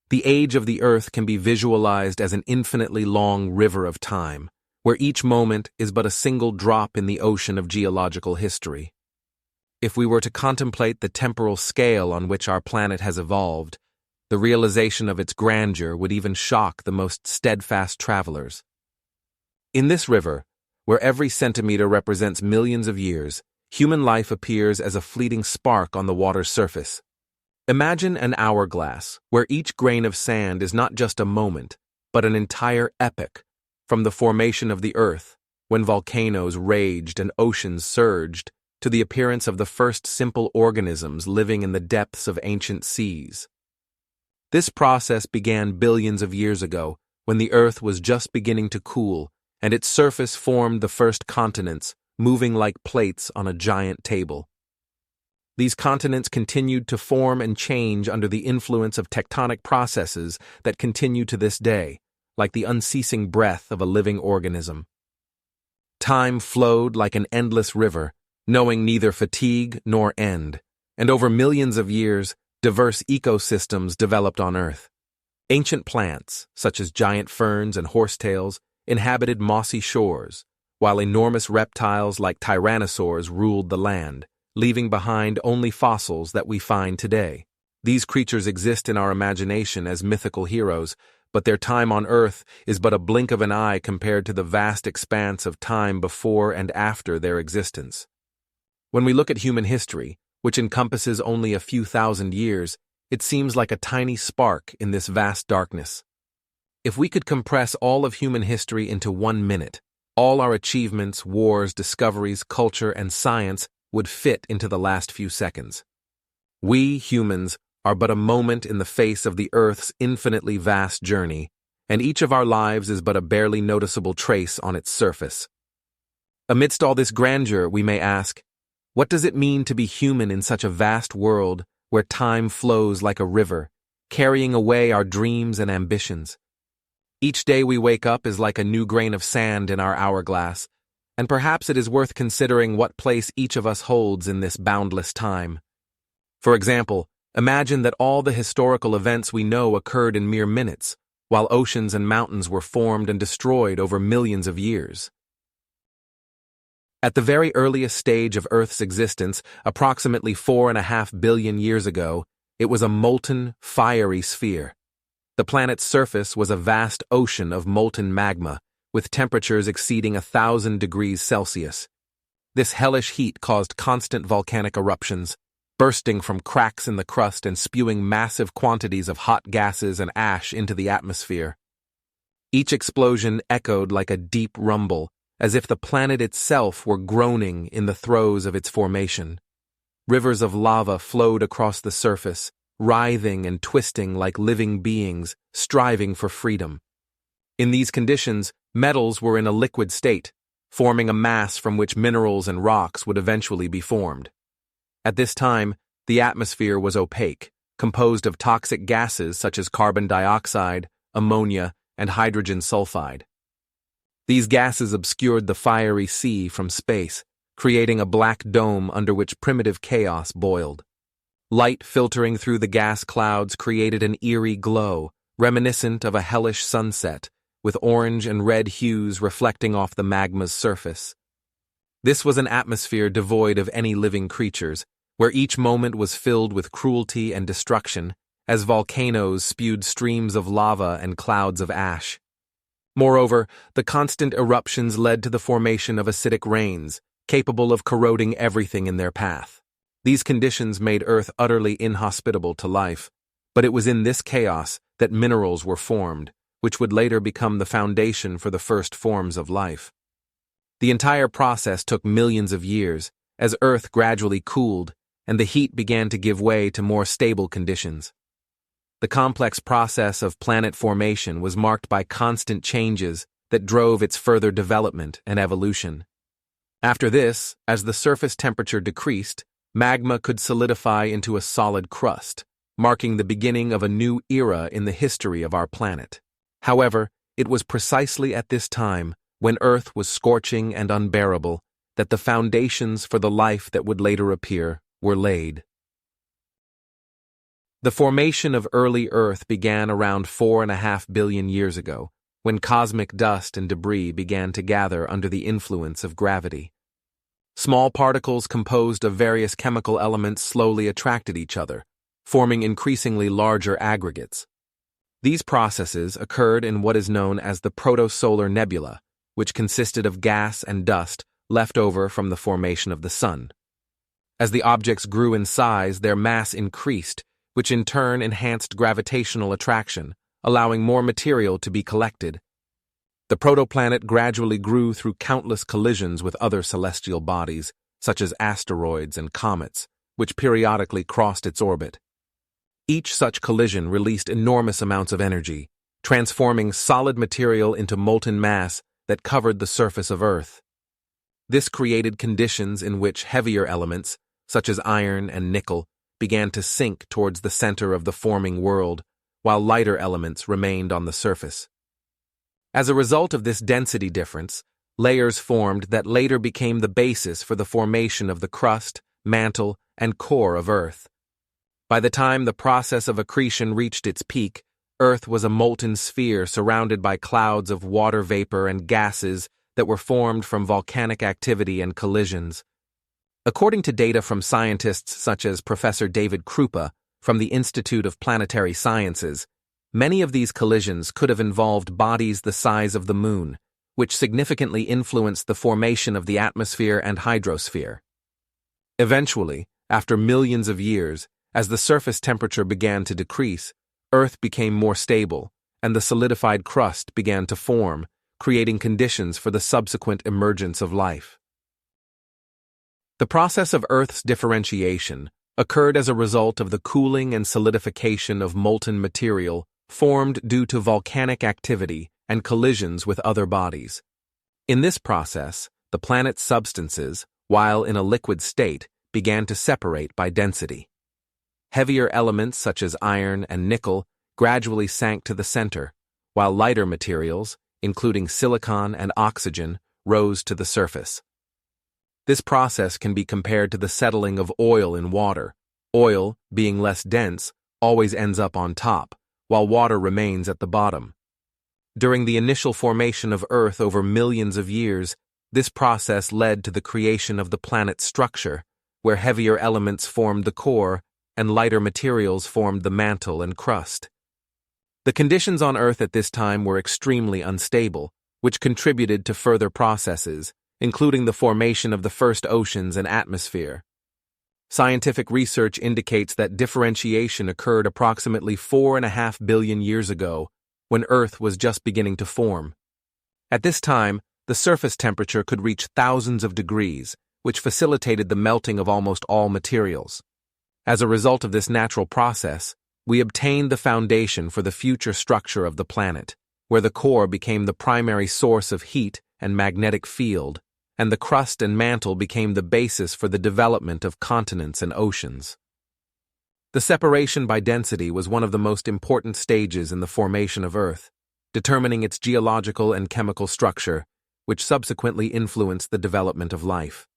The age of the Earth can be visualized as an infinitely long river of time, where each moment is but a single drop in the ocean of geological history. If we were to contemplate the temporal scale on which our planet has evolved, the realization of its grandeur would even shock the most steadfast travelers. In this river, where every centimeter represents millions of years, human life appears as a fleeting spark on the water's surface. Imagine an hourglass, where each grain of sand is not just a moment, but an entire epoch, from the formation of the Earth, when volcanoes raged and oceans surged, to the appearance of the first simple organisms living in the depths of ancient seas. This process began billions of years ago, when the Earth was just beginning to cool, and its surface formed the first continents, moving like plates on a giant table. These continents continued to form and change under the influence of tectonic processes that continue to this day, like the unceasing breath of a living organism. Time flowed like an endless river, knowing neither fatigue nor end, and over millions of years, diverse ecosystems developed on Earth. Ancient plants, such as giant ferns and horsetails, inhabited mossy shores, while enormous reptiles like tyrannosaurs ruled the land, leaving behind only fossils that we find today. These creatures exist in our imagination as mythical heroes, but their time on Earth is but a blink of an eye compared to the vast expanse of time before and after their existence. When we look at human history, which encompasses only a few thousand years, it seems like a tiny spark in this vast darkness. If we could compress all of human history into 1 minute, all our achievements, wars, discoveries, culture, and science would fit into the last few seconds. We, humans, are but a moment in the face of the Earth's infinitely vast journey, and each of our lives is but a barely noticeable trace on its surface. Amidst all this grandeur, we may ask, what does it mean to be human in such a vast world where time flows like a river, carrying away our dreams and ambitions? Each day we wake up is like a new grain of sand in our hourglass, and perhaps it is worth considering what place each of us holds in this boundless time. For example, imagine that all the historical events we know occurred in mere minutes, while oceans and mountains were formed and destroyed over millions of years. At the very earliest stage of Earth's existence, approximately 4.5 billion years ago, it was a molten, fiery sphere. The planet's surface was a vast ocean of molten magma, with temperatures exceeding 1,000 degrees Celsius. This hellish heat caused constant volcanic eruptions, bursting from cracks in the crust and spewing massive quantities of hot gases and ash into the atmosphere. Each explosion echoed like a deep rumble, as if the planet itself were groaning in the throes of its formation. Rivers of lava flowed across the surface, writhing and twisting like living beings, striving for freedom. In these conditions, metals were in a liquid state, forming a mass from which minerals and rocks would eventually be formed. At this time, the atmosphere was opaque, composed of toxic gases such as carbon dioxide, ammonia, and hydrogen sulfide. These gases obscured the fiery sea from space, creating a black dome under which primitive chaos boiled. Light filtering through the gas clouds created an eerie glow, reminiscent of a hellish sunset, with orange and red hues reflecting off the magma's surface. This was an atmosphere devoid of any living creatures, where each moment was filled with cruelty and destruction, as volcanoes spewed streams of lava and clouds of ash. Moreover, the constant eruptions led to the formation of acidic rains, capable of corroding everything in their path. These conditions made Earth utterly inhospitable to life, but it was in this chaos that minerals were formed, which would later become the foundation for the first forms of life. The entire process took millions of years, as Earth gradually cooled and the heat began to give way to more stable conditions. The complex process of planet formation was marked by constant changes that drove its further development and evolution. After this, as the surface temperature decreased, magma could solidify into a solid crust, marking the beginning of a new era in the history of our planet. However, it was precisely at this time, when Earth was scorching and unbearable, that the foundations for the life that would later appear were laid. The formation of early Earth began around 4.5 billion years ago, when cosmic dust and debris began to gather under the influence of gravity. Small particles composed of various chemical elements slowly attracted each other, forming increasingly larger aggregates. These processes occurred in what is known as the protosolar nebula, which consisted of gas and dust left over from the formation of the Sun. As the objects grew in size, their mass increased, which in turn enhanced gravitational attraction, allowing more material to be collected. The protoplanet gradually grew through countless collisions with other celestial bodies, such as asteroids and comets, which periodically crossed its orbit. Each such collision released enormous amounts of energy, transforming solid material into molten mass that covered the surface of Earth. This created conditions in which heavier elements, such as iron and nickel, began to sink towards the center of the forming world, while lighter elements remained on the surface. As a result of this density difference, layers formed that later became the basis for the formation of the crust, mantle, and core of Earth. By the time the process of accretion reached its peak, Earth was a molten sphere surrounded by clouds of water vapor and gases that were formed from volcanic activity and collisions. According to data from scientists such as Professor David Krupa from the Institute of Planetary Sciences, many of these collisions could have involved bodies the size of the Moon, which significantly influenced the formation of the atmosphere and hydrosphere. Eventually, after millions of years, as the surface temperature began to decrease, Earth became more stable, and the solidified crust began to form, creating conditions for the subsequent emergence of life. The process of Earth's differentiation occurred as a result of the cooling and solidification of molten material formed due to volcanic activity and collisions with other bodies. In this process, the planet's substances, while in a liquid state, began to separate by density. Heavier elements such as iron and nickel gradually sank to the center, while lighter materials, including silicon and oxygen, rose to the surface. This process can be compared to the settling of oil in water. Oil, being less dense, always ends up on top, while water remains at the bottom. During the initial formation of Earth over millions of years, this process led to the creation of the planet's structure, where heavier elements formed the core and lighter materials formed the mantle and crust. The conditions on Earth at this time were extremely unstable, which contributed to further processes, including the formation of the first oceans and atmosphere. Scientific research indicates that differentiation occurred approximately 4.5 billion years ago, when Earth was just beginning to form. At this time, the surface temperature could reach thousands of degrees, which facilitated the melting of almost all materials. As a result of this natural process, we obtained the foundation for the future structure of the planet, where the core became the primary source of heat and magnetic field, and the crust and mantle became the basis for the development of continents and oceans. The separation by density was one of the most important stages in the formation of Earth, determining its geological and chemical structure, which subsequently influenced the development of life.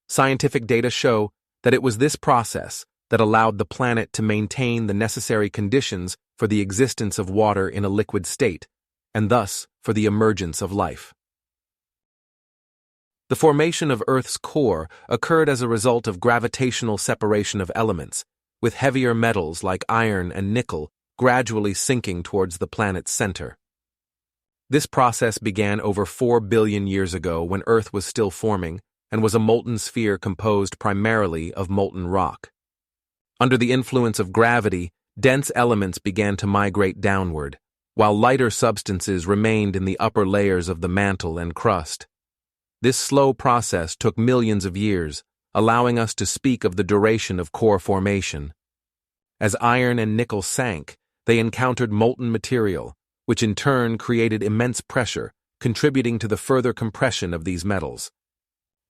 Scientific data show that it was this process that allowed the planet to maintain the necessary conditions for the existence of water in a liquid state, and thus for the emergence of life. The formation of Earth's core occurred as a result of gravitational separation of elements, with heavier metals like iron and nickel gradually sinking towards the planet's center. This process began over 4 billion years ago when Earth was still forming and was a molten sphere composed primarily of molten rock. Under the influence of gravity, dense elements began to migrate downward, while lighter substances remained in the upper layers of the mantle and crust. This slow process took millions of years, allowing us to speak of the duration of core formation. As iron and nickel sank, they encountered molten material, which in turn created immense pressure, contributing to the further compression of these metals.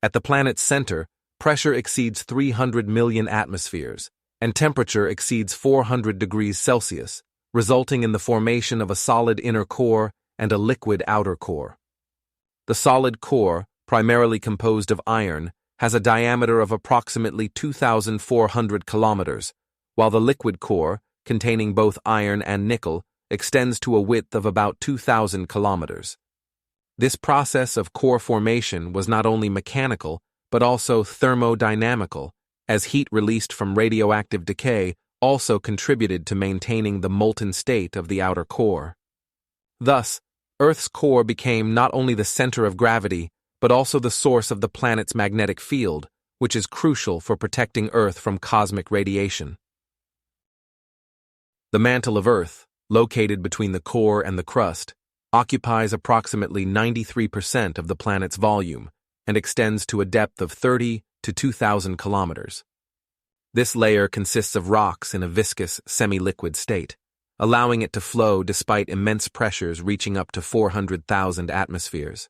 At the planet's center, pressure exceeds 300 million atmospheres, and temperature exceeds 400 degrees Celsius, resulting in the formation of a solid inner core and a liquid outer core. The solid core, primarily composed of iron, has a diameter of approximately 2,400 kilometers, while the liquid core, containing both iron and nickel, extends to a width of about 2,000 kilometers. This process of core formation was not only mechanical, but also thermodynamical, as heat released from radioactive decay also contributed to maintaining the molten state of the outer core. Thus, Earth's core became not only the center of gravity, but also the source of the planet's magnetic field, which is crucial for protecting Earth from cosmic radiation. The mantle of Earth, located between the core and the crust, occupies approximately 93% of the planet's volume and extends to a depth of 30 to 2,000 kilometers. This layer consists of rocks in a viscous, semi-liquid state, allowing it to flow despite immense pressures reaching up to 400,000 atmospheres.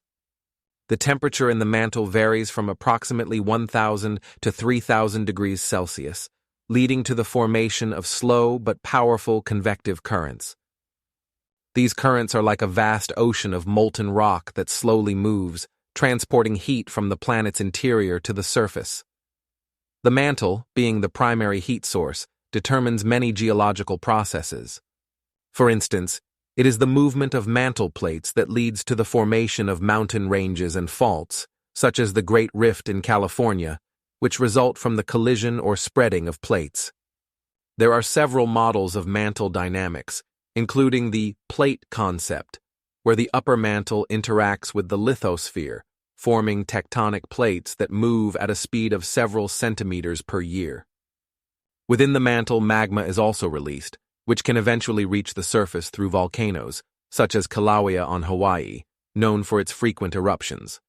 The temperature in the mantle varies from approximately 1,000 to 3,000 degrees Celsius, leading to the formation of slow but powerful convective currents. These currents are like a vast ocean of molten rock that slowly moves, transporting heat from the planet's interior to the surface. The mantle, being the primary heat source, determines many geological processes. For instance, it is the movement of mantle plates that leads to the formation of mountain ranges and faults, such as the Great Rift in California, which result from the collision or spreading of plates. There are several models of mantle dynamics, including the plate concept, where the upper mantle interacts with the lithosphere, forming tectonic plates that move at a speed of several centimeters per year. Within the mantle, magma is also released, which can eventually reach the surface through volcanoes, such as Kilauea on Hawaii, known for its frequent eruptions.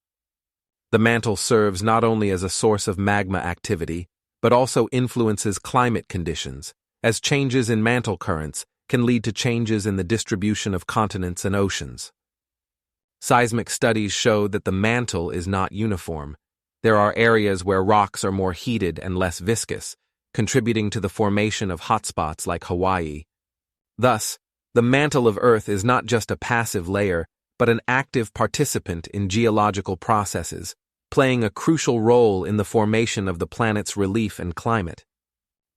The mantle serves not only as a source of magma activity, but also influences climate conditions, as changes in mantle currents can lead to changes in the distribution of continents and oceans. Seismic studies show that the mantle is not uniform. There are areas where rocks are more heated and less viscous, contributing to the formation of hotspots like Hawaii. Thus, the mantle of Earth is not just a passive layer, but an active participant in geological processes, playing a crucial role in the formation of the planet's relief and climate.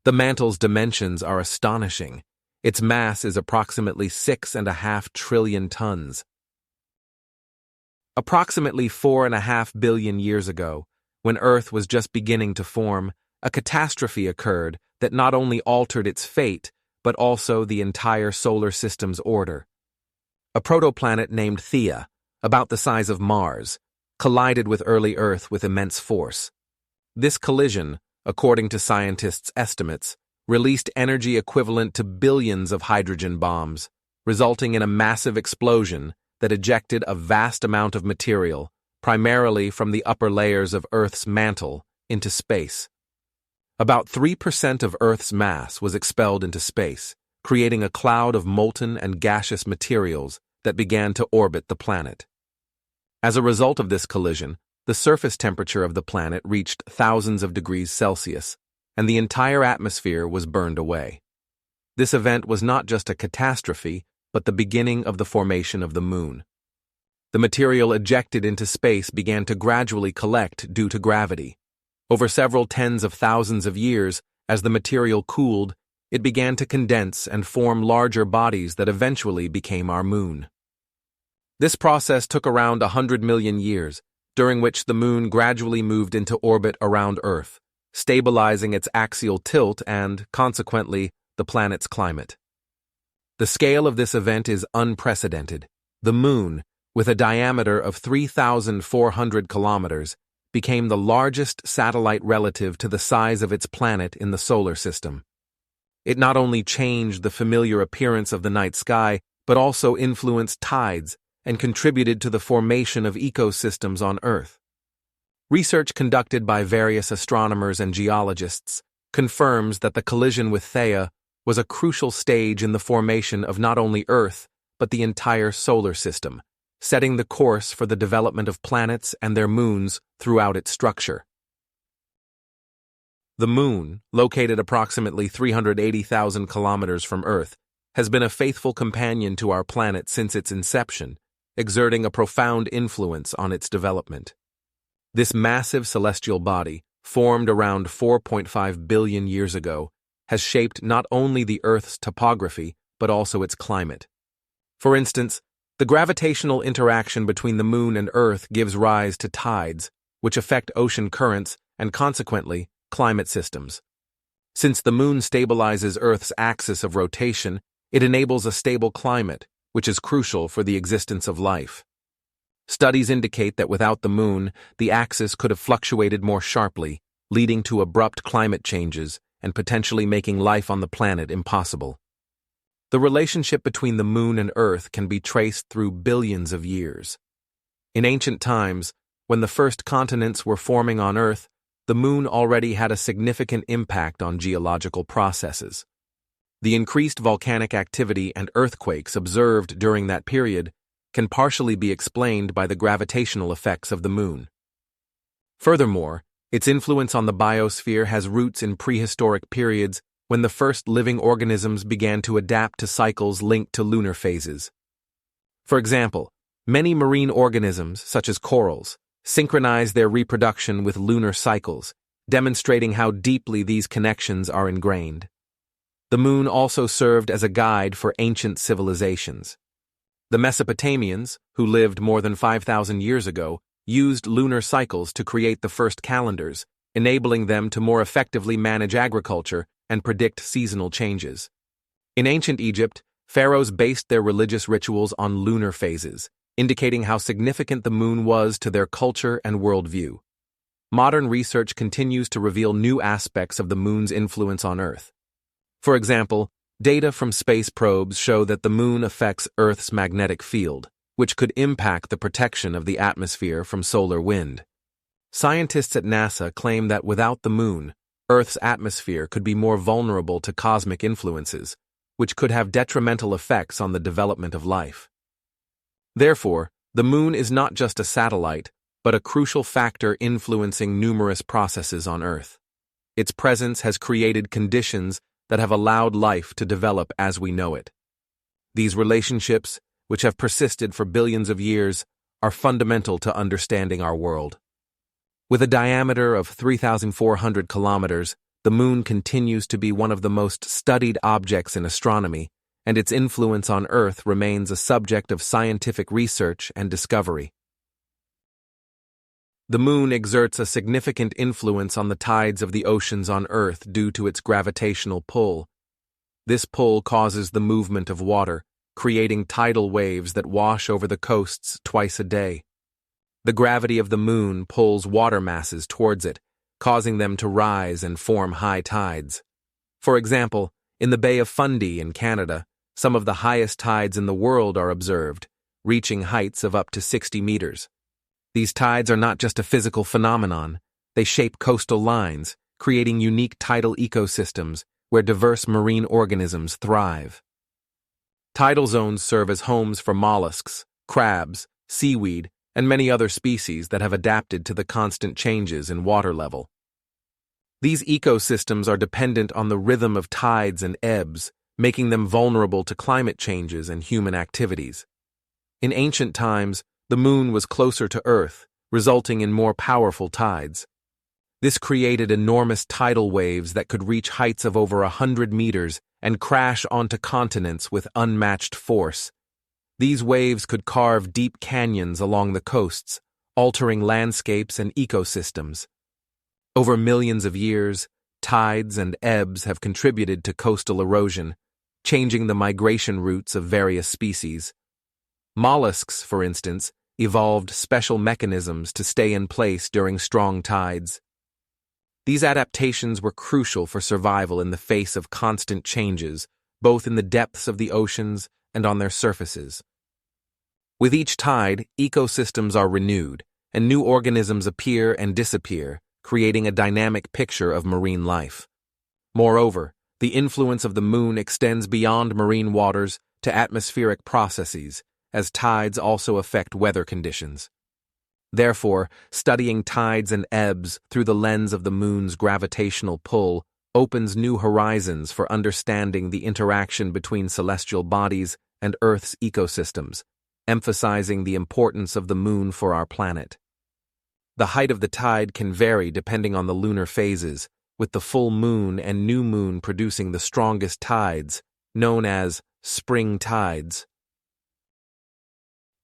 The mantle's dimensions are astonishing. Its mass is approximately 6.5 trillion tons. Approximately 4.5 billion years ago, when Earth was just beginning to form, a catastrophe occurred that not only altered its fate, but also the entire solar system's order. A protoplanet named Theia, about the size of Mars, collided with early Earth with immense force. This collision, according to scientists' estimates, released energy equivalent to billions of hydrogen bombs, resulting in a massive explosion that ejected a vast amount of material, primarily from the upper layers of Earth's mantle, into space. About 3% of Earth's mass was expelled into space, creating a cloud of molten and gaseous materials that began to orbit the planet. As a result of this collision, the surface temperature of the planet reached thousands of degrees Celsius, and the entire atmosphere was burned away. This event was not just a catastrophe, but the beginning of the formation of the Moon. The material ejected into space began to gradually collect due to gravity. Over several tens of thousands of years, as the material cooled, it began to condense and form larger bodies that eventually became our Moon. This process took around 100 million years, during which the Moon gradually moved into orbit around Earth, stabilizing its axial tilt and, consequently, the planet's climate. The scale of this event is unprecedented. The Moon, with a diameter of 3,400 kilometers, became the largest satellite relative to the size of its planet in the solar system. It not only changed the familiar appearance of the night sky, but also influenced tides and contributed to the formation of ecosystems on Earth. Research conducted by various astronomers and geologists confirms that the collision with Theia was a crucial stage in the formation of not only Earth, but the entire solar system, setting the course for the development of planets and their moons throughout its structure. The Moon, located approximately 380,000 kilometers from Earth, has been a faithful companion to our planet since its inception, exerting a profound influence on its development. This massive celestial body, formed around 4.5 billion years ago, has shaped not only the Earth's topography, but also its climate. For instance, the gravitational interaction between the Moon and Earth gives rise to tides, which affect ocean currents and, consequently, climate systems. Since the Moon stabilizes Earth's axis of rotation, it enables a stable climate, which is crucial for the existence of life. Studies indicate that without the Moon, the axis could have fluctuated more sharply, leading to abrupt climate changes and potentially making life on the planet impossible. The relationship between the Moon and Earth can be traced through billions of years. In ancient times, when the first continents were forming on Earth, the Moon already had a significant impact on geological processes. The increased volcanic activity and earthquakes observed during that period can partially be explained by the gravitational effects of the Moon. Furthermore, its influence on the biosphere has roots in prehistoric periods when the first living organisms began to adapt to cycles linked to lunar phases. For example, many marine organisms, such as corals, synchronize their reproduction with lunar cycles, demonstrating how deeply these connections are ingrained. The Moon also served as a guide for ancient civilizations. The Mesopotamians, who lived more than 5,000 years ago, used lunar cycles to create the first calendars, enabling them to more effectively manage agriculture and predict seasonal changes. In ancient Egypt, pharaohs based their religious rituals on lunar phases, indicating how significant the Moon was to their culture and worldview. Modern research continues to reveal new aspects of the Moon's influence on Earth. For example, data from space probes show that the Moon affects Earth's magnetic field, which could impact the protection of the atmosphere from solar wind. Scientists at NASA claim that without the Moon, Earth's atmosphere could be more vulnerable to cosmic influences, which could have detrimental effects on the development of life. Therefore, the Moon is not just a satellite, but a crucial factor influencing numerous processes on Earth. Its presence has created conditions that have allowed life to develop as we know it. These relationships, which have persisted for billions of years, are fundamental to understanding our world. With a diameter of 3,400 kilometers, the Moon continues to be one of the most studied objects in astronomy, and its influence on Earth remains a subject of scientific research and discovery. The Moon exerts a significant influence on the tides of the oceans on Earth due to its gravitational pull. This pull causes the movement of water, creating tidal waves that wash over the coasts twice a day. The gravity of the Moon pulls water masses towards it, causing them to rise and form high tides. For example, in the Bay of Fundy in Canada, some of the highest tides in the world are observed, reaching heights of up to 60 meters. These tides are not just a physical phenomenon, they shape coastal lines, creating unique tidal ecosystems where diverse marine organisms thrive. Tidal zones serve as homes for mollusks, crabs, seaweed, and many other species that have adapted to the constant changes in water level. These ecosystems are dependent on the rhythm of tides and ebbs, making them vulnerable to climate changes and human activities. In ancient times, the Moon was closer to Earth, resulting in more powerful tides. This created enormous tidal waves that could reach heights of over 100 meters and crash onto continents with unmatched force. These waves could carve deep canyons along the coasts, altering landscapes and ecosystems. Over millions of years, tides and ebbs have contributed to coastal erosion, changing the migration routes of various species. Mollusks, for instance, evolved special mechanisms to stay in place during strong tides. These adaptations were crucial for survival in the face of constant changes, both in the depths of the oceans and on their surfaces. With each tide, ecosystems are renewed, and new organisms appear and disappear, creating a dynamic picture of marine life. Moreover, the influence of the Moon extends beyond marine waters to atmospheric processes, as tides also affect weather conditions. Therefore, studying tides and ebbs through the lens of the Moon's gravitational pull opens new horizons for understanding the interaction between celestial bodies and Earth's ecosystems, emphasizing the importance of the Moon for our planet. The height of the tide can vary depending on the lunar phases, with the full moon and new moon producing the strongest tides, known as spring tides.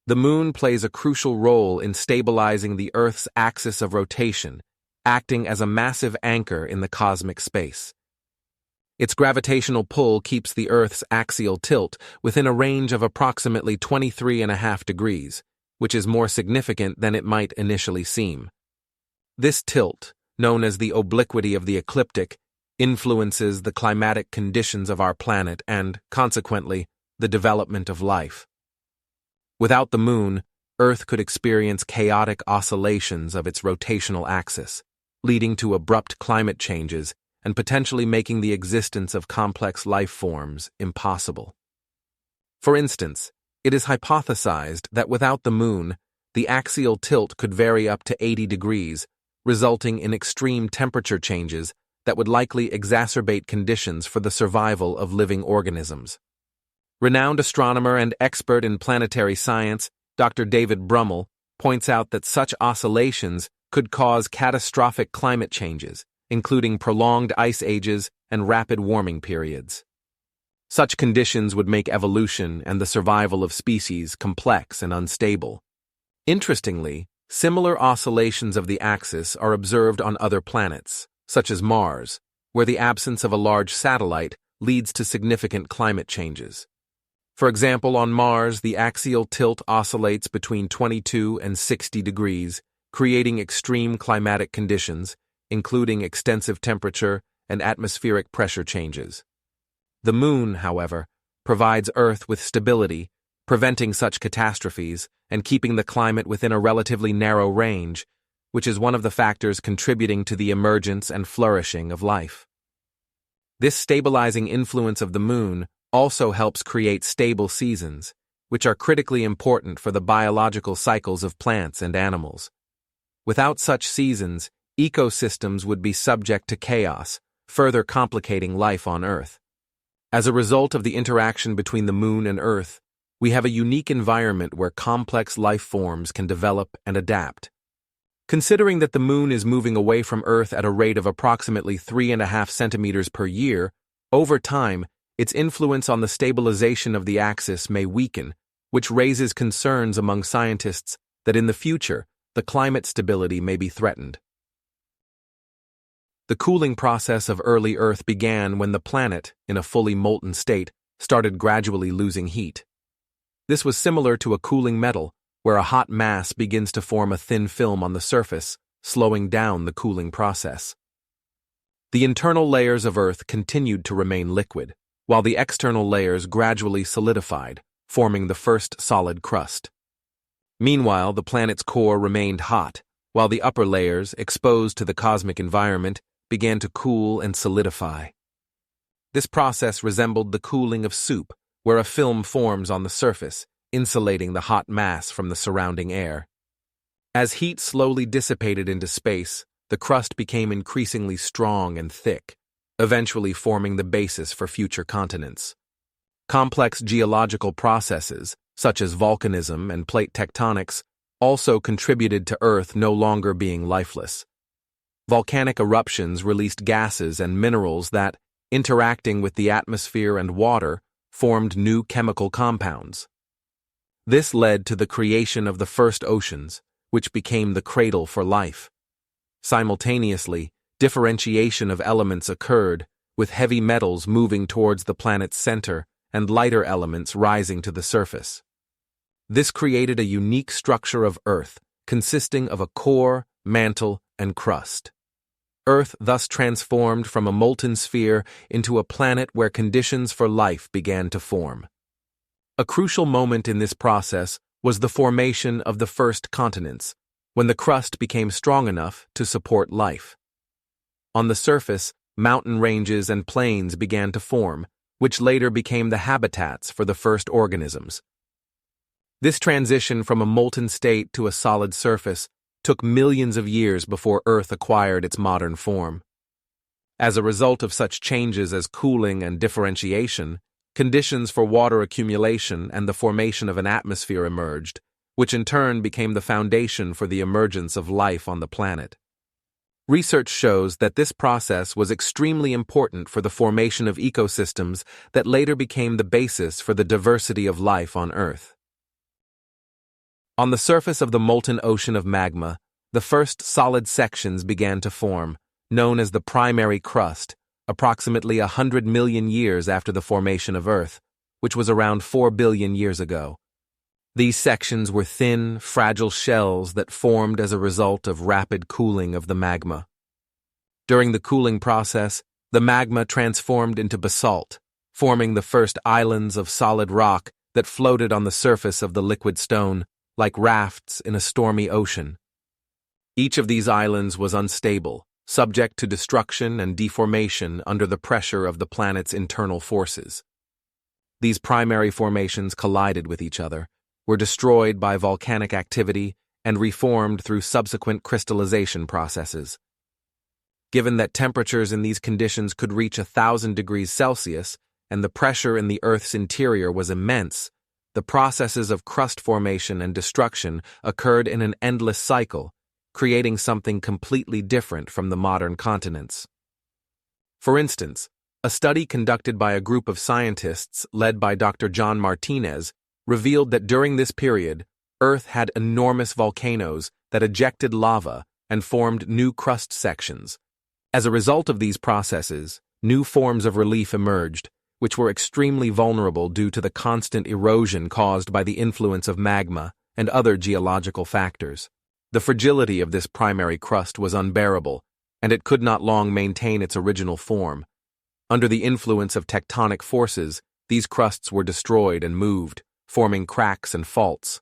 The moon plays a crucial role in stabilizing the Earth's axis of rotation, acting as a massive anchor in the cosmic space. Its gravitational pull keeps the Earth's axial tilt within a range of approximately 23.5 degrees, which is more significant than it might initially seem. This tilt, known as the obliquity of the ecliptic, influences the climatic conditions of our planet and, consequently, the development of life. Without the moon, Earth could experience chaotic oscillations of its rotational axis, leading to abrupt climate changes and potentially making the existence of complex life forms impossible. For instance, it is hypothesized that without the moon, the axial tilt could vary up to 80 degrees, resulting in extreme temperature changes that would likely exacerbate conditions for the survival of living organisms. Renowned astronomer and expert in planetary science, Dr. David Brummel, points out that such oscillations could cause catastrophic climate changes, including prolonged ice ages and rapid warming periods. Such conditions would make evolution and the survival of species complex and unstable. Interestingly, similar oscillations of the axis are observed on other planets, such as Mars, where the absence of a large satellite leads to significant climate changes. For example, on Mars, the axial tilt oscillates between 22 and 60 degrees, creating extreme climatic conditions, including extensive temperature and atmospheric pressure changes. The moon, however, provides Earth with stability, preventing such catastrophes and keeping the climate within a relatively narrow range, which is one of the factors contributing to the emergence and flourishing of life. This stabilizing influence of the moon also helps create stable seasons, which are critically important for the biological cycles of plants and animals. Without such seasons, ecosystems would be subject to chaos, further complicating life on Earth. As a result of the interaction between the moon and Earth, we have a unique environment where complex life forms can develop and adapt. Considering that the moon is moving away from Earth at a rate of approximately 3.5 centimeters per year, over time, its influence on the stabilization of the axis may weaken, which raises concerns among scientists that in the future, the climate stability may be threatened. The cooling process of early Earth began when the planet, in a fully molten state, started gradually losing heat. This was similar to a cooling metal, where a hot mass begins to form a thin film on the surface, slowing down the cooling process. The internal layers of Earth continued to remain liquid, while the external layers gradually solidified, forming the first solid crust. Meanwhile, the planet's core remained hot, while the upper layers, exposed to the cosmic environment, began to cool and solidify. This process resembled the cooling of soup, where a film forms on the surface, insulating the hot mass from the surrounding air. As heat slowly dissipated into space, the crust became increasingly strong and thick, eventually forming the basis for future continents. Complex geological processes, such as volcanism and plate tectonics, also contributed to Earth no longer being lifeless. Volcanic eruptions released gases and minerals that, interacting with the atmosphere and water, formed new chemical compounds. This led to the creation of the first oceans, which became the cradle for life. Simultaneously, differentiation of elements occurred, with heavy metals moving towards the planet's center and lighter elements rising to the surface. This created a unique structure of Earth, consisting of a core, mantle, and crust. Earth thus transformed from a molten sphere into a planet where conditions for life began to form. A crucial moment in this process was the formation of the first continents, when the crust became strong enough to support life. On the surface, mountain ranges and plains began to form, which later became the habitats for the first organisms. This transition from a molten state to a solid surface took millions of years before Earth acquired its modern form. As a result of such changes as cooling and differentiation, conditions for water accumulation and the formation of an atmosphere emerged, which in turn became the foundation for the emergence of life on the planet. Research shows that this process was extremely important for the formation of ecosystems that later became the basis for the diversity of life on Earth. On the surface of the molten ocean of magma, the first solid sections began to form, known as the primary crust, approximately 100 million years after the formation of Earth, which was around 4 billion years ago. These sections were thin, fragile shells that formed as a result of rapid cooling of the magma. During the cooling process, the magma transformed into basalt, forming the first islands of solid rock that floated on the surface of the liquid stone, like rafts in a stormy ocean. Each of these islands was unstable, subject to destruction and deformation under the pressure of the planet's internal forces. These primary formations collided with each other, were destroyed by volcanic activity, and reformed through subsequent crystallization processes. Given that temperatures in these conditions could reach 1,000 degrees Celsius and the pressure in the Earth's interior was immense, the processes of crust formation and destruction occurred in an endless cycle, creating something completely different from the modern continents. For instance, a study conducted by a group of scientists led by Dr. John Martinez revealed that during this period, Earth had enormous volcanoes that ejected lava and formed new crust sections. As a result of these processes, new forms of relief emerged, which were extremely vulnerable due to the constant erosion caused by the influence of magma and other geological factors. The fragility of this primary crust was unbearable, and it could not long maintain its original form. Under the influence of tectonic forces, these crusts were destroyed and moved, forming cracks and faults.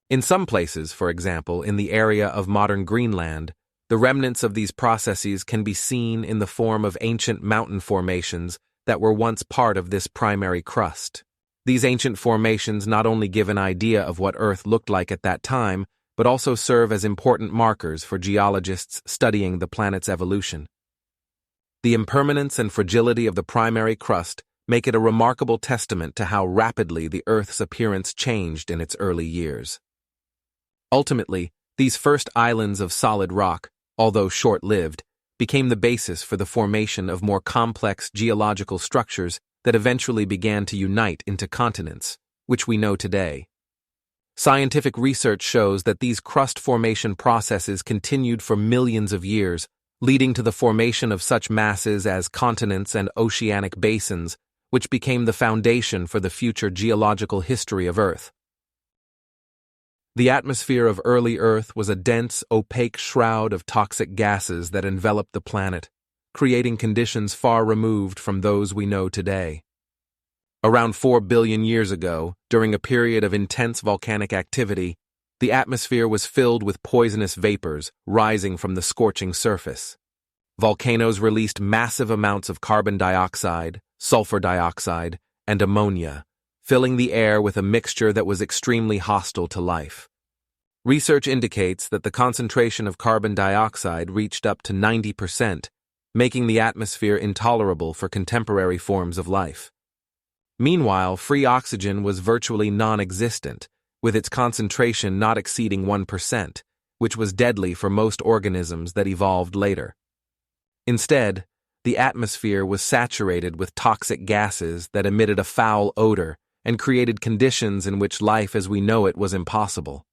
In some places, for example, in the area of modern Greenland, the remnants of these processes can be seen in the form of ancient mountain formations that were once part of this primary crust. These ancient formations not only give an idea of what Earth looked like at that time, but also serve as important markers for geologists studying the planet's evolution. The impermanence and fragility of the primary crust make it a remarkable testament to how rapidly the Earth's appearance changed in its early years. Ultimately, these first islands of solid rock, although short-lived, became the basis for the formation of more complex geological structures that eventually began to unite into continents, which we know today. Scientific research shows that these crust formation processes continued for millions of years, leading to the formation of such masses as continents and oceanic basins, which became the foundation for the future geological history of Earth. The atmosphere of early Earth was a dense, opaque shroud of toxic gases that enveloped the planet, creating conditions far removed from those we know today. Around 4 billion years ago, during a period of intense volcanic activity, the atmosphere was filled with poisonous vapors rising from the scorching surface. Volcanoes released massive amounts of carbon dioxide, sulfur dioxide, and ammonia, filling the air with a mixture that was extremely hostile to life. Research indicates that the concentration of carbon dioxide reached up to 90%, making the atmosphere intolerable for contemporary forms of life. Meanwhile, free oxygen was virtually non-existent, with its concentration not exceeding 1%, which was deadly for most organisms that evolved later. Instead, the atmosphere was saturated with toxic gases that emitted a foul odor and created conditions in which life as we know it was impossible.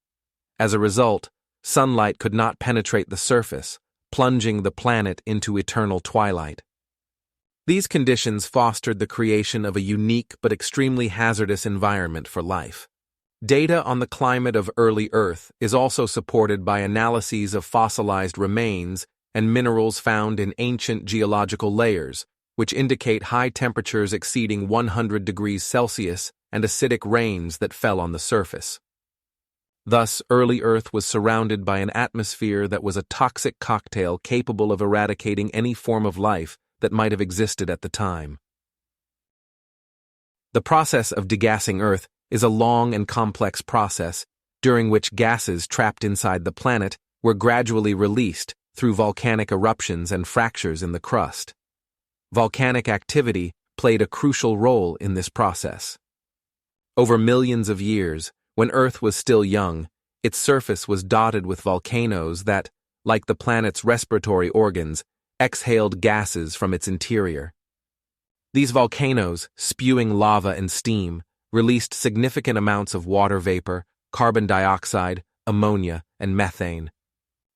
As a result, sunlight could not penetrate the surface, plunging the planet into eternal twilight. These conditions fostered the creation of a unique but extremely hazardous environment for life. Data on the climate of early Earth is also supported by analyses of fossilized remains and minerals found in ancient geological layers, which indicate high temperatures exceeding 100 degrees Celsius and acidic rains that fell on the surface. Thus, early Earth was surrounded by an atmosphere that was a toxic cocktail capable of eradicating any form of life that might have existed at the time. The process of degassing Earth is a long and complex process during which gases trapped inside the planet were gradually released through volcanic eruptions and fractures in the crust. Volcanic activity played a crucial role in this process. Over millions of years, when Earth was still young, its surface was dotted with volcanoes that, like the planet's respiratory organs, exhaled gases from its interior. These volcanoes, spewing lava and steam, released significant amounts of water vapor, carbon dioxide, ammonia, and methane.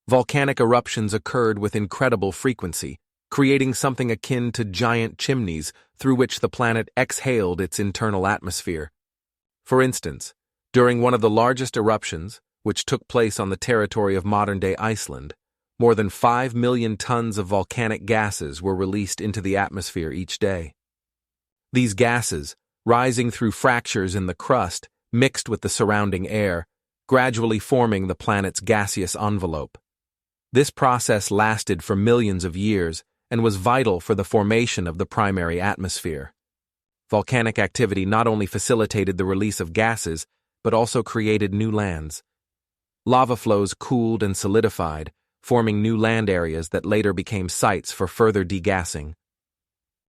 Volcanic eruptions occurred with incredible frequency, creating something akin to giant chimneys through which the planet exhaled its internal atmosphere. For instance, during one of the largest eruptions, which took place on the territory of modern-day Iceland, more than 5 million tons of volcanic gases were released into the atmosphere each day. These gases, rising through fractures in the crust, mixed with the surrounding air, gradually forming the planet's gaseous envelope. This process lasted for millions of years and was vital for the formation of the primary atmosphere. Volcanic activity not only facilitated the release of gases, but also created new lands. Lava flows cooled and solidified, forming new land areas that later became sites for further degassing.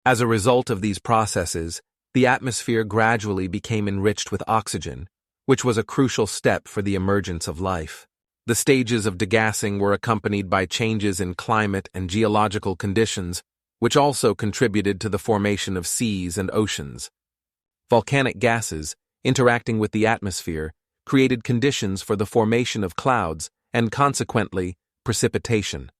As a result of these processes, the atmosphere gradually became enriched with oxygen, which was a crucial step for the emergence of life. The stages of degassing were accompanied by changes in climate and geological conditions, which also contributed to the formation of seas and oceans. Volcanic gases, interacting with the atmosphere, created conditions for the formation of clouds and, consequently, precipitation.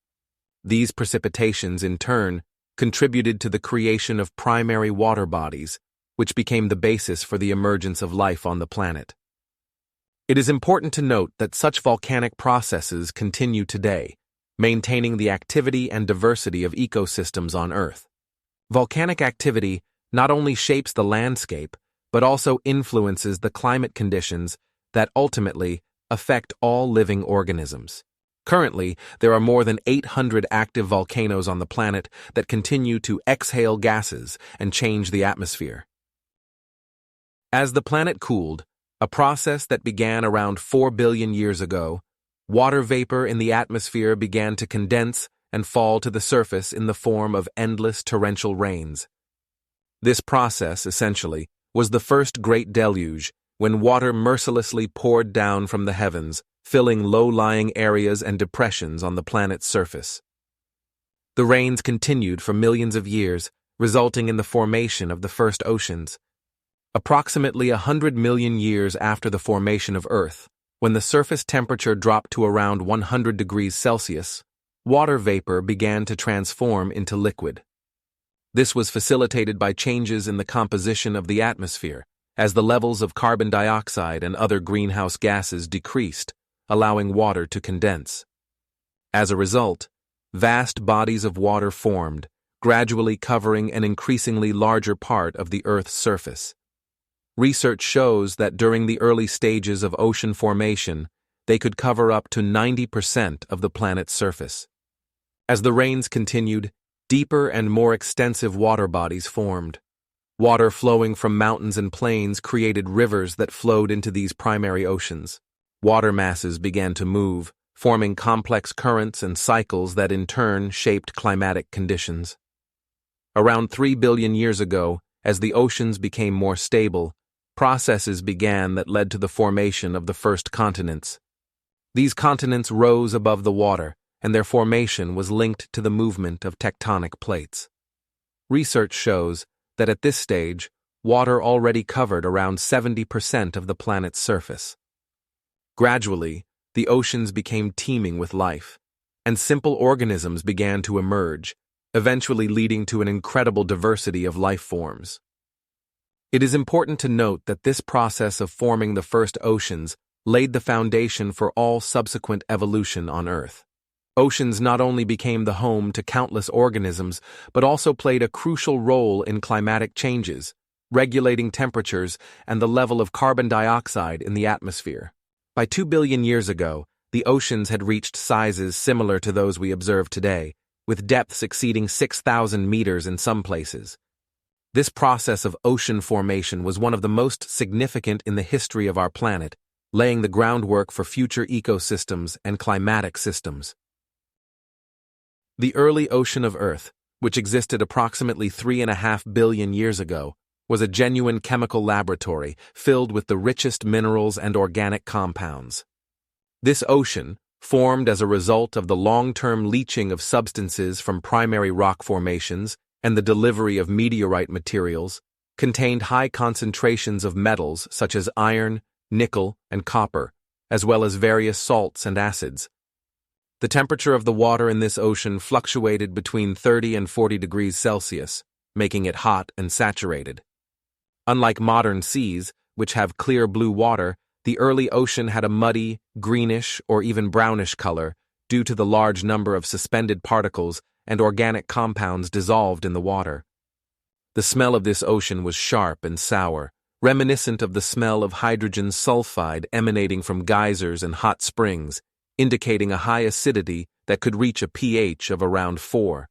These precipitations, in turn, contributed to the creation of primary water bodies, which became the basis for the emergence of life on the planet. It is important to note that such volcanic processes continue today, maintaining the activity and diversity of ecosystems on Earth. Volcanic activity not only shapes the landscape, but also influences the climate conditions that ultimately affect all living organisms. Currently, there are more than 800 active volcanoes on the planet that continue to exhale gases and change the atmosphere. As the planet cooled, a process that began around 4 billion years ago, water vapor in the atmosphere began to condense and fall to the surface in the form of endless torrential rains. This process, essentially, was the first great deluge, when water mercilessly poured down from the heavens, filling low-lying areas and depressions on the planet's surface. The rains continued for millions of years, resulting in the formation of the first oceans. Approximately 100 million years after the formation of Earth, when the surface temperature dropped to around 100 degrees Celsius, water vapor began to transform into liquid. This was facilitated by changes in the composition of the atmosphere, as the levels of carbon dioxide and other greenhouse gases decreased, allowing water to condense. As a result, vast bodies of water formed, gradually covering an increasingly larger part of the Earth's surface. Research shows that during the early stages of ocean formation, they could cover up to 90% of the planet's surface. As the rains continued, deeper and more extensive water bodies formed. Water flowing from mountains and plains created rivers that flowed into these primary oceans. Water masses began to move, forming complex currents and cycles that in turn shaped climatic conditions. Around 3 billion years ago, as the oceans became more stable, processes began that led to the formation of the first continents. These continents rose above the water, and their formation was linked to the movement of tectonic plates. Research shows that at this stage, water already covered around 70% of the planet's surface. Gradually, the oceans became teeming with life, and simple organisms began to emerge, eventually leading to an incredible diversity of life forms. It is important to note that this process of forming the first oceans laid the foundation for all subsequent evolution on Earth. Oceans not only became the home to countless organisms, but also played a crucial role in climatic changes, regulating temperatures and the level of carbon dioxide in the atmosphere. By 2 billion years ago, the oceans had reached sizes similar to those we observe today, with depths exceeding 6,000 meters in some places. This process of ocean formation was one of the most significant in the history of our planet, laying the groundwork for future ecosystems and climatic systems. The early ocean of Earth, which existed approximately 3.5 billion years ago, was a genuine chemical laboratory filled with the richest minerals and organic compounds. This ocean, formed as a result of the long-term leaching of substances from primary rock formations and the delivery of meteorite materials, contained high concentrations of metals such as iron, nickel, and copper, as well as various salts and acids. The temperature of the water in this ocean fluctuated between 30 and 40 degrees Celsius, making it hot and saturated. Unlike modern seas, which have clear blue water, the early ocean had a muddy, greenish, or even brownish color due to the large number of suspended particles and organic compounds dissolved in the water. The smell of this ocean was sharp and sour, reminiscent of the smell of hydrogen sulfide emanating from geysers and hot springs, indicating a high acidity that could reach a pH of around 4.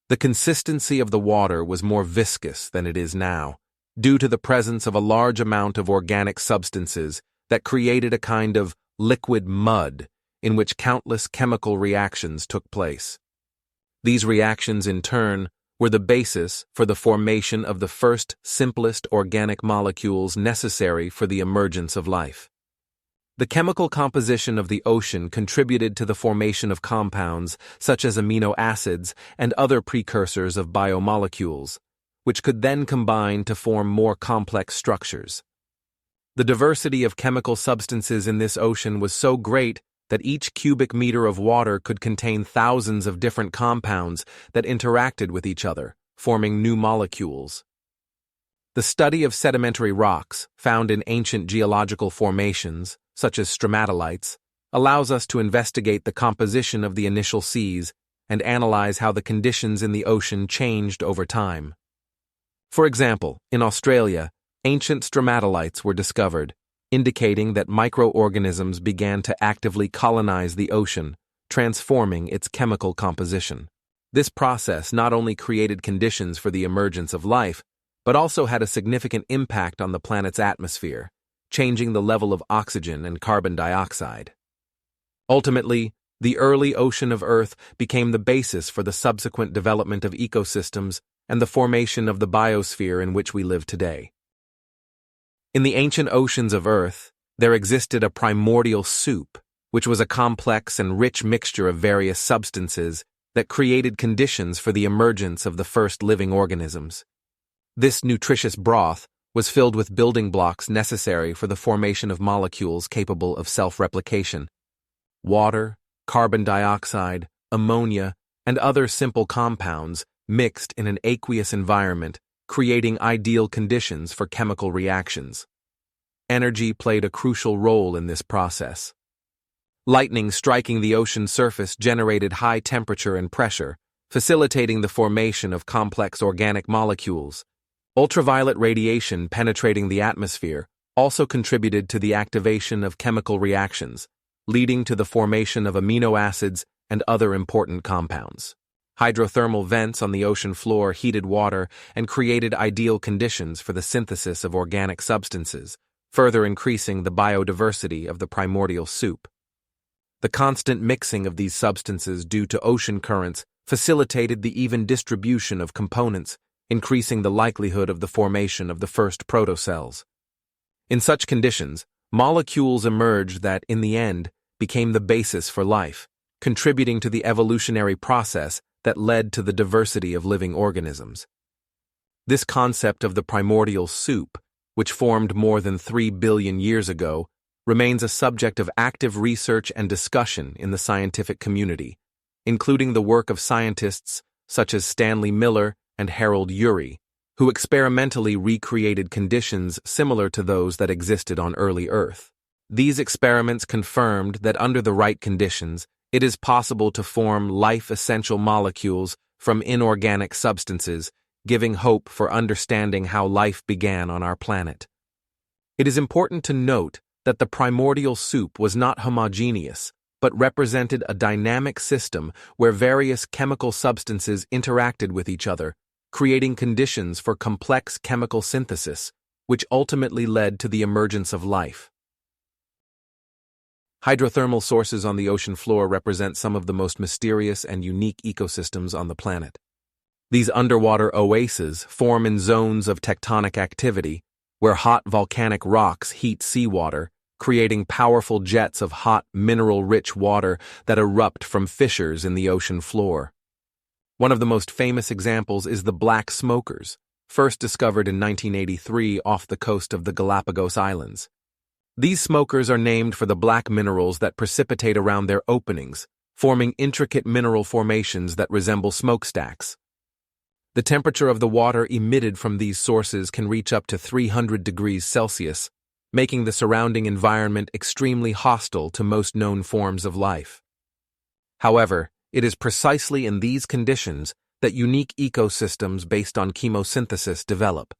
The consistency of the water was more viscous than it is now, due to the presence of a large amount of organic substances that created a kind of liquid mud in which countless chemical reactions took place. These reactions, in turn, were the basis for the formation of the first simplest organic molecules necessary for the emergence of life. The chemical composition of the ocean contributed to the formation of compounds such as amino acids and other precursors of biomolecules, which could then combine to form more complex structures. The diversity of chemical substances in this ocean was so great that each cubic meter of water could contain thousands of different compounds that interacted with each other, forming new molecules. The study of sedimentary rocks, found in ancient geological formations, such as stromatolites, allows us to investigate the composition of the initial seas and analyze how the conditions in the ocean changed over time. For example, in Australia, ancient stromatolites were discovered, indicating that microorganisms began to actively colonize the ocean, transforming its chemical composition. This process not only created conditions for the emergence of life, but also had a significant impact on the planet's atmosphere, changing the level of oxygen and carbon dioxide. Ultimately, the early ocean of Earth became the basis for the subsequent development of ecosystems and the formation of the biosphere in which we live today. In the ancient oceans of Earth, there existed a primordial soup, which was a complex and rich mixture of various substances that created conditions for the emergence of the first living organisms. This nutritious broth was filled with building blocks necessary for the formation of molecules capable of self-replication. Water, carbon dioxide, ammonia, and other simple compounds mixed in an aqueous environment, creating ideal conditions for chemical reactions. Energy played a crucial role in this process. Lightning striking the ocean surface generated high temperature and pressure, facilitating the formation of complex organic molecules. Ultraviolet radiation penetrating the atmosphere also contributed to the activation of chemical reactions, leading to the formation of amino acids and other important compounds. Hydrothermal vents on the ocean floor heated water and created ideal conditions for the synthesis of organic substances, further increasing the biodiversity of the primordial soup. The constant mixing of these substances due to ocean currents facilitated the even distribution of components, increasing the likelihood of the formation of the first protocells. In such conditions, molecules emerged that, in the end, became the basis for life, contributing to the evolutionary process that led to the diversity of living organisms. This concept of the primordial soup, which formed more than 3 billion years ago, remains a subject of active research and discussion in the scientific community, including the work of scientists such as Stanley Miller and Harold Urey, who experimentally recreated conditions similar to those that existed on early Earth. These experiments confirmed that under the right conditions, it is possible to form life-essential molecules from inorganic substances, giving hope for understanding how life began on our planet. It is important to note that the primordial soup was not homogeneous, but represented a dynamic system where various chemical substances interacted with each other, creating conditions for complex chemical synthesis, which ultimately led to the emergence of life. Hydrothermal sources on the ocean floor represent some of the most mysterious and unique ecosystems on the planet. These underwater oases form in zones of tectonic activity, where hot volcanic rocks heat seawater, creating powerful jets of hot, mineral-rich water that erupt from fissures in the ocean floor. One of the most famous examples is the black smokers, first discovered in 1983 off the coast of the Galapagos Islands. These smokers are named for the black minerals that precipitate around their openings, forming intricate mineral formations that resemble smokestacks. The temperature of the water emitted from these sources can reach up to 300 degrees Celsius, making the surrounding environment extremely hostile to most known forms of life. However, it is precisely in these conditions that unique ecosystems based on chemosynthesis develop.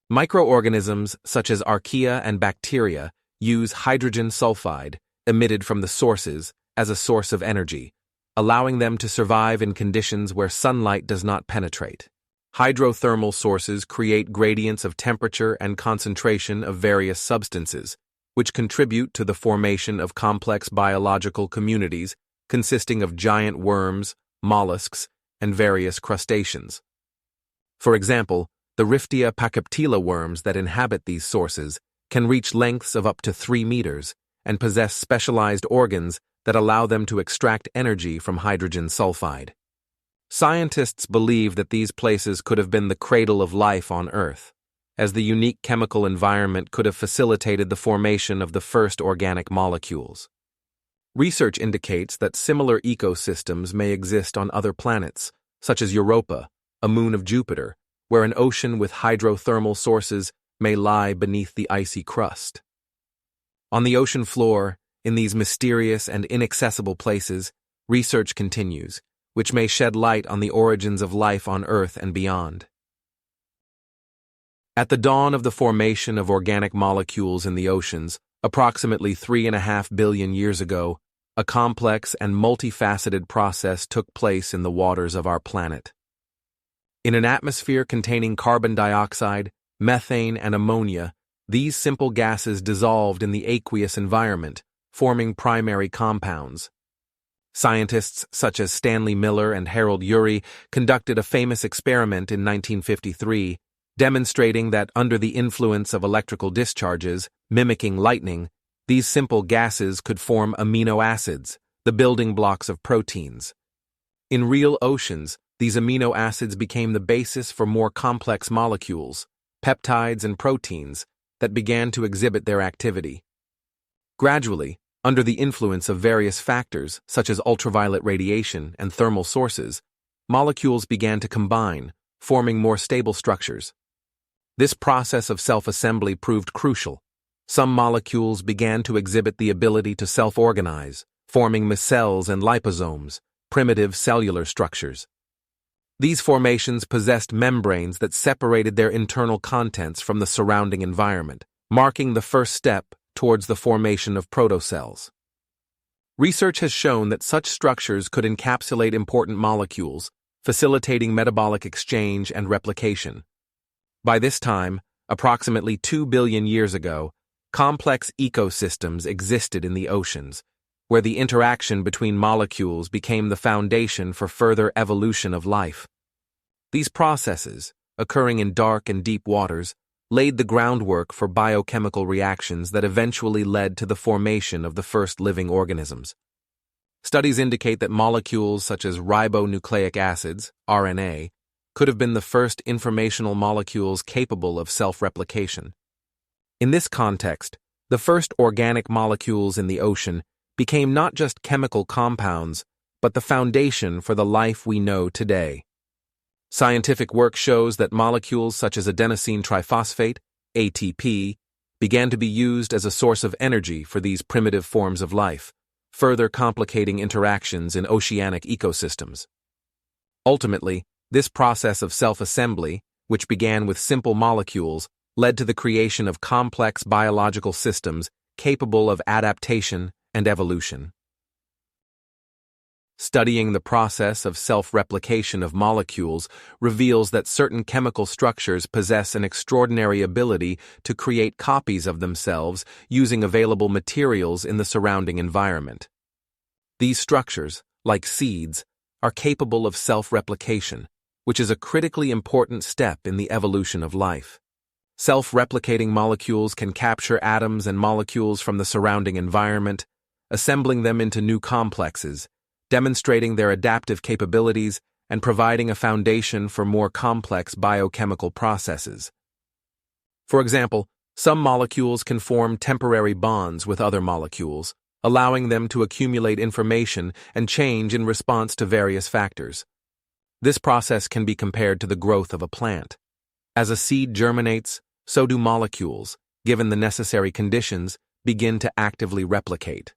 Microorganisms such as archaea and bacteria use hydrogen sulfide, emitted from the sources, as a source of energy, allowing them to survive in conditions where sunlight does not penetrate. Hydrothermal sources create gradients of temperature and concentration of various substances, which contribute to the formation of complex biological communities consisting of giant worms, mollusks, and various crustaceans. For example, the Riftia pachyptila worms that inhabit these sources can reach lengths of up to 3 meters and possess specialized organs that allow them to extract energy from hydrogen sulfide. Scientists believe that these places could have been the cradle of life on Earth, as the unique chemical environment could have facilitated the formation of the first organic molecules. Research indicates that similar ecosystems may exist on other planets, such as Europa, a moon of Jupiter, where an ocean with hydrothermal sources may lie beneath the icy crust. On the ocean floor, in these mysterious and inaccessible places, research continues, which may shed light on the origins of life on Earth and beyond. At the dawn of the formation of organic molecules in the oceans, approximately 3.5 billion years ago, a complex and multifaceted process took place in the waters of our planet. In an atmosphere containing carbon dioxide, methane, and ammonia, these simple gases dissolved in the aqueous environment, forming primary compounds. Scientists such as Stanley Miller and Harold Urey conducted a famous experiment in 1953, demonstrating that under the influence of electrical discharges, mimicking lightning, these simple gases could form amino acids, the building blocks of proteins. In real oceans, these amino acids became the basis for more complex molecules, peptides and proteins, that began to exhibit their activity. Gradually, under the influence of various factors such as ultraviolet radiation and thermal sources, molecules began to combine, forming more stable structures. This process of self-assembly proved crucial. Some molecules began to exhibit the ability to self-organize, forming micelles and liposomes, primitive cellular structures. These formations possessed membranes that separated their internal contents from the surrounding environment, marking the first step towards the formation of protocells. Research has shown that such structures could encapsulate important molecules, facilitating metabolic exchange and replication. By this time, approximately 2 billion years ago, complex ecosystems existed in the oceans, where the interaction between molecules became the foundation for further evolution of life. These processes, occurring in dark and deep waters, laid the groundwork for biochemical reactions that eventually led to the formation of the first living organisms. Studies indicate that molecules such as ribonucleic acids, RNA, could have been the first informational molecules capable of self-replication. In this context, the first organic molecules in the ocean became not just chemical compounds, but the foundation for the life we know today. Scientific work shows that molecules such as adenosine triphosphate, ATP, began to be used as a source of energy for these primitive forms of life, further complicating interactions in oceanic ecosystems. Ultimately, this process of self-assembly, which began with simple molecules, led to the creation of complex biological systems capable of adaptation and evolution. Studying the process of self-replication of molecules reveals that certain chemical structures possess an extraordinary ability to create copies of themselves using available materials in the surrounding environment. These structures, like seeds, are capable of self-replication, which is a critically important step in the evolution of life. Self-replicating molecules can capture atoms and molecules from the surrounding environment, assembling them into new complexes, demonstrating their adaptive capabilities and providing a foundation for more complex biochemical processes. For example, some molecules can form temporary bonds with other molecules, allowing them to accumulate information and change in response to various factors. This process can be compared to the growth of a plant. As a seed germinates, so do molecules, given the necessary conditions, begin to actively replicate.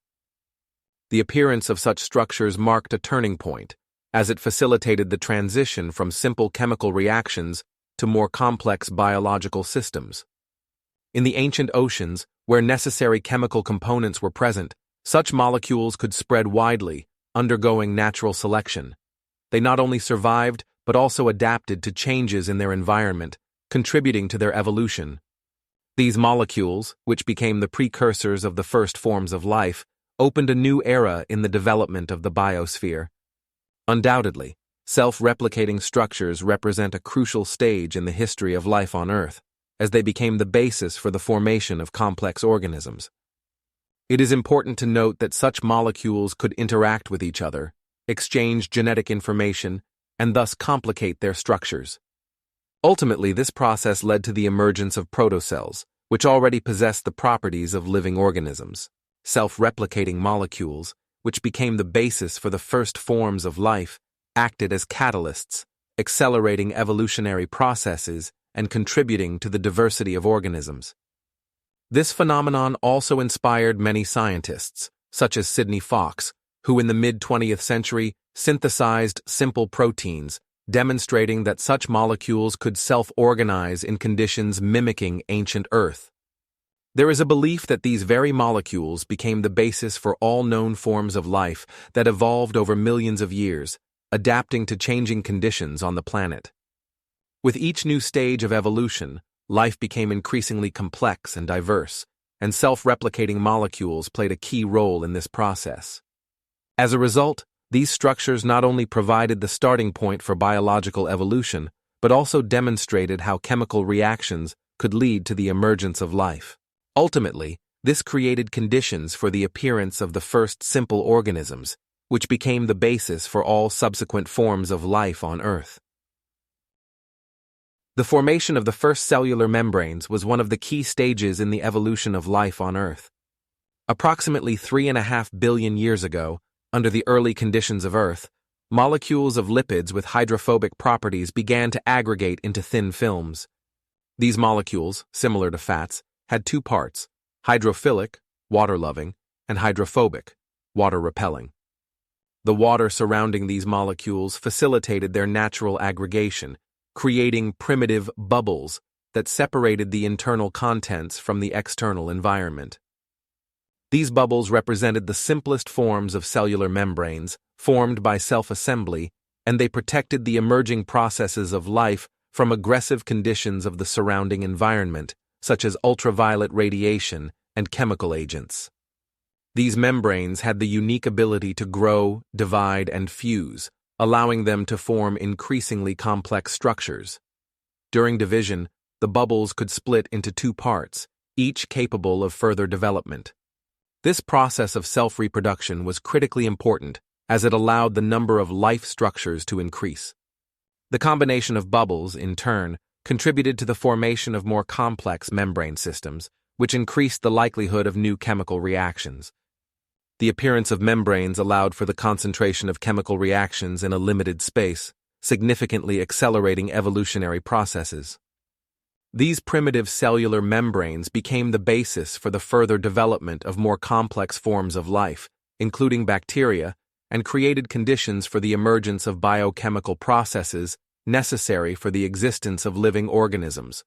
The appearance of such structures marked a turning point, as it facilitated the transition from simple chemical reactions to more complex biological systems. In the ancient oceans, where necessary chemical components were present, such molecules could spread widely, undergoing natural selection. They not only survived, but also adapted to changes in their environment, contributing to their evolution. These molecules, which became the precursors of the first forms of life, opened a new era in the development of the biosphere. Undoubtedly, self-replicating structures represent a crucial stage in the history of life on Earth, as they became the basis for the formation of complex organisms. It is important to note that such molecules could interact with each other, exchange genetic information, and thus complicate their structures. Ultimately, this process led to the emergence of protocells, which already possessed the properties of living organisms. Self-replicating molecules, which became the basis for the first forms of life, acted as catalysts, accelerating evolutionary processes and contributing to the diversity of organisms. This phenomenon also inspired many scientists, such as Sidney Fox, who in the mid-20th century synthesized simple proteins, demonstrating that such molecules could self-organize in conditions mimicking ancient Earth. There is a belief that these very molecules became the basis for all known forms of life that evolved over millions of years, adapting to changing conditions on the planet. With each new stage of evolution, life became increasingly complex and diverse, and self-replicating molecules played a key role in this process. As a result, these structures not only provided the starting point for biological evolution, but also demonstrated how chemical reactions could lead to the emergence of life. Ultimately, this created conditions for the appearance of the first simple organisms, which became the basis for all subsequent forms of life on Earth. The formation of the first cellular membranes was one of the key stages in the evolution of life on Earth. Approximately 3.5 billion years ago, under the early conditions of Earth, molecules of lipids with hydrophobic properties began to aggregate into thin films. These molecules, similar to fats, had two parts: hydrophilic, water-loving, and hydrophobic, water-repelling. The water surrounding these molecules facilitated their natural aggregation, creating primitive bubbles that separated the internal contents from the external environment. These bubbles represented the simplest forms of cellular membranes, formed by self-assembly, and they protected the emerging processes of life from aggressive conditions of the surrounding environment, such as ultraviolet radiation and chemical agents. These membranes had the unique ability to grow, divide, and fuse, allowing them to form increasingly complex structures. During division, the bubbles could split into two parts, each capable of further development. This process of self-reproduction was critically important, as it allowed the number of life structures to increase. The combination of bubbles, in turn, contributed to the formation of more complex membrane systems, which increased the likelihood of new chemical reactions. The appearance of membranes allowed for the concentration of chemical reactions in a limited space, significantly accelerating evolutionary processes. These primitive cellular membranes became the basis for the further development of more complex forms of life, including bacteria, and created conditions for the emergence of biochemical processes necessary for the existence of living organisms.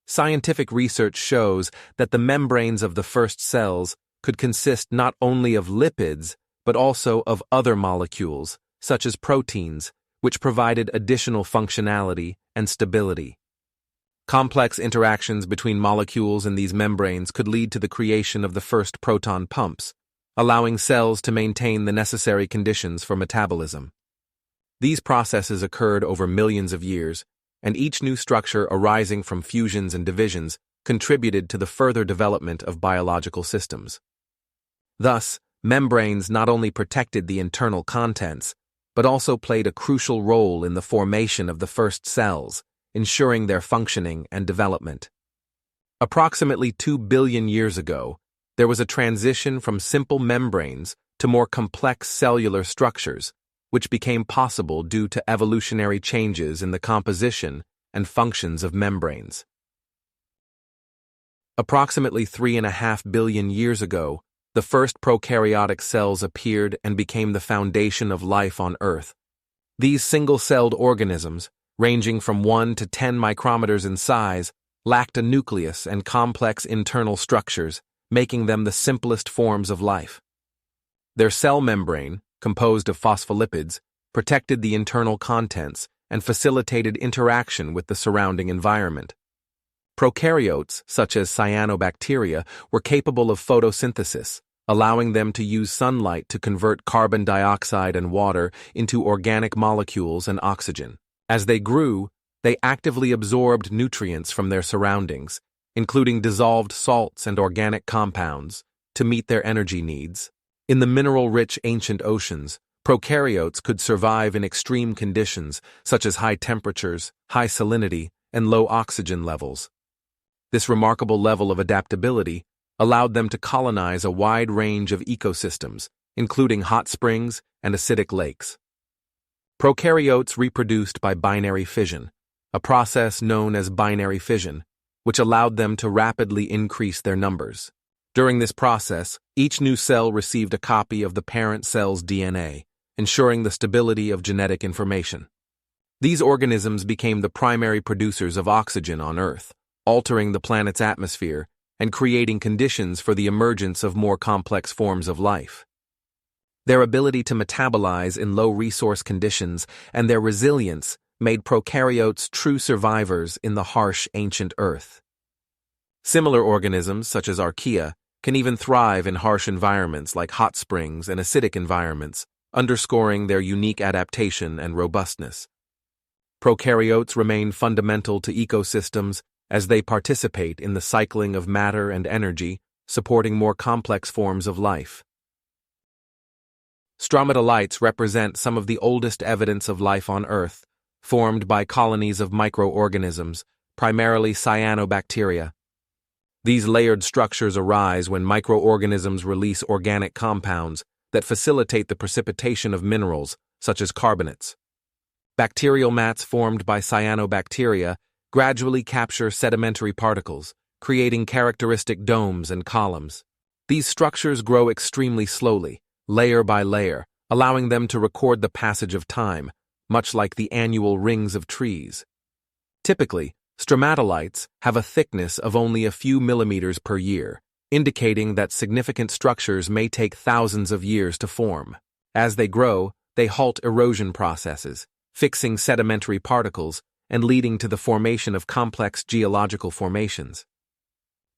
Scientific research shows that the membranes of the first cells could consist not only of lipids, but also of other molecules, such as proteins, which provided additional functionality and stability. Complex interactions between molecules in these membranes could lead to the creation of the first proton pumps, allowing cells to maintain the necessary conditions for metabolism. These processes occurred over millions of years, and each new structure arising from fusions and divisions contributed to the further development of biological systems. Thus, membranes not only protected the internal contents, but also played a crucial role in the formation of the first cells, ensuring their functioning and development. Approximately 2 billion years ago, there was a transition from simple membranes to more complex cellular structures, which became possible due to evolutionary changes in the composition and functions of membranes. Approximately 3.5 billion years ago, the first prokaryotic cells appeared and became the foundation of life on Earth. These single-celled organisms, ranging from 1 to 10 micrometers in size, lacked a nucleus and complex internal structures, making them the simplest forms of life. Their cell membrane, composed of phospholipids, protected the internal contents and facilitated interaction with the surrounding environment. Prokaryotes, such as cyanobacteria, were capable of photosynthesis, allowing them to use sunlight to convert carbon dioxide and water into organic molecules and oxygen. As they grew, they actively absorbed nutrients from their surroundings, including dissolved salts and organic compounds, to meet their energy needs. In the mineral-rich ancient oceans, prokaryotes could survive in extreme conditions such as high temperatures, high salinity, and low oxygen levels. This remarkable level of adaptability allowed them to colonize a wide range of ecosystems, including hot springs and acidic lakes. Prokaryotes reproduced by binary fission, a process known as binary fission, which allowed them to rapidly increase their numbers. During this process, each new cell received a copy of the parent cell's DNA, ensuring the stability of genetic information. These organisms became the primary producers of oxygen on Earth, altering the planet's atmosphere and creating conditions for the emergence of more complex forms of life. Their ability to metabolize in low-resource conditions and their resilience made prokaryotes true survivors in the harsh ancient Earth. Similar organisms, such as archaea, can even thrive in harsh environments like hot springs and acidic environments, underscoring their unique adaptation and robustness. Prokaryotes remain fundamental to ecosystems as they participate in the cycling of matter and energy, supporting more complex forms of life. Stromatolites represent some of the oldest evidence of life on Earth, formed by colonies of microorganisms, primarily cyanobacteria. These layered structures arise when microorganisms release organic compounds that facilitate the precipitation of minerals, such as carbonates. Bacterial mats formed by cyanobacteria gradually capture sedimentary particles, creating characteristic domes and columns. These structures grow extremely slowly, layer by layer, allowing them to record the passage of time, much like the annual rings of trees. Typically, stromatolites have a thickness of only a few millimeters per year, indicating that significant structures may take thousands of years to form. As they grow, they halt erosion processes, fixing sedimentary particles and leading to the formation of complex geological formations.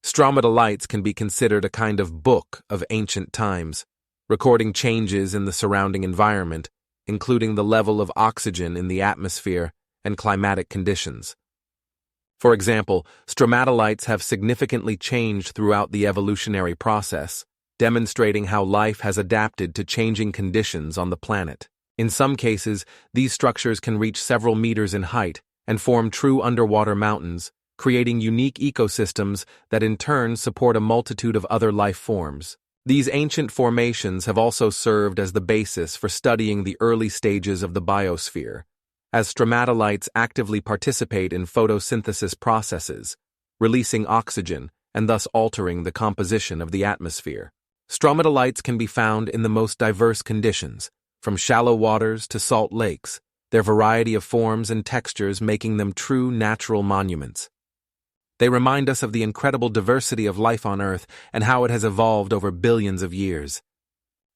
Stromatolites can be considered a kind of book of ancient times, recording changes in the surrounding environment, including the level of oxygen in the atmosphere and climatic conditions. For example, stromatolites have significantly changed throughout the evolutionary process, demonstrating how life has adapted to changing conditions on the planet. In some cases, these structures can reach several meters in height and form true underwater mountains, creating unique ecosystems that in turn support a multitude of other life forms. These ancient formations have also served as the basis for studying the early stages of the biosphere, as stromatolites actively participate in photosynthesis processes, releasing oxygen and thus altering the composition of the atmosphere. Stromatolites can be found in the most diverse conditions, from shallow waters to salt lakes, their variety of forms and textures making them true natural monuments. They remind us of the incredible diversity of life on Earth and how it has evolved over billions of years.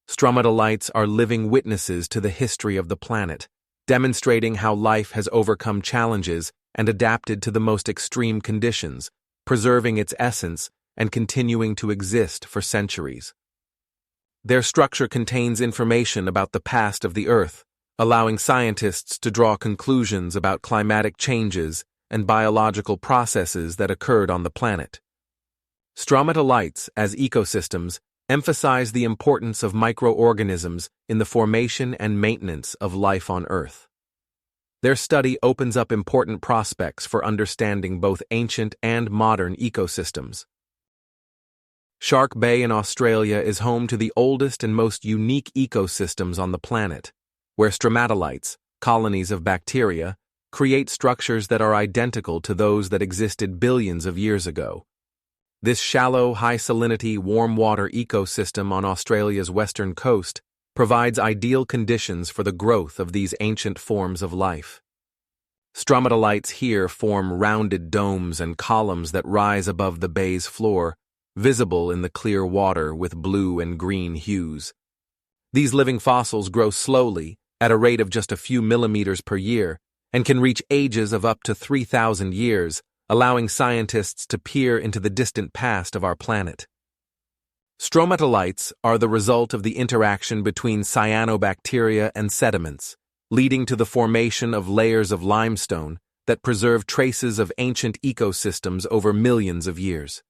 Stromatolites are living witnesses to the history of the planet, demonstrating how life has overcome challenges and adapted to the most extreme conditions, preserving its essence and continuing to exist for centuries. Their structure contains information about the past of the Earth, allowing scientists to draw conclusions about climatic changes and biological processes that occurred on the planet. Stromatolites, as ecosystems, emphasize the importance of microorganisms in the formation and maintenance of life on Earth. Their study opens up important prospects for understanding both ancient and modern ecosystems. Shark Bay in Australia is home to the oldest and most unique ecosystems on the planet, where stromatolites, colonies of bacteria, create structures that are identical to those that existed billions of years ago. This shallow, high-salinity, warm-water ecosystem on Australia's western coast provides ideal conditions for the growth of these ancient forms of life. Stromatolites here form rounded domes and columns that rise above the bay's floor, visible in the clear water with blue and green hues. These living fossils grow slowly, at a rate of just a few millimeters per year, and can reach ages of up to 3,000 years, allowing scientists to peer into the distant past of our planet. Stromatolites are the result of the interaction between cyanobacteria and sediments, leading to the formation of layers of limestone that preserve traces of ancient ecosystems over millions of years.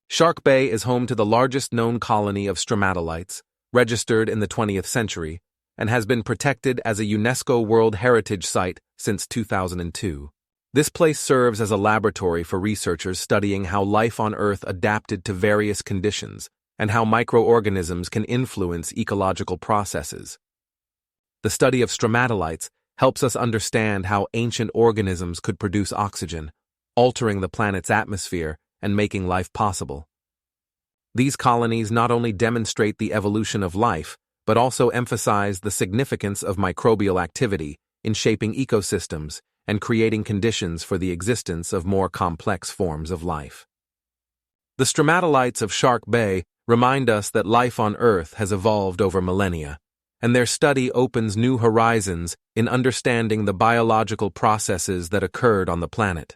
Shark Bay is home to the largest known colony of stromatolites, registered in the 20th century, and has been protected as a UNESCO World Heritage Site since 2002. This place serves as a laboratory for researchers studying how life on Earth adapted to various conditions and how microorganisms can influence ecological processes. The study of stromatolites helps us understand how ancient organisms could produce oxygen, altering the planet's atmosphere and making life possible. These colonies not only demonstrate the evolution of life, but also emphasize the significance of microbial activity in shaping ecosystems and creating conditions for the existence of more complex forms of life. The stromatolites of Shark Bay remind us that life on Earth has evolved over millennia, and their study opens new horizons in understanding the biological processes that occurred on the planet.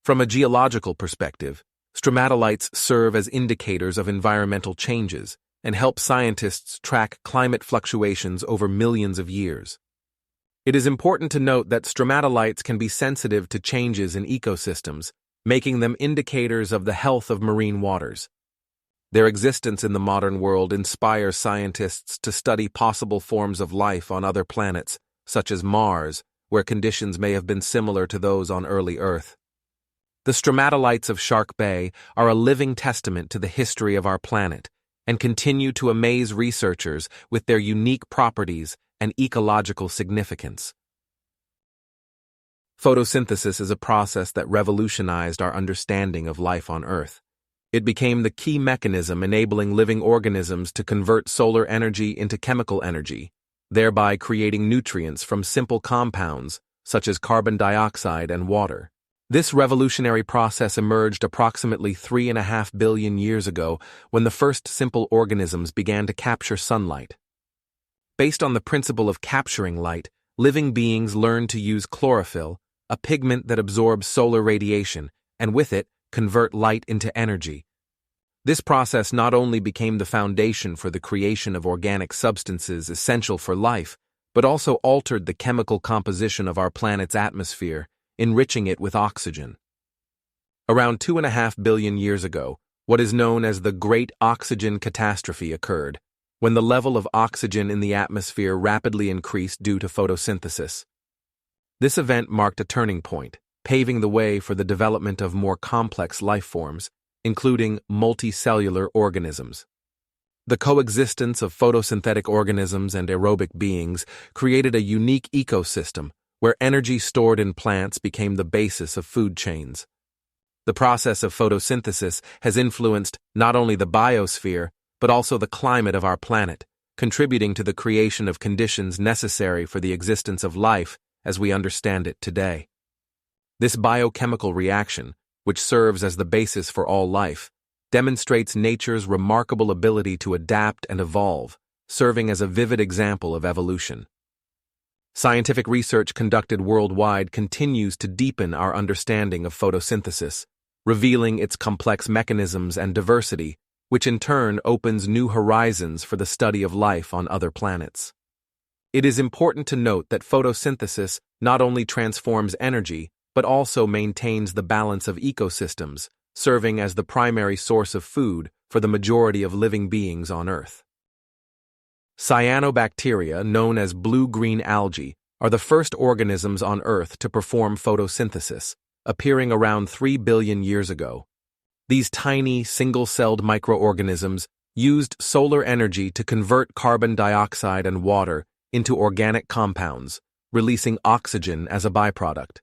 From a geological perspective, stromatolites serve as indicators of environmental changes and help scientists track climate fluctuations over millions of years. It is important to note that stromatolites can be sensitive to changes in ecosystems, making them indicators of the health of marine waters. Their existence in the modern world inspires scientists to study possible forms of life on other planets, such as Mars, where conditions may have been similar to those on early Earth. The stromatolites of Shark Bay are a living testament to the history of our planet and continue to amaze researchers with their unique properties and ecological significance. Photosynthesis is a process that revolutionized our understanding of life on Earth. It became the key mechanism enabling living organisms to convert solar energy into chemical energy, thereby creating nutrients from simple compounds such as carbon dioxide and water. This revolutionary process emerged approximately 3.5 billion years ago when the first simple organisms began to capture sunlight. Based on the principle of capturing light, living beings learned to use chlorophyll, a pigment that absorbs solar radiation, and with it, convert light into energy. This process not only became the foundation for the creation of organic substances essential for life, but also altered the chemical composition of our planet's atmosphere, enriching it with oxygen. Around 2.5 billion years ago, what is known as the Great Oxygen Catastrophe occurred, when the level of oxygen in the atmosphere rapidly increased due to photosynthesis. This event marked a turning point, paving the way for the development of more complex life forms, including multicellular organisms. The coexistence of photosynthetic organisms and aerobic beings created a unique ecosystem where energy stored in plants became the basis of food chains. The process of photosynthesis has influenced not only the biosphere, but also the climate of our planet, contributing to the creation of conditions necessary for the existence of life as we understand it today. This biochemical reaction, which serves as the basis for all life, demonstrates nature's remarkable ability to adapt and evolve, serving as a vivid example of evolution. Scientific research conducted worldwide continues to deepen our understanding of photosynthesis, revealing its complex mechanisms and diversity, which in turn opens new horizons for the study of life on other planets. It is important to note that photosynthesis not only transforms energy, but also maintains the balance of ecosystems, serving as the primary source of food for the majority of living beings on Earth. Cyanobacteria, known as blue-green algae, are the first organisms on Earth to perform photosynthesis, appearing around 3 billion years ago. These tiny, single-celled microorganisms used solar energy to convert carbon dioxide and water into organic compounds, releasing oxygen as a byproduct.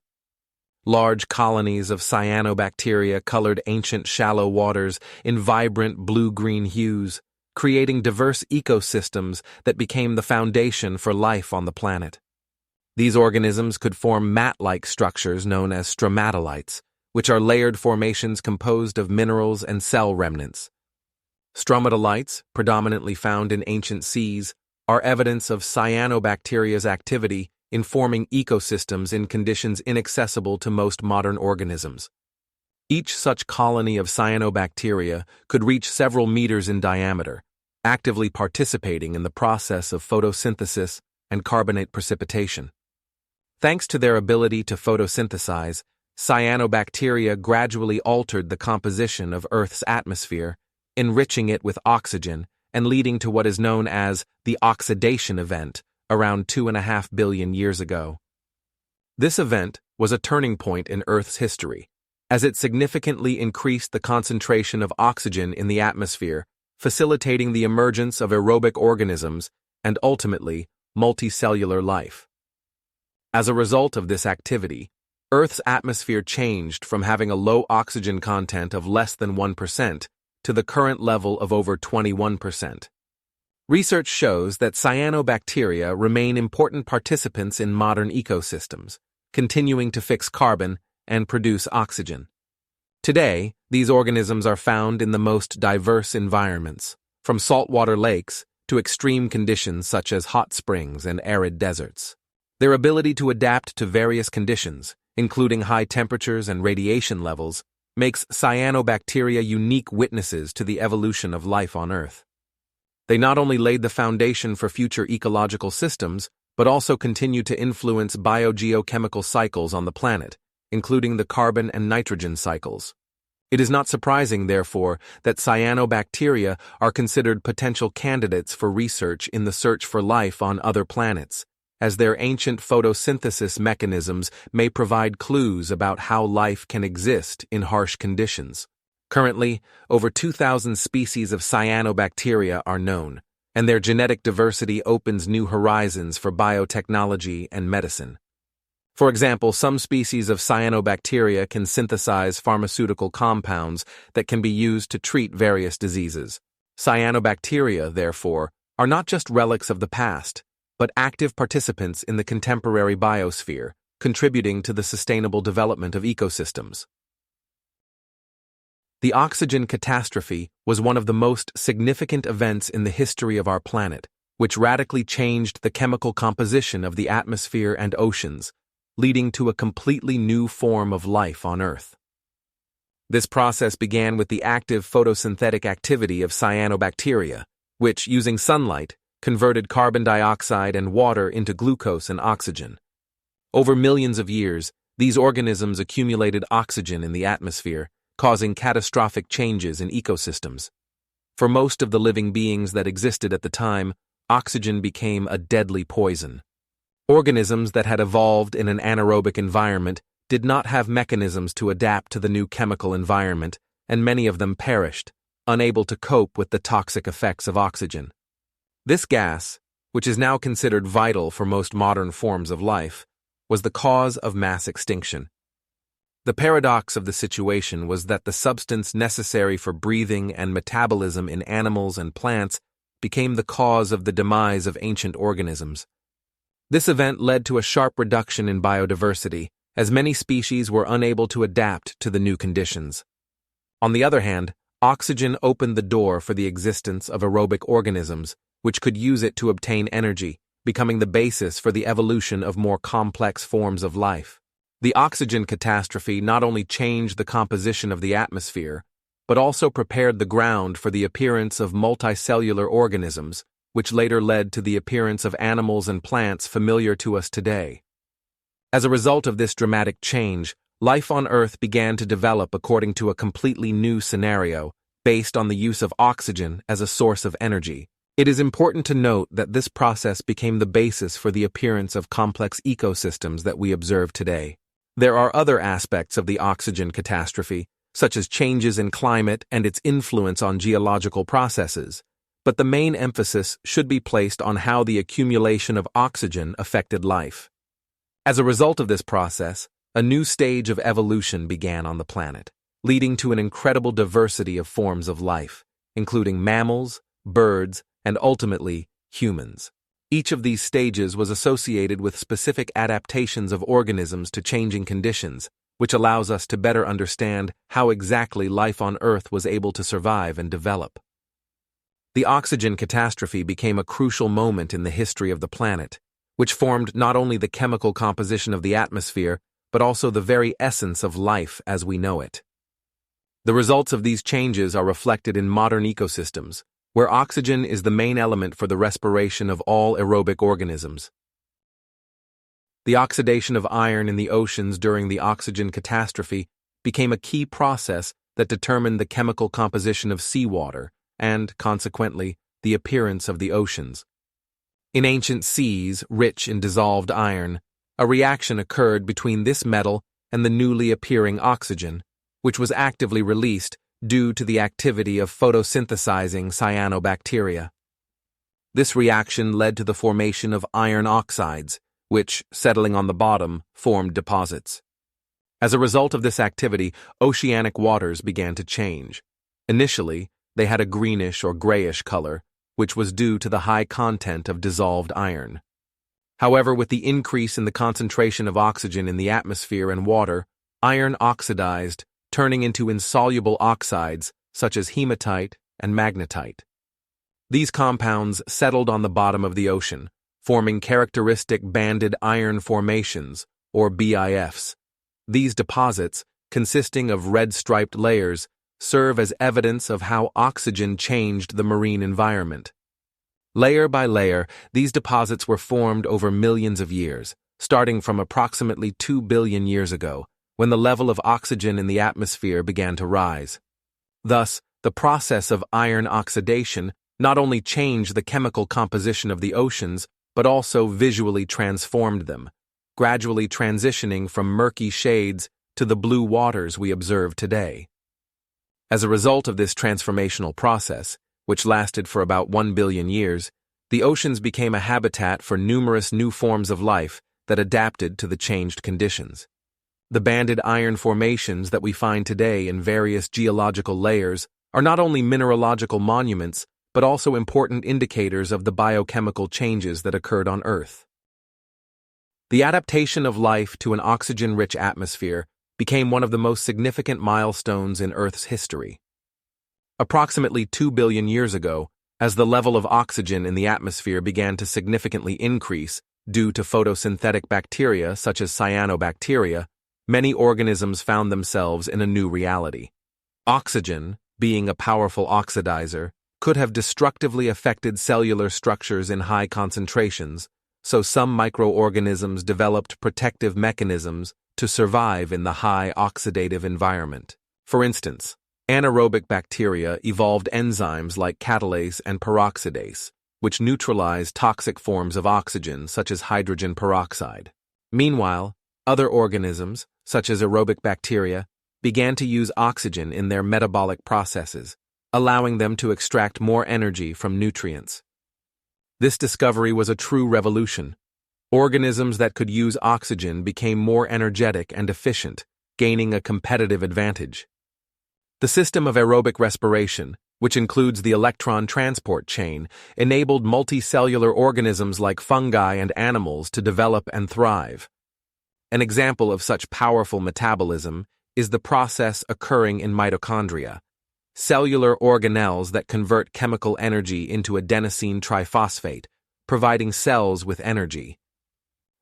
Large colonies of cyanobacteria colored ancient shallow waters in vibrant blue-green hues, creating diverse ecosystems that became the foundation for life on the planet. These organisms could form mat-like structures known as stromatolites, which are layered formations composed of minerals and cell remnants. Stromatolites, predominantly found in ancient seas, are evidence of cyanobacteria's activity in forming ecosystems in conditions inaccessible to most modern organisms. Each such colony of cyanobacteria could reach several meters in diameter, actively participating in the process of photosynthesis and carbonate precipitation. Thanks to their ability to photosynthesize, cyanobacteria gradually altered the composition of Earth's atmosphere, enriching it with oxygen and leading to what is known as the oxidation event around 2.5 billion years ago. This event was a turning point in Earth's history, as it significantly increased the concentration of oxygen in the atmosphere, facilitating the emergence of aerobic organisms and ultimately multicellular life. As a result of this activity, Earth's atmosphere changed from having a low oxygen content of less than 1% to the current level of over 21%. Research shows that cyanobacteria remain important participants in modern ecosystems, continuing to fix carbon and produce oxygen. Today, these organisms are found in the most diverse environments, from saltwater lakes to extreme conditions such as hot springs and arid deserts. Their ability to adapt to various conditions, including high temperatures and radiation levels, makes cyanobacteria unique witnesses to the evolution of life on Earth. They not only laid the foundation for future ecological systems, but also continue to influence biogeochemical cycles on the planet, including the carbon and nitrogen cycles. It is not surprising, therefore, that cyanobacteria are considered potential candidates for research in the search for life on other planets, as their ancient photosynthesis mechanisms may provide clues about how life can exist in harsh conditions. Currently, over 2,000 species of cyanobacteria are known, and their genetic diversity opens new horizons for biotechnology and medicine. For example, some species of cyanobacteria can synthesize pharmaceutical compounds that can be used to treat various diseases. Cyanobacteria, therefore, are not just relics of the past, but active participants in the contemporary biosphere, contributing to the sustainable development of ecosystems. The oxygen catastrophe was one of the most significant events in the history of our planet, which radically changed the chemical composition of the atmosphere and oceans, leading to a completely new form of life on Earth. This process began with the active photosynthetic activity of cyanobacteria, which, using sunlight, converted carbon dioxide and water into glucose and oxygen. Over millions of years, these organisms accumulated oxygen in the atmosphere, causing catastrophic changes in ecosystems. For most of the living beings that existed at the time, oxygen became a deadly poison. Organisms that had evolved in an anaerobic environment did not have mechanisms to adapt to the new chemical environment, and many of them perished, unable to cope with the toxic effects of oxygen. This gas, which is now considered vital for most modern forms of life, was the cause of mass extinction. The paradox of the situation was that the substance necessary for breathing and metabolism in animals and plants became the cause of the demise of ancient organisms. This event led to a sharp reduction in biodiversity, as many species were unable to adapt to the new conditions. On the other hand, oxygen opened the door for the existence of aerobic organisms, which could use it to obtain energy, becoming the basis for the evolution of more complex forms of life. The oxygen catastrophe not only changed the composition of the atmosphere, but also prepared the ground for the appearance of multicellular organisms, which later led to the appearance of animals and plants familiar to us today. As a result of this dramatic change, life on Earth began to develop according to a completely new scenario, based on the use of oxygen as a source of energy. It is important to note that this process became the basis for the appearance of complex ecosystems that we observe today. There are other aspects of the oxygen catastrophe, such as changes in climate and its influence on geological processes, but the main emphasis should be placed on how the accumulation of oxygen affected life. As a result of this process, a new stage of evolution began on the planet, leading to an incredible diversity of forms of life, including mammals, birds, and ultimately, humans. Each of these stages was associated with specific adaptations of organisms to changing conditions, which allows us to better understand how exactly life on Earth was able to survive and develop. The oxygen catastrophe became a crucial moment in the history of the planet, which formed not only the chemical composition of the atmosphere, but also the very essence of life as we know it. The results of these changes are reflected in modern ecosystems, where oxygen is the main element for the respiration of all aerobic organisms. The oxidation of iron in the oceans during the oxygen catastrophe became a key process that determined the chemical composition of seawater and, consequently, the appearance of the oceans. In ancient seas rich in dissolved iron, a reaction occurred between this metal and the newly appearing oxygen, which was actively released due to the activity of photosynthesizing cyanobacteria. This reaction led to the formation of iron oxides, which, settling on the bottom, formed deposits. As a result of this activity, oceanic waters began to change. Initially, they had a greenish or grayish color, which was due to the high content of dissolved iron. However, with the increase in the concentration of oxygen in the atmosphere and water, iron oxidized, turning into insoluble oxides such as hematite and magnetite. These compounds settled on the bottom of the ocean, forming characteristic banded iron formations, or BIFs. These deposits, consisting of red-striped layers, serve as evidence of how oxygen changed the marine environment. Layer by layer, these deposits were formed over millions of years, starting from approximately 2 billion years ago, when the level of oxygen in the atmosphere began to rise. Thus, the process of iron oxidation not only changed the chemical composition of the oceans, but also visually transformed them, gradually transitioning from murky shades to the blue waters we observe today. As a result of this transformational process, which lasted for about 1 billion years, the oceans became a habitat for numerous new forms of life that adapted to the changed conditions. The banded iron formations that we find today in various geological layers are not only mineralogical monuments, but also important indicators of the biochemical changes that occurred on Earth. The adaptation of life to an oxygen-rich atmosphere became one of the most significant milestones in Earth's history. Approximately 2 billion years ago, as the level of oxygen in the atmosphere began to significantly increase due to photosynthetic bacteria such as cyanobacteria, many organisms found themselves in a new reality. Oxygen, being a powerful oxidizer, could have destructively affected cellular structures in high concentrations, so some microorganisms developed protective mechanisms to survive in the high oxidative environment. For instance, anaerobic bacteria evolved enzymes like catalase and peroxidase, which neutralize toxic forms of oxygen such as hydrogen peroxide. Meanwhile, other organisms, such as aerobic bacteria, began to use oxygen in their metabolic processes, allowing them to extract more energy from nutrients. This discovery was a true revolution. Organisms that could use oxygen became more energetic and efficient, gaining a competitive advantage. The system of aerobic respiration, which includes the electron transport chain, enabled multicellular organisms like fungi and animals to develop and thrive. An example of such powerful metabolism is the process occurring in mitochondria, cellular organelles that convert chemical energy into adenosine triphosphate, providing cells with energy.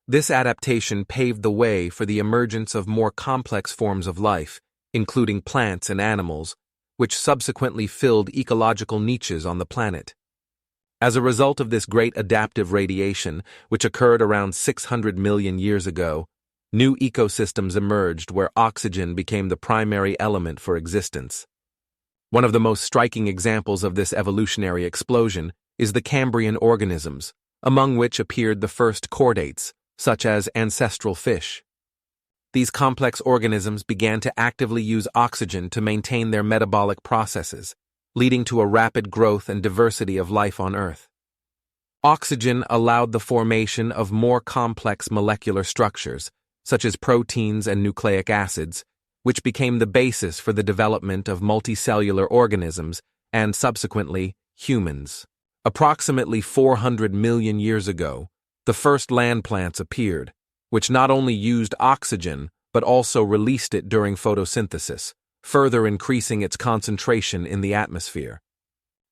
This adaptation paved the way for the emergence of more complex forms of life, including plants and animals, which subsequently filled ecological niches on the planet. As a result of this great adaptive radiation, which occurred around 600 million years ago, new ecosystems emerged where oxygen became the primary element for existence. One of the most striking examples of this evolutionary explosion is the Cambrian organisms, among which appeared the first chordates, such as ancestral fish. These complex organisms began to actively use oxygen to maintain their metabolic processes, leading to a rapid growth and diversity of life on Earth. Oxygen allowed the formation of more complex molecular structures, such as proteins and nucleic acids, which became the basis for the development of multicellular organisms and, subsequently, humans. Approximately 400 million years ago, the first land plants appeared, which not only used oxygen but also released it during photosynthesis, further increasing its concentration in the atmosphere.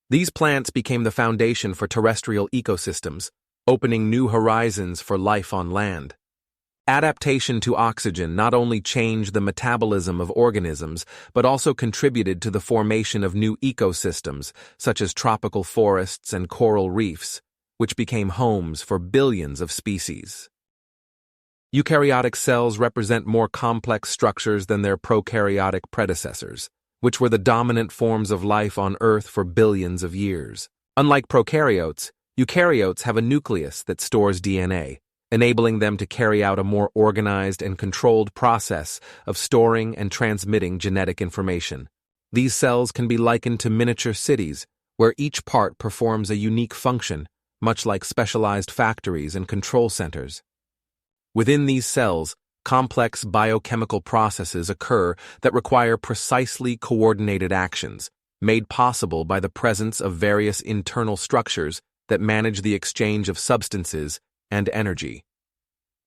These plants became the foundation for terrestrial ecosystems, opening new horizons for life on land. Adaptation to oxygen not only changed the metabolism of organisms, but also contributed to the formation of new ecosystems, such as tropical forests and coral reefs, which became homes for billions of species. Eukaryotic cells represent more complex structures than their prokaryotic predecessors, which were the dominant forms of life on Earth for billions of years. Unlike prokaryotes, eukaryotes have a nucleus that stores DNA, enabling them to carry out a more organized and controlled process of storing and transmitting genetic information. These cells can be likened to miniature cities, where each part performs a unique function, much like specialized factories and control centers. Within these cells, complex biochemical processes occur that require precisely coordinated actions, made possible by the presence of various internal structures that manage the exchange of substances and energy.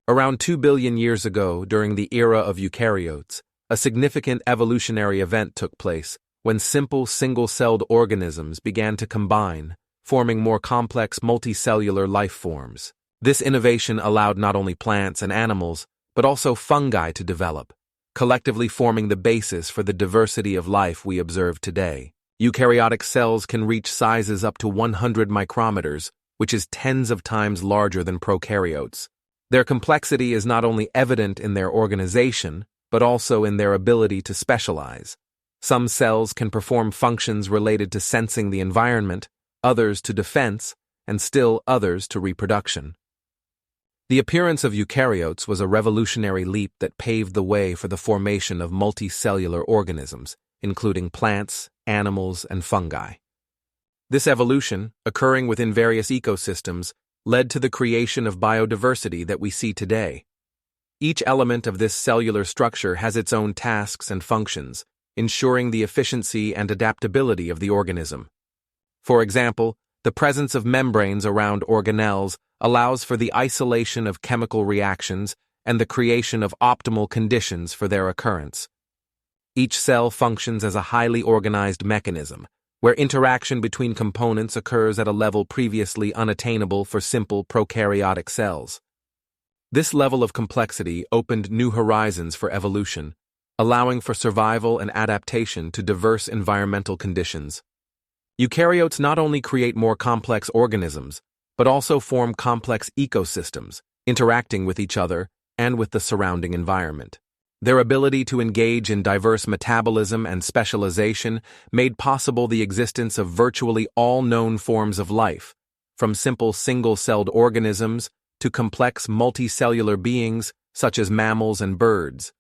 Around 2 billion years ago, during the era of eukaryotes, a significant evolutionary event took place when simple single-celled organisms began to combine, forming more complex multicellular life forms. This innovation allowed not only plants and animals, but also fungi to develop, collectively forming the basis for the diversity of life we observe today. Eukaryotic cells can reach sizes up to 100 micrometers, which is tens of times larger than prokaryotes. Their complexity is not only evident in their organization, but also in their ability to specialize. Some cells can perform functions related to sensing the environment, others to defense, and still others to reproduction. The appearance of eukaryotes was a revolutionary leap that paved the way for the formation of multicellular organisms, including plants, animals, and fungi. This evolution, occurring within various ecosystems, led to the creation of biodiversity that we see today. Each element of this cellular structure has its own tasks and functions, ensuring the efficiency and adaptability of the organism. For example, the presence of membranes around organelles allows for the isolation of chemical reactions and the creation of optimal conditions for their occurrence. Each cell functions as a highly organized mechanism, where interaction between components occurs at a level previously unattainable for simple prokaryotic cells. This level of complexity opened new horizons for evolution, allowing for survival and adaptation to diverse environmental conditions. Eukaryotes not only create more complex organisms, but also form complex ecosystems, interacting with each other and with the surrounding environment. Their ability to engage in diverse metabolism and specialization made possible the existence of virtually all known forms of life, from simple single-celled organisms to complex multicellular beings such as mammals and birds.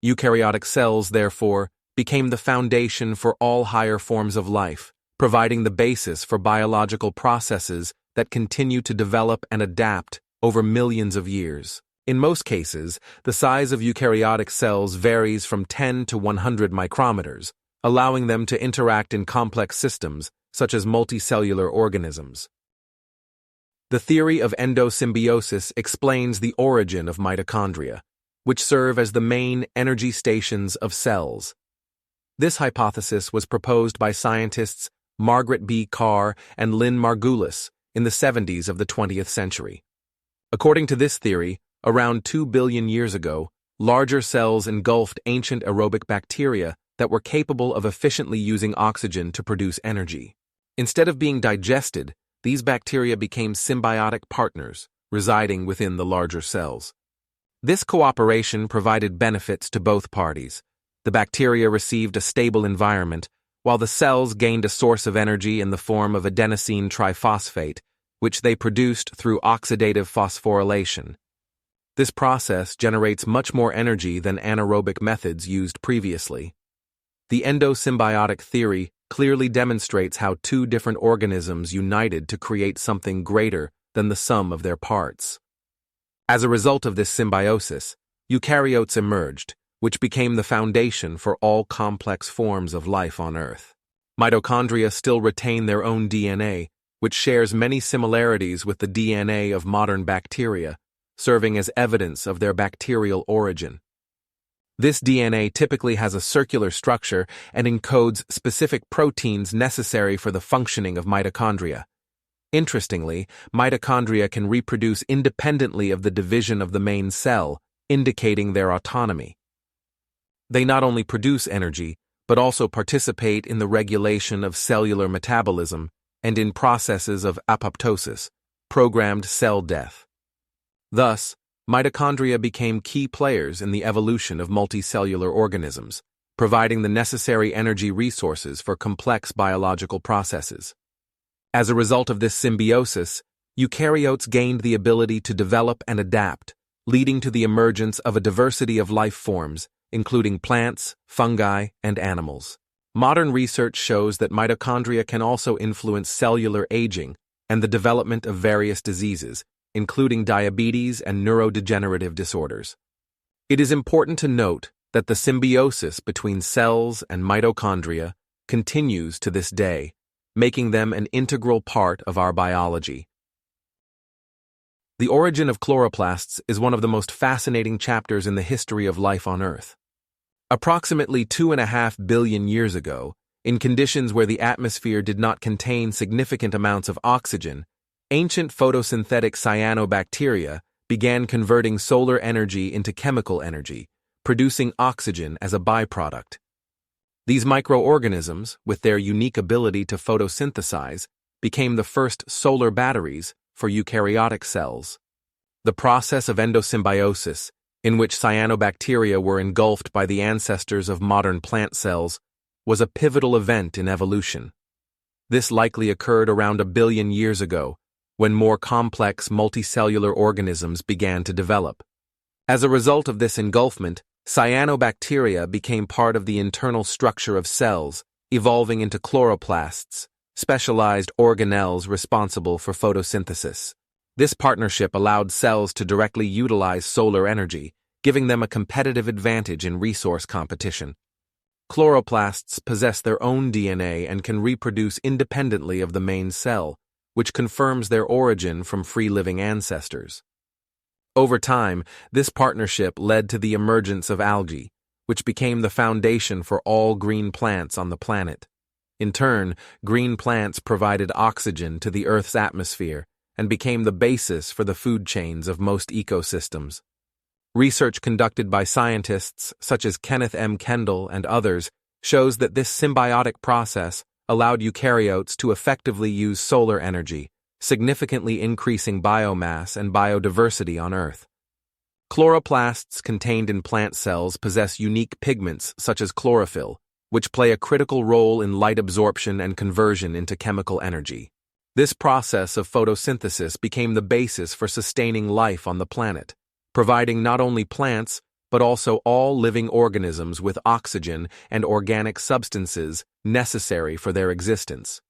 Eukaryotic cells, therefore, became the foundation for all higher forms of life, providing the basis for biological processes that continue to develop and adapt over millions of years. In most cases, the size of eukaryotic cells varies from 10 to 100 micrometers, allowing them to interact in complex systems, such as multicellular organisms. The theory of endosymbiosis explains the origin of mitochondria, which serve as the main energy stations of cells. This hypothesis was proposed by scientists Margaret B. Carr and Lynn Margulis in the 70s of the 20th century. According to this theory, around 2 billion years ago, larger cells engulfed ancient aerobic bacteria that were capable of efficiently using oxygen to produce energy. Instead of being digested, these bacteria became symbiotic partners, residing within the larger cells. This cooperation provided benefits to both parties. The bacteria received a stable environment, while the cells gained a source of energy in the form of adenosine triphosphate, which they produced through oxidative phosphorylation. This process generates much more energy than anaerobic methods used previously. The endosymbiotic theory clearly demonstrates how two different organisms united to create something greater than the sum of their parts. As a result of this symbiosis, eukaryotes emerged, which became the foundation for all complex forms of life on Earth. Mitochondria still retain their own DNA, which shares many similarities with the DNA of modern bacteria, serving as evidence of their bacterial origin. This DNA typically has a circular structure and encodes specific proteins necessary for the functioning of mitochondria. Interestingly, mitochondria can reproduce independently of the division of the main cell, indicating their autonomy. They not only produce energy, but also participate in the regulation of cellular metabolism and in processes of apoptosis, programmed cell death. Thus, mitochondria became key players in the evolution of multicellular organisms, providing the necessary energy resources for complex biological processes. As a result of this symbiosis, eukaryotes gained the ability to develop and adapt, leading to the emergence of a diversity of life forms, including plants, fungi, and animals. Modern research shows that mitochondria can also influence cellular aging and the development of various diseases, including diabetes and neurodegenerative disorders. It is important to note that the symbiosis between cells and mitochondria continues to this day, making them an integral part of our biology. The origin of chloroplasts is one of the most fascinating chapters in the history of life on Earth. Approximately 2.5 billion years ago, in conditions where the atmosphere did not contain significant amounts of oxygen, ancient photosynthetic cyanobacteria began converting solar energy into chemical energy, producing oxygen as a byproduct. These microorganisms, with their unique ability to photosynthesize, became the first solar batteries for eukaryotic cells. The process of endosymbiosis, in which cyanobacteria were engulfed by the ancestors of modern plant cells, was a pivotal event in evolution. This likely occurred around 1 billion years ago, when more complex multicellular organisms began to develop. As a result of this engulfment, cyanobacteria became part of the internal structure of cells, evolving into chloroplasts, specialized organelles responsible for photosynthesis. This partnership allowed cells to directly utilize solar energy, giving them a competitive advantage in resource competition. Chloroplasts possess their own DNA and can reproduce independently of the main cell, which confirms their origin from free-living ancestors. Over time, this partnership led to the emergence of algae, which became the foundation for all green plants on the planet. In turn, green plants provided oxygen to the Earth's atmosphere and became the basis for the food chains of most ecosystems. Research conducted by scientists such as Kenneth M. Kendall and others shows that this symbiotic process allowed eukaryotes to effectively use solar energy, significantly increasing biomass and biodiversity on Earth. Chloroplasts contained in plant cells possess unique pigments such as chlorophyll, which play a critical role in light absorption and conversion into chemical energy. This process of photosynthesis became the basis for sustaining life on the planet, providing not only plants, but also all living organisms with oxygen and organic substances necessary for their existence.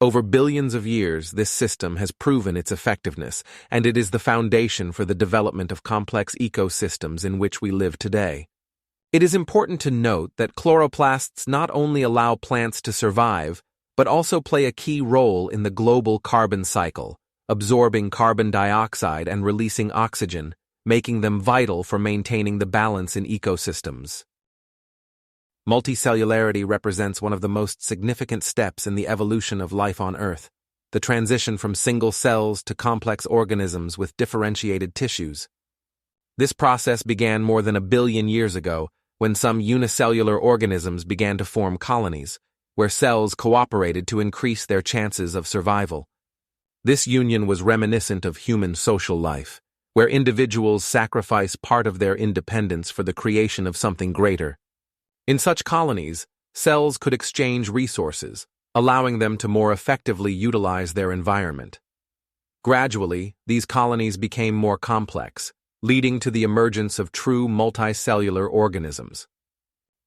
Over billions of years, this system has proven its effectiveness, and it is the foundation for the development of complex ecosystems in which we live today. It is important to note that chloroplasts not only allow plants to survive, but also play a key role in the global carbon cycle, absorbing carbon dioxide and releasing oxygen, making them vital for maintaining the balance in ecosystems. Multicellularity represents one of the most significant steps in the evolution of life on Earth, the transition from single cells to complex organisms with differentiated tissues. This process began more than 1 billion years ago, when some unicellular organisms began to form colonies, where cells cooperated to increase their chances of survival. This union was reminiscent of human social life, where individuals sacrifice part of their independence for the creation of something greater. In such colonies, cells could exchange resources, allowing them to more effectively utilize their environment. Gradually, these colonies became more complex, leading to the emergence of true multicellular organisms.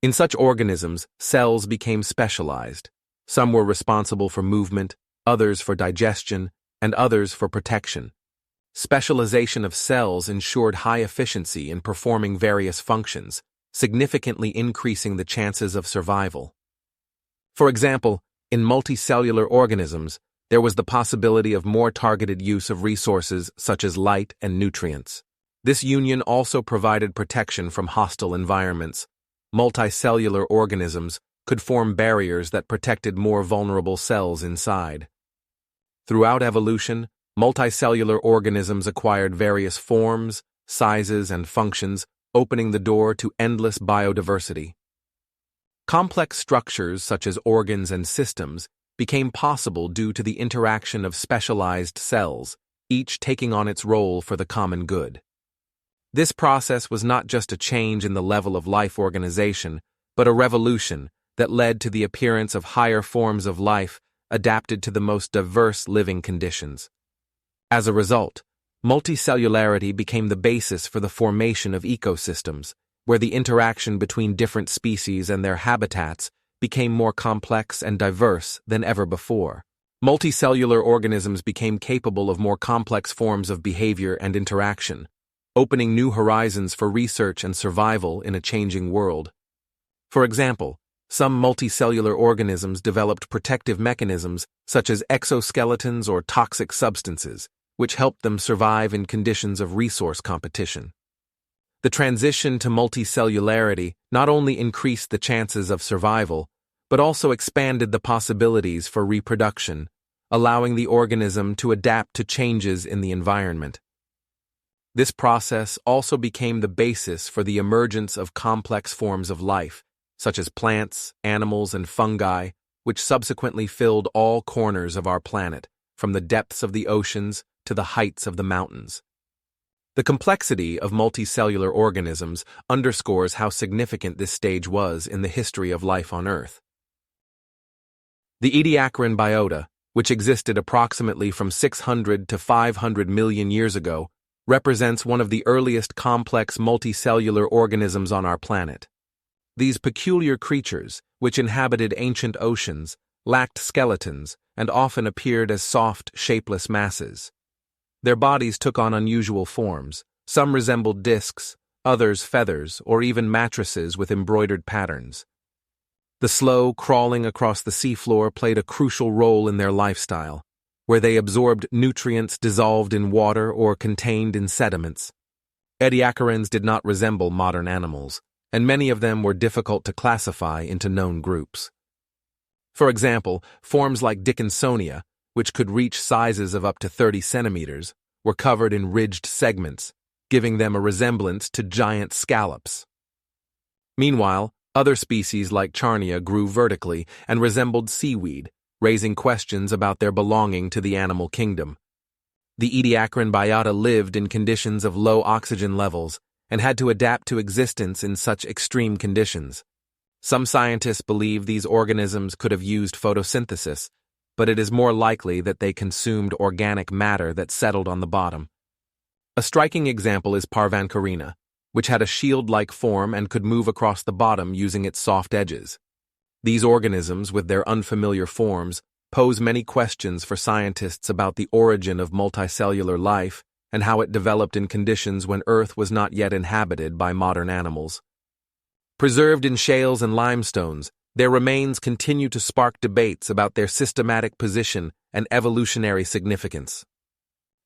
In such organisms, cells became specialized. Some were responsible for movement, others for digestion, and others for protection. Specialization of cells ensured high efficiency in performing various functions, significantly increasing the chances of survival. For example, in multicellular organisms, there was the possibility of more targeted use of resources such as light and nutrients. This union also provided protection from hostile environments. Multicellular organisms could form barriers that protected more vulnerable cells inside. Throughout evolution, multicellular organisms acquired various forms, sizes, and functions, opening the door to endless biodiversity. Complex structures such as organs and systems became possible due to the interaction of specialized cells, each taking on its role for the common good. This process was not just a change in the level of life organization, but a revolution that led to the appearance of higher forms of life adapted to the most diverse living conditions. As a result, multicellularity became the basis for the formation of ecosystems, where the interaction between different species and their habitats became more complex and diverse than ever before. Multicellular organisms became capable of more complex forms of behavior and interaction, opening new horizons for research and survival in a changing world. For example, some multicellular organisms developed protective mechanisms such as exoskeletons or toxic substances, which helped them survive in conditions of resource competition. The transition to multicellularity not only increased the chances of survival, but also expanded the possibilities for reproduction, allowing the organism to adapt to changes in the environment. This process also became the basis for the emergence of complex forms of life, such as plants, animals, and fungi, which subsequently filled all corners of our planet, from the depths of the oceans to the heights of the mountains. The complexity of multicellular organisms underscores how significant this stage was in the history of life on Earth. The Ediacaran biota, which existed approximately from 600 to 500 million years ago, represents one of the earliest complex multicellular organisms on our planet. These peculiar creatures, which inhabited ancient oceans, lacked skeletons and often appeared as soft, shapeless masses. Their bodies took on unusual forms. Some resembled discs, others feathers, or even mattresses with embroidered patterns. The slow crawling across the seafloor played a crucial role in their lifestyle, where they absorbed nutrients dissolved in water or contained in sediments. Ediacarans did not resemble modern animals, and many of them were difficult to classify into known groups. For example, forms like Dickinsonia, which could reach sizes of up to 30 centimeters, were covered in ridged segments, giving them a resemblance to giant scallops. Meanwhile, other species like Charnia grew vertically and resembled seaweed, raising questions about their belonging to the animal kingdom. The Ediacaran biota lived in conditions of low oxygen levels and had to adapt to existence in such extreme conditions. Some scientists believe these organisms could have used photosynthesis, but it is more likely that they consumed organic matter that settled on the bottom. A striking example is Parvancorina, which had a shield-like form and could move across the bottom using its soft edges. These organisms, with their unfamiliar forms, pose many questions for scientists about the origin of multicellular life and how it developed in conditions when Earth was not yet inhabited by modern animals. Preserved in shales and limestones, their remains continue to spark debates about their systematic position and evolutionary significance.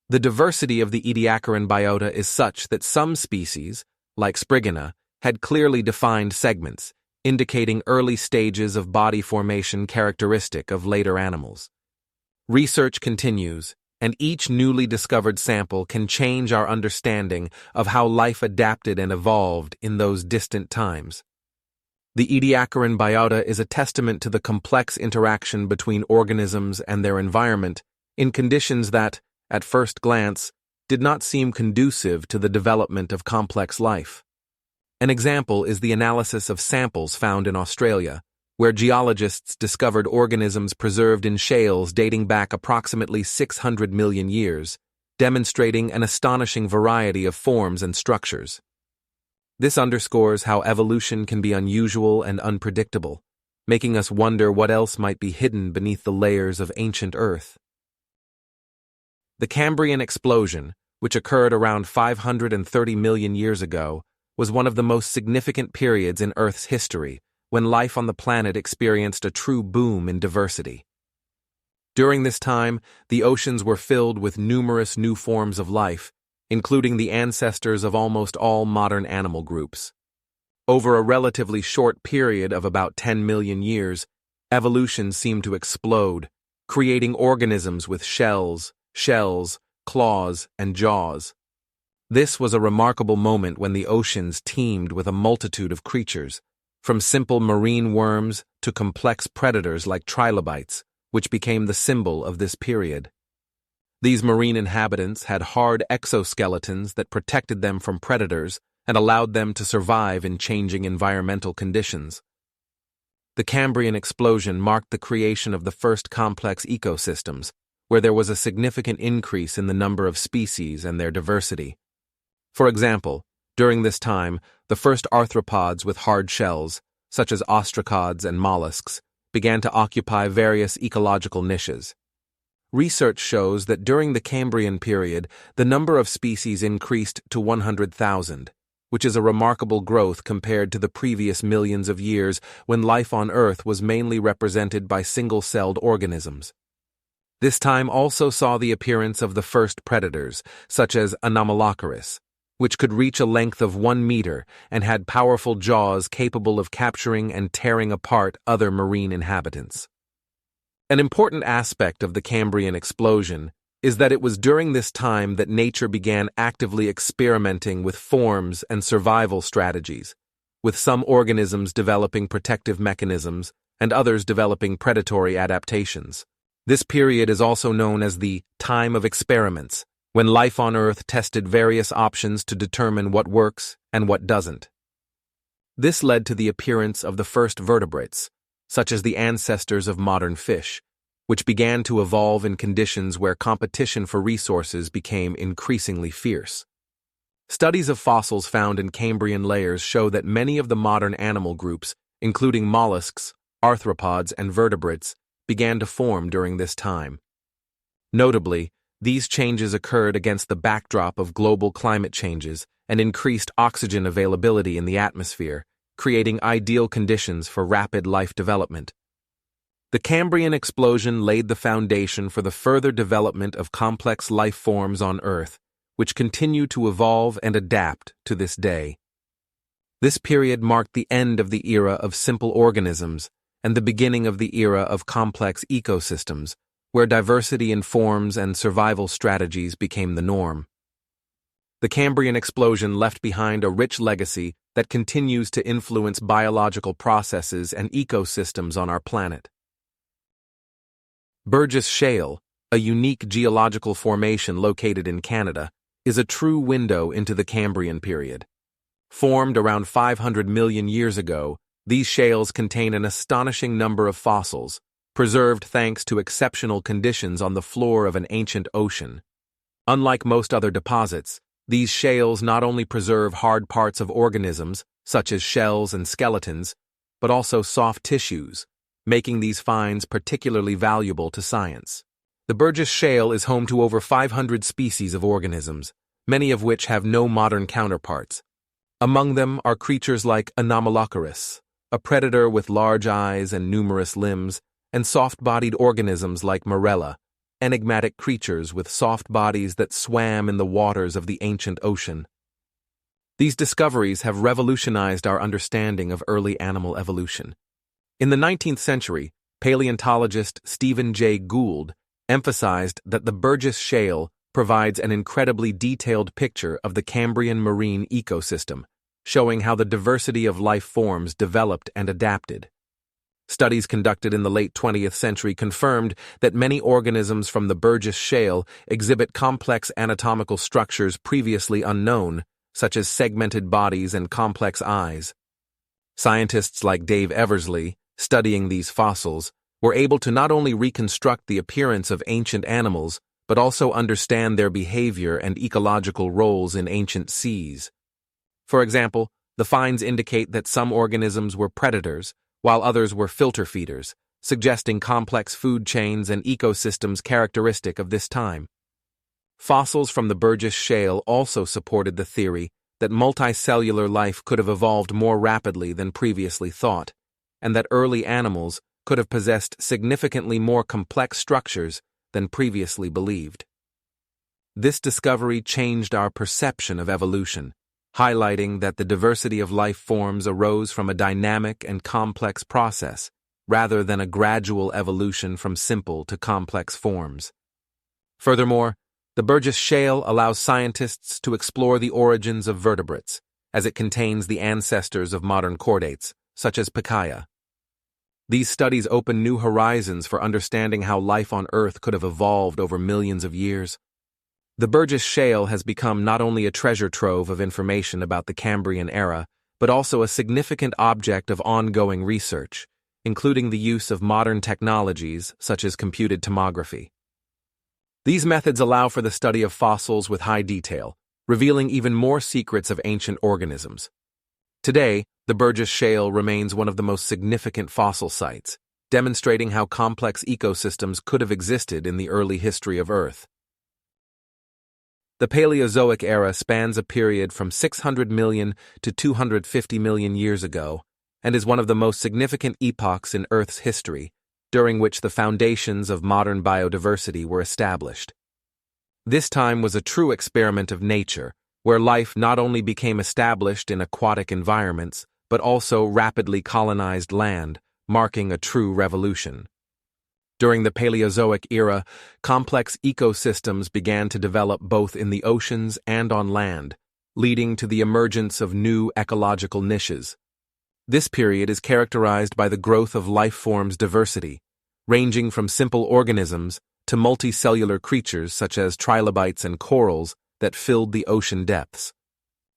The diversity of the Ediacaran biota is such that some species, like Sprigina, had clearly defined segments, indicating early stages of body formation characteristic of later animals. Research continues, and each newly discovered sample can change our understanding of how life adapted and evolved in those distant times. The Ediacaran biota is a testament to the complex interaction between organisms and their environment, in conditions that, at first glance, did not seem conducive to the development of complex life. An example is the analysis of samples found in Australia, where geologists discovered organisms preserved in shales dating back approximately 600 million years, demonstrating an astonishing variety of forms and structures. This underscores how evolution can be unusual and unpredictable, making us wonder what else might be hidden beneath the layers of ancient Earth. The Cambrian explosion, which occurred around 530 million years ago, was one of the most significant periods in Earth's history, when life on the planet experienced a true boom in diversity. During this time, the oceans were filled with numerous new forms of life, including the ancestors of almost all modern animal groups. Over a relatively short period of about 10 million years, evolution seemed to explode, creating organisms with shells, claws, and jaws. This was a remarkable moment when the oceans teemed with a multitude of creatures, from simple marine worms to complex predators like trilobites, which became the symbol of this period. These marine inhabitants had hard exoskeletons that protected them from predators and allowed them to survive in changing environmental conditions. The Cambrian explosion marked the creation of the first complex ecosystems, where there was a significant increase in the number of species and their diversity. For example, during this time, the first arthropods with hard shells, such as ostracods and mollusks, began to occupy various ecological niches. Research shows that during the Cambrian period, the number of species increased to 100,000, which is a remarkable growth compared to the previous millions of years when life on Earth was mainly represented by single-celled organisms. This time also saw the appearance of the first predators, such as Anomalocaris, which could reach a length of 1 meter and had powerful jaws capable of capturing and tearing apart other marine inhabitants. An important aspect of the Cambrian explosion is that it was during this time that nature began actively experimenting with forms and survival strategies, with some organisms developing protective mechanisms and others developing predatory adaptations. This period is also known as the time of experiments, when life on Earth tested various options to determine what works and what doesn't. This led to the appearance of the first vertebrates, such as the ancestors of modern fish, which began to evolve in conditions where competition for resources became increasingly fierce. Studies of fossils found in Cambrian layers show that many of the modern animal groups, including mollusks, arthropods, and vertebrates, began to form during this time. Notably, these changes occurred against the backdrop of global climate changes and increased oxygen availability in the atmosphere, creating ideal conditions for rapid life development. The Cambrian explosion laid the foundation for the further development of complex life forms on Earth, which continue to evolve and adapt to this day. This period marked the end of the era of simple organisms and the beginning of the era of complex ecosystems, where diversity in forms and survival strategies became the norm. The Cambrian explosion left behind a rich legacy that continues to influence biological processes and ecosystems on our planet. Burgess Shale, a unique geological formation located in Canada, is a true window into the Cambrian period. Formed around 500 million years ago, these shales contain an astonishing number of fossils, preserved thanks to exceptional conditions on the floor of an ancient ocean. Unlike most other deposits, these shales not only preserve hard parts of organisms, such as shells and skeletons, but also soft tissues, making these finds particularly valuable to science. The Burgess Shale is home to over 500 species of organisms, many of which have no modern counterparts. Among them are creatures like Anomalocaris, a predator with large eyes and numerous limbs, and soft-bodied organisms like Marella, enigmatic creatures with soft bodies that swam in the waters of the ancient ocean. These discoveries have revolutionized our understanding of early animal evolution. In the 19th century, paleontologist Stephen Jay Gould emphasized that the Burgess Shale provides an incredibly detailed picture of the Cambrian marine ecosystem, showing how the diversity of life forms developed and adapted. Studies conducted in the late 20th century confirmed that many organisms from the Burgess Shale exhibit complex anatomical structures previously unknown, such as segmented bodies and complex eyes. Scientists like Dave Eversley, studying these fossils, were able to not only reconstruct the appearance of ancient animals, but also understand their behavior and ecological roles in ancient seas. For example, the finds indicate that some organisms were predators, while others were filter feeders, suggesting complex food chains and ecosystems characteristic of this time. Fossils from the Burgess Shale also supported the theory that multicellular life could have evolved more rapidly than previously thought, and that early animals could have possessed significantly more complex structures than previously believed. This discovery changed our perception of evolution, highlighting that the diversity of life forms arose from a dynamic and complex process, rather than a gradual evolution from simple to complex forms. Furthermore, the Burgess Shale allows scientists to explore the origins of vertebrates, as it contains the ancestors of modern chordates, such as Pikaia. These studies open new horizons for understanding how life on Earth could have evolved over millions of years. The Burgess Shale has become not only a treasure trove of information about the Cambrian era, but also a significant object of ongoing research, including the use of modern technologies such as computed tomography. These methods allow for the study of fossils with high detail, revealing even more secrets of ancient organisms. Today, the Burgess Shale remains one of the most significant fossil sites, demonstrating how complex ecosystems could have existed in the early history of Earth. The Paleozoic era spans a period from 600 million to 250 million years ago, and is one of the most significant epochs in Earth's history, during which the foundations of modern biodiversity were established. This time was a true experiment of nature, where life not only became established in aquatic environments, but also rapidly colonized land, marking a true revolution. During the Paleozoic era, complex ecosystems began to develop both in the oceans and on land, leading to the emergence of new ecological niches. This period is characterized by the growth of life forms diversity, ranging from simple organisms to multicellular creatures such as trilobites and corals that filled the ocean depths.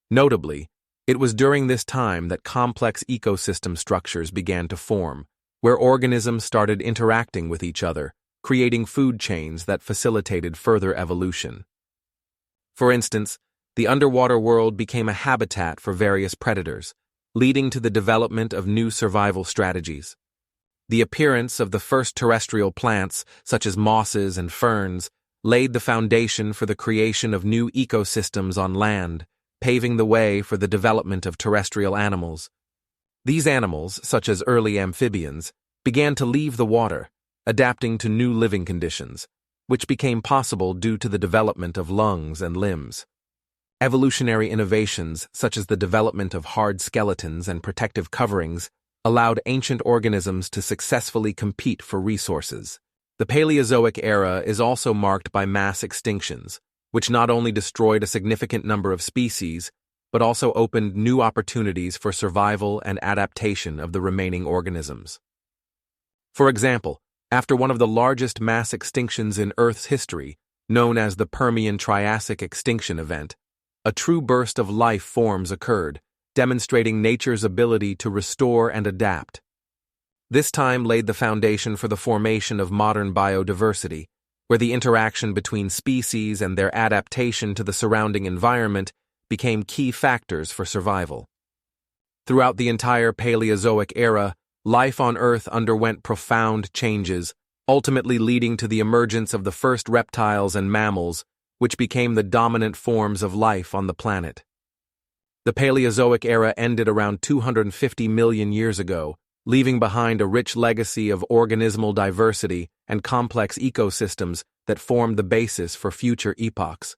Notably, it was during this time that complex ecosystem structures began to form, where organisms started interacting with each other, creating food chains that facilitated further evolution. For instance, the underwater world became a habitat for various predators, leading to the development of new survival strategies. The appearance of the first terrestrial plants, such as mosses and ferns, laid the foundation for the creation of new ecosystems on land, paving the way for the development of terrestrial animals. These animals, such as early amphibians, began to leave the water, adapting to new living conditions, which became possible due to the development of lungs and limbs. Evolutionary innovations, such as the development of hard skeletons and protective coverings, allowed ancient organisms to successfully compete for resources. The Paleozoic era is also marked by mass extinctions, which not only destroyed a significant number of species, but also opened new opportunities for survival and adaptation of the remaining organisms. For example, after one of the largest mass extinctions in Earth's history, known as the Permian-Triassic extinction event, a true burst of life forms occurred, demonstrating nature's ability to restore and adapt. This time laid the foundation for the formation of modern biodiversity, where the interaction between species and their adaptation to the surrounding environment became key factors for survival. Throughout the entire Paleozoic era, life on Earth underwent profound changes, ultimately leading to the emergence of the first reptiles and mammals, which became the dominant forms of life on the planet. The Paleozoic era ended around 250 million years ago, leaving behind a rich legacy of organismal diversity and complex ecosystems that formed the basis for future epochs.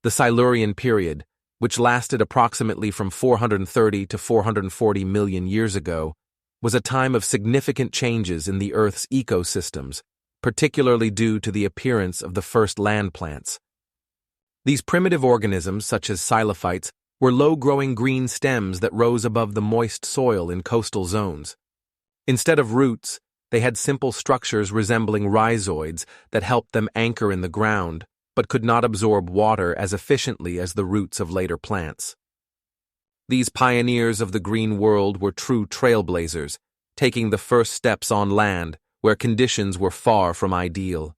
The Silurian period, which lasted approximately from 430 to 440 million years ago, was a time of significant changes in the Earth's ecosystems, particularly due to the appearance of the first land plants. These primitive organisms, such as xylophytes, were low-growing green stems that rose above the moist soil in coastal zones. Instead of roots, they had simple structures resembling rhizoids that helped them anchor in the ground, but could not absorb water as efficiently as the roots of later plants. These pioneers of the green world were true trailblazers, taking the first steps on land where conditions were far from ideal.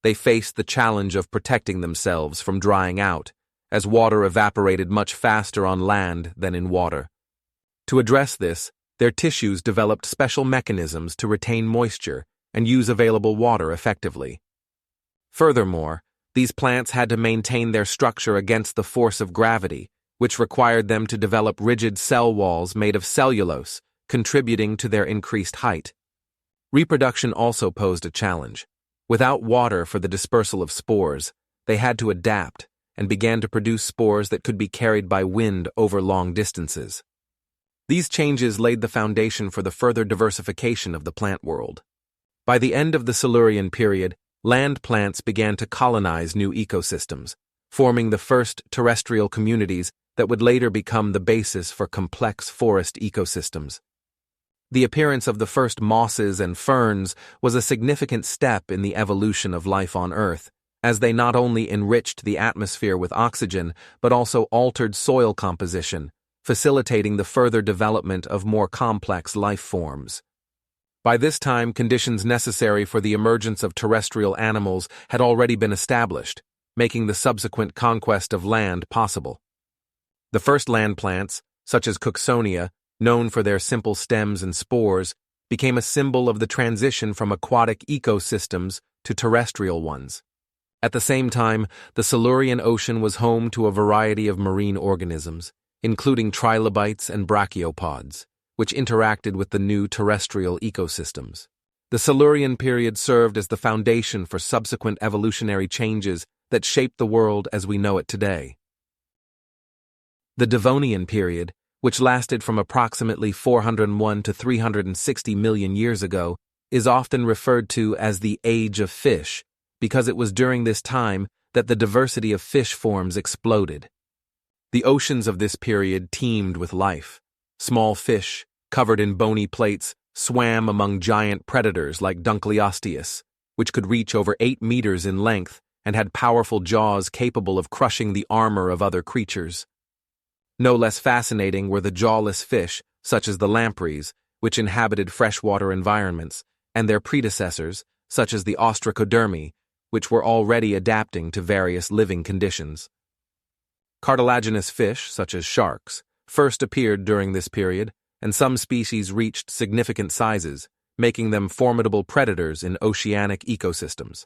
They faced the challenge of protecting themselves from drying out, as water evaporated much faster on land than in water. To address this, their tissues developed special mechanisms to retain moisture and use available water effectively. Furthermore, these plants had to maintain their structure against the force of gravity, which required them to develop rigid cell walls made of cellulose, contributing to their increased height. Reproduction also posed a challenge. Without water for the dispersal of spores, they had to adapt and began to produce spores that could be carried by wind over long distances. These changes laid the foundation for the further diversification of the plant world. By the end of the Silurian period, land plants began to colonize new ecosystems, forming the first terrestrial communities that would later become the basis for complex forest ecosystems. The appearance of the first mosses and ferns was a significant step in the evolution of life on Earth, as they not only enriched the atmosphere with oxygen but also altered soil composition, facilitating the further development of more complex life forms. By this time, conditions necessary for the emergence of terrestrial animals had already been established, making the subsequent conquest of land possible. The first land plants, such as Cooksonia, known for their simple stems and spores, became a symbol of the transition from aquatic ecosystems to terrestrial ones. At the same time, the Silurian Ocean was home to a variety of marine organisms, including trilobites and brachiopods, which interacted with the new terrestrial ecosystems. The Silurian period served as the foundation for subsequent evolutionary changes that shaped the world as we know it today. The Devonian period, which lasted from approximately 401 to 360 million years ago, is often referred to as the Age of Fish, because it was during this time that the diversity of fish forms exploded. The oceans of this period teemed with life. Small fish, covered in bony plates, swam among giant predators like Dunkleosteus, which could reach over 8 meters in length and had powerful jaws capable of crushing the armor of other creatures. No less fascinating were the jawless fish, such as the lampreys, which inhabited freshwater environments, and their predecessors, such as the ostracodermi, which were already adapting to various living conditions. Cartilaginous fish, such as sharks, first appeared during this period, and some species reached significant sizes, making them formidable predators in oceanic ecosystems.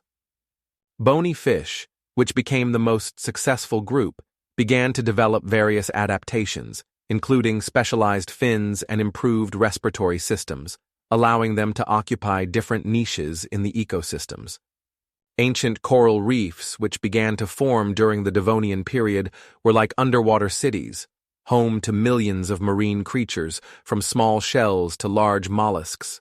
Bony fish, which became the most successful group, began to develop various adaptations, including specialized fins and improved respiratory systems, allowing them to occupy different niches in the ecosystems. Ancient coral reefs, which began to form during the Devonian period, were like underwater cities, home to millions of marine creatures, from small shells to large mollusks.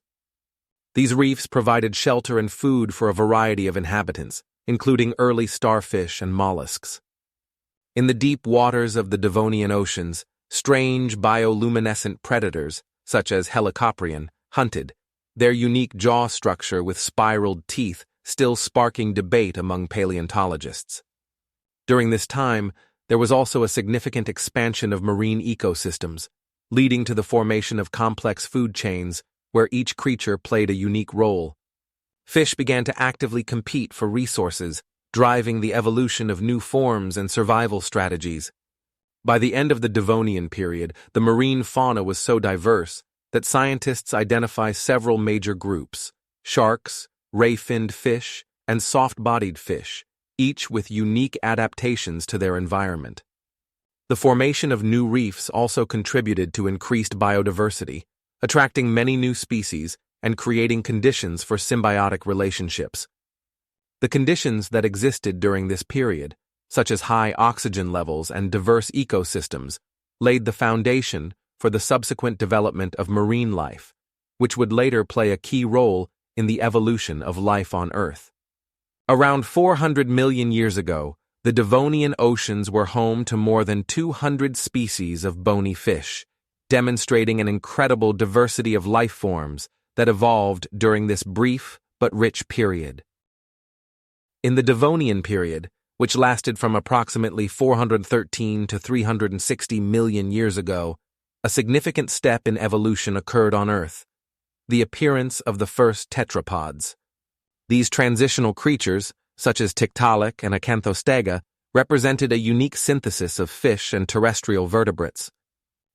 These reefs provided shelter and food for a variety of inhabitants, including early starfish and mollusks. In the deep waters of the Devonian oceans, strange bioluminescent predators, such as helicoprion, hunted, their unique jaw structure with spiraled teeth still sparking debate among paleontologists. During this time, there was also a significant expansion of marine ecosystems, leading to the formation of complex food chains where each creature played a unique role. Fish began to actively compete for resources, driving the evolution of new forms and survival strategies. By the end of the Devonian period, the marine fauna was so diverse that scientists identify several major groups: sharks, ray-finned fish, and soft-bodied fish, each with unique adaptations to their environment. The formation of new reefs also contributed to increased biodiversity, attracting many new species and creating conditions for symbiotic relationships. The conditions that existed during this period, such as high oxygen levels and diverse ecosystems, laid the foundation for the subsequent development of marine life, which would later play a key role in the evolution of life on Earth. Around 400 million years ago, the Devonian oceans were home to more than 200 species of bony fish, demonstrating an incredible diversity of life forms that evolved during this brief but rich period. In the Devonian period, which lasted from approximately 413 to 360 million years ago, a significant step in evolution occurred on Earth: the appearance of the first tetrapods. These transitional creatures, such as Tiktaalik and Acanthostega, represented a unique synthesis of fish and terrestrial vertebrates.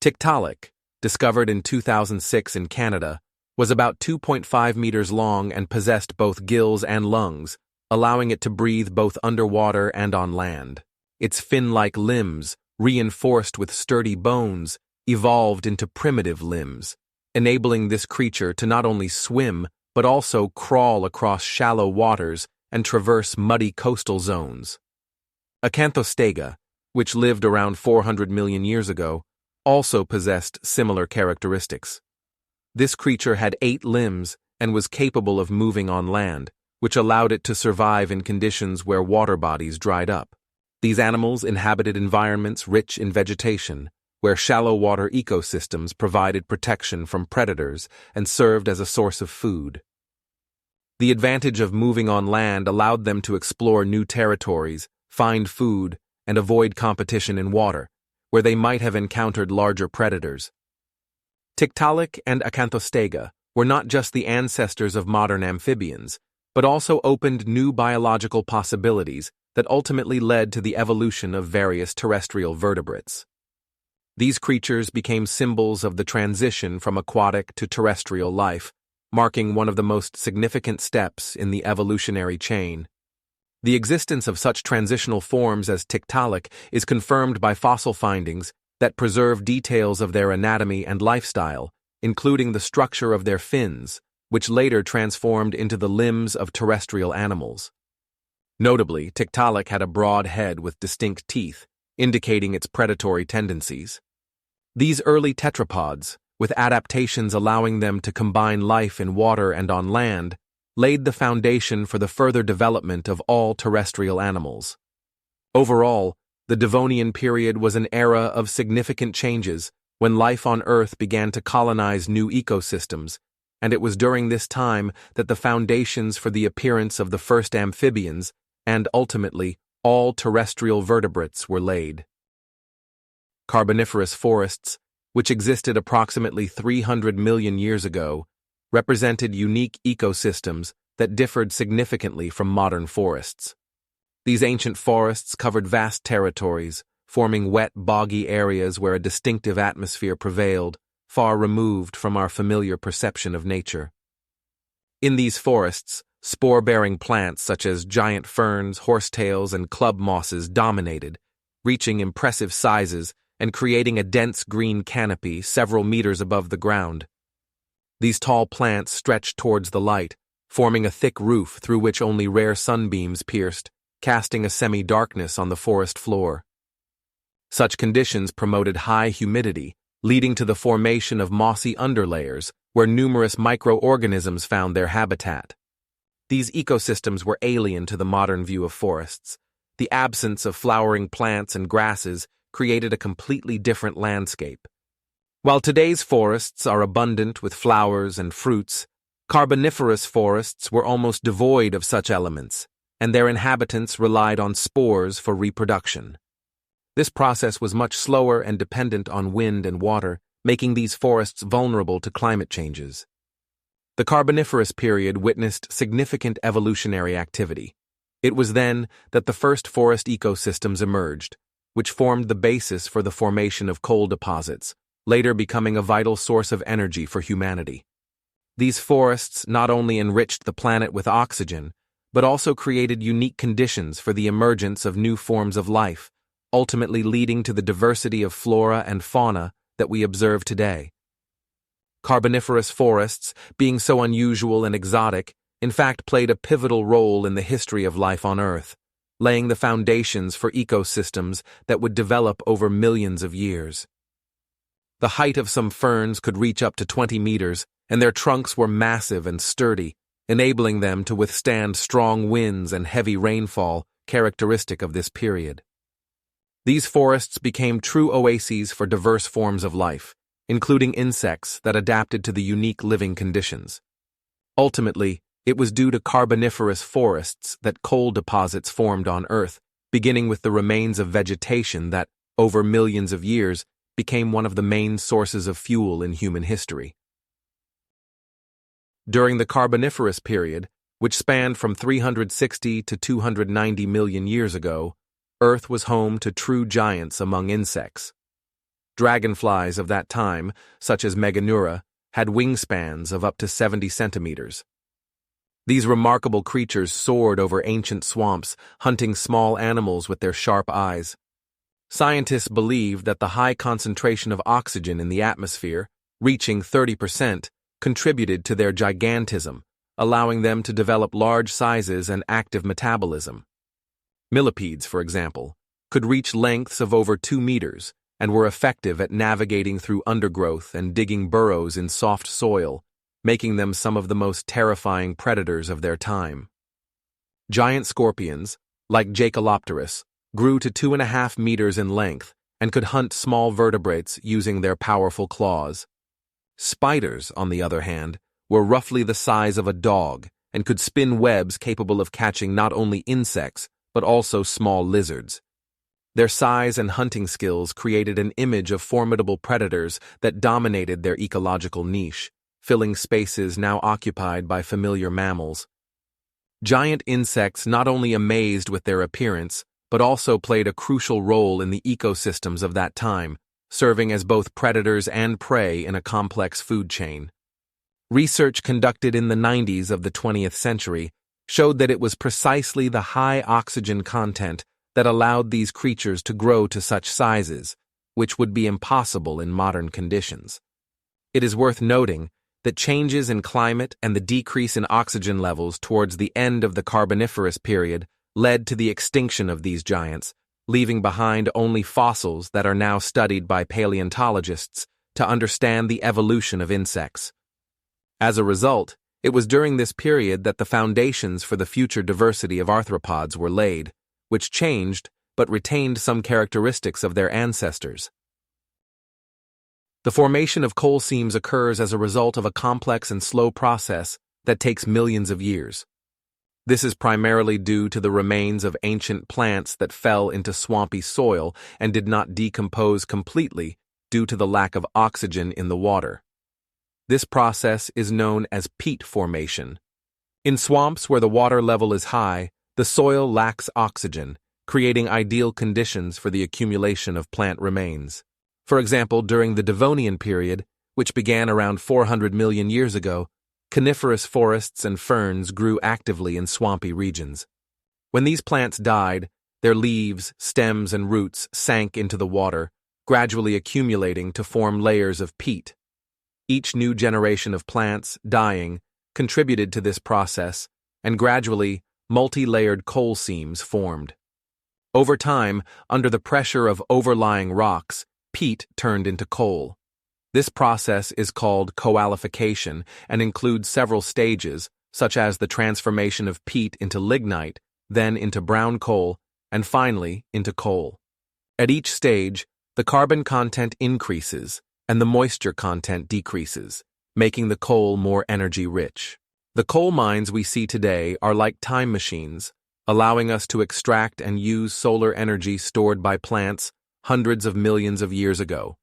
Tiktaalik, discovered in 2006 in Canada, was about 2.5 meters long and possessed both gills and lungs, allowing it to breathe both underwater and on land. Its fin-like limbs, reinforced with sturdy bones, evolved into primitive limbs, enabling this creature to not only swim but also crawl across shallow waters and traverse muddy coastal zones. Acanthostega, which lived around 400 million years ago, also possessed similar characteristics. This creature had 8 limbs and was capable of moving on land, which allowed it to survive in conditions where water bodies dried up. These animals inhabited environments rich in vegetation, where shallow water ecosystems provided protection from predators and served as a source of food. The advantage of moving on land allowed them to explore new territories, find food, and avoid competition in water, where they might have encountered larger predators. Tiktaalik and Acanthostega were not just the ancestors of modern amphibians, but also opened new biological possibilities that ultimately led to the evolution of various terrestrial vertebrates. These creatures became symbols of the transition from aquatic to terrestrial life, marking one of the most significant steps in the evolutionary chain. The existence of such transitional forms as Tiktaalik is confirmed by fossil findings that preserve details of their anatomy and lifestyle, including the structure of their fins, which later transformed into the limbs of terrestrial animals. Notably, Tiktaalik had a broad head with distinct teeth, indicating its predatory tendencies. These early tetrapods, with adaptations allowing them to combine life in water and on land, laid the foundation for the further development of all terrestrial animals. Overall, the Devonian period was an era of significant changes when life on Earth began to colonize new ecosystems, and it was during this time that the foundations for the appearance of the first amphibians and, ultimately, all terrestrial vertebrates were laid. Carboniferous forests, which existed approximately 300 million years ago, represented unique ecosystems that differed significantly from modern forests. These ancient forests covered vast territories, forming wet, boggy areas where a distinctive atmosphere prevailed, far removed from our familiar perception of nature. In these forests, spore-bearing plants such as giant ferns, horsetails, and club mosses dominated, reaching impressive sizes and creating a dense green canopy several meters above the ground. These tall plants stretched towards the light, forming a thick roof through which only rare sunbeams pierced, casting a semi-darkness on the forest floor. Such conditions promoted high humidity, leading to the formation of mossy underlayers where numerous microorganisms found their habitat. These ecosystems were alien to the modern view of forests. The absence of flowering plants and grasses created a completely different landscape. While today's forests are abundant with flowers and fruits, carboniferous forests were almost devoid of such elements, and their inhabitants relied on spores for reproduction. This process was much slower and dependent on wind and water, making these forests vulnerable to climate changes. The Carboniferous period witnessed significant evolutionary activity. It was then that the first forest ecosystems emerged, which formed the basis for the formation of coal deposits, later becoming a vital source of energy for humanity. These forests not only enriched the planet with oxygen, but also created unique conditions for the emergence of new forms of life, ultimately leading to the diversity of flora and fauna that we observe today. Carboniferous forests, being so unusual and exotic, in fact played a pivotal role in the history of life on Earth, laying the foundations for ecosystems that would develop over millions of years. The height of some ferns could reach up to 20 meters, and their trunks were massive and sturdy, enabling them to withstand strong winds and heavy rainfall characteristic of this period. These forests became true oases for diverse forms of life, including insects that adapted to the unique living conditions. Ultimately, it was due to carboniferous forests that coal deposits formed on Earth, beginning with the remains of vegetation that, over millions of years, became one of the main sources of fuel in human history. During the Carboniferous period, which spanned from 360 to 290 million years ago, Earth was home to true giants among insects. Dragonflies of that time, such as Meganeura, had wingspans of up to 70 centimeters. These remarkable creatures soared over ancient swamps, hunting small animals with their sharp eyes. Scientists believe that the high concentration of oxygen in the atmosphere, reaching 30%, contributed to their gigantism, allowing them to develop large sizes and active metabolism. Millipedes, for example, could reach lengths of over 2 meters and were effective at navigating through undergrowth and digging burrows in soft soil, making them some of the most terrifying predators of their time. Giant scorpions, like Jacalopterus, grew to 2.5 meters in length and could hunt small vertebrates using their powerful claws. Spiders, on the other hand, were roughly the size of a dog and could spin webs capable of catching not only insects but also small lizards. Their size and hunting skills created an image of formidable predators that dominated their ecological niche, filling spaces now occupied by familiar mammals. Giant insects not only amazed with their appearance, but also played a crucial role in the ecosystems of that time, serving as both predators and prey in a complex food chain. Research conducted in the 90s of the 20th century showed that it was precisely the high oxygen content that allowed these creatures to grow to such sizes, which would be impossible in modern conditions. It is worth noting that changes in climate and the decrease in oxygen levels towards the end of the Carboniferous period led to the extinction of these giants, leaving behind only fossils that are now studied by paleontologists to understand the evolution of insects. As a result, it was during this period that the foundations for the future diversity of arthropods were laid, which changed but retained some characteristics of their ancestors. The formation of coal seams occurs as a result of a complex and slow process that takes millions of years. This is primarily due to the remains of ancient plants that fell into swampy soil and did not decompose completely due to the lack of oxygen in the water. This process is known as peat formation. In swamps where the water level is high, the soil lacks oxygen, creating ideal conditions for the accumulation of plant remains. For example, during the Devonian period, which began around 400 million years ago, coniferous forests and ferns grew actively in swampy regions. When these plants died, their leaves, stems, and roots sank into the water, gradually accumulating to form layers of peat. Each new generation of plants, dying, contributed to this process, and gradually, multi-layered coal seams formed. Over time, under the pressure of overlying rocks, peat turned into coal. This process is called coalification and includes several stages, such as the transformation of peat into lignite, then into brown coal, and finally into coal. At each stage, the carbon content increases and the moisture content decreases, making the coal more energy-rich. The coal mines we see today are like time machines, allowing us to extract and use solar energy stored by plants hundreds of millions of years ago.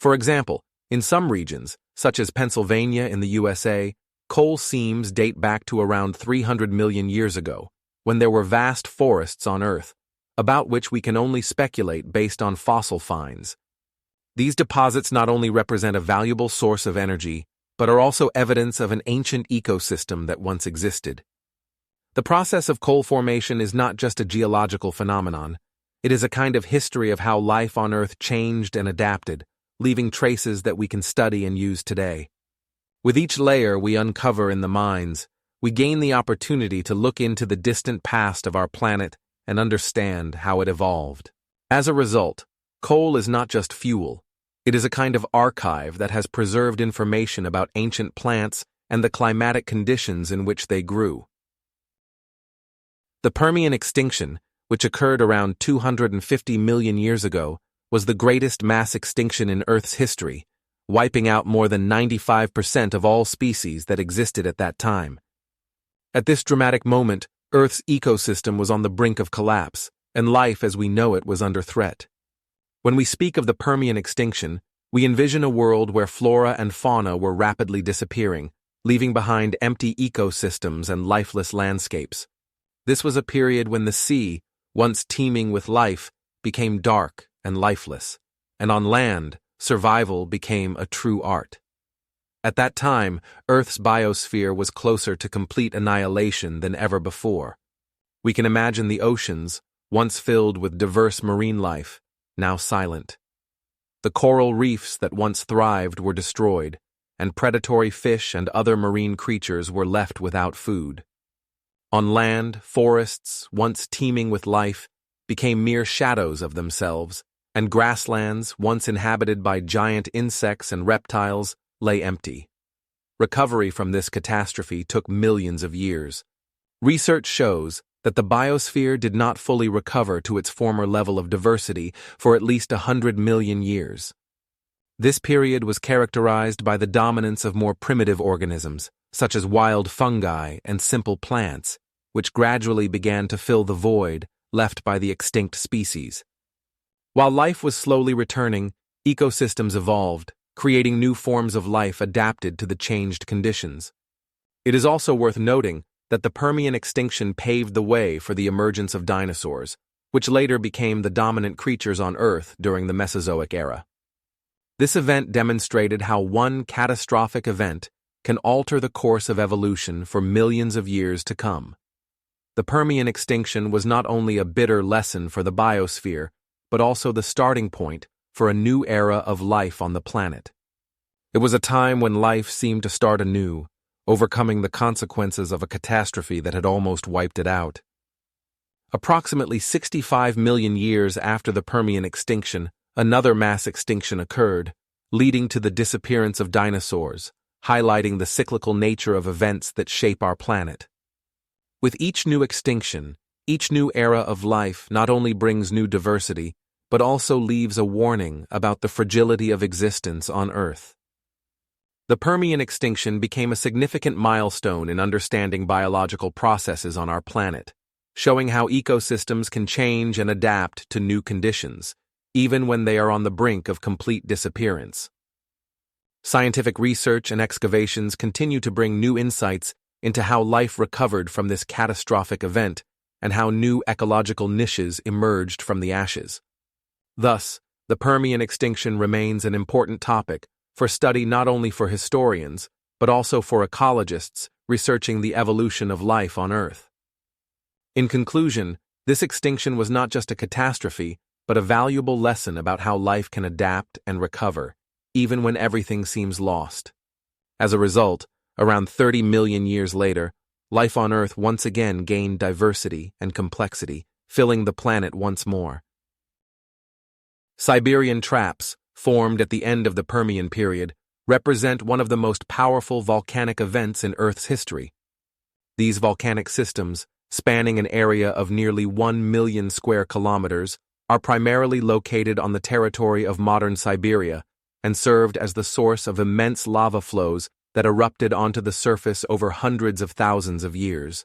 For example, in some regions, such as Pennsylvania in the USA, coal seams date back to around 300 million years ago, when there were vast forests on Earth, about which we can only speculate based on fossil finds. These deposits not only represent a valuable source of energy, but are also evidence of an ancient ecosystem that once existed. The process of coal formation is not just a geological phenomenon. It is a kind of history of how life on Earth changed and adapted, leaving traces that we can study and use today. With each layer we uncover in the mines, we gain the opportunity to look into the distant past of our planet and understand how it evolved. As a result, coal is not just fuel. It is a kind of archive that has preserved information about ancient plants and the climatic conditions in which they grew. The Permian extinction, which occurred around 250 million years ago, was the greatest mass extinction in Earth's history, wiping out more than 95% of all species that existed at that time. At this dramatic moment, Earth's ecosystem was on the brink of collapse, and life as we know it was under threat. When we speak of the Permian extinction, we envision a world where flora and fauna were rapidly disappearing, leaving behind empty ecosystems and lifeless landscapes. This was a period when the sea, once teeming with life, became dark and lifeless, and on land, survival became a true art. At that time, Earth's biosphere was closer to complete annihilation than ever before. We can imagine the oceans, once filled with diverse marine life, now silent. The coral reefs that once thrived were destroyed, and predatory fish and other marine creatures were left without food. On land, forests, once teeming with life, became mere shadows of themselves, and grasslands, once inhabited by giant insects and reptiles, lay empty. Recovery from this catastrophe took millions of years. Research shows that the biosphere did not fully recover to its former level of diversity for at least 100 million years. This period was characterized by the dominance of more primitive organisms, such as wild fungi and simple plants, which gradually began to fill the void left by the extinct species. While life was slowly returning, ecosystems evolved, creating new forms of life adapted to the changed conditions. It is also worth noting that the Permian extinction paved the way for the emergence of dinosaurs, which later became the dominant creatures on Earth during the Mesozoic era. This event demonstrated how one catastrophic event can alter the course of evolution for millions of years to come. The Permian extinction was not only a bitter lesson for the biosphere, but also the starting point for a new era of life on the planet. It was a time when life seemed to start anew, overcoming the consequences of a catastrophe that had almost wiped it out. Approximately 65 million years after the Permian extinction, another mass extinction occurred, leading to the disappearance of dinosaurs, highlighting the cyclical nature of events that shape our planet. With each new extinction, each new era of life not only brings new diversity, but also leaves a warning about the fragility of existence on Earth. The Permian extinction became a significant milestone in understanding biological processes on our planet, showing how ecosystems can change and adapt to new conditions, even when they are on the brink of complete disappearance. Scientific research and excavations continue to bring new insights into how life recovered from this catastrophic event and how new ecological niches emerged from the ashes. Thus, the Permian extinction remains an important topic for study not only for historians, but also for ecologists researching the evolution of life on Earth. In conclusion, this extinction was not just a catastrophe, but a valuable lesson about how life can adapt and recover, even when everything seems lost. As a result, around 30 million years later, life on Earth once again gained diversity and complexity, filling the planet once more. Siberian traps, formed at the end of the Permian period, represent one of the most powerful volcanic events in Earth's history. These volcanic systems, spanning an area of nearly 1 million square kilometers, are primarily located on the territory of modern Siberia and served as the source of immense lava flows that erupted onto the surface over hundreds of thousands of years.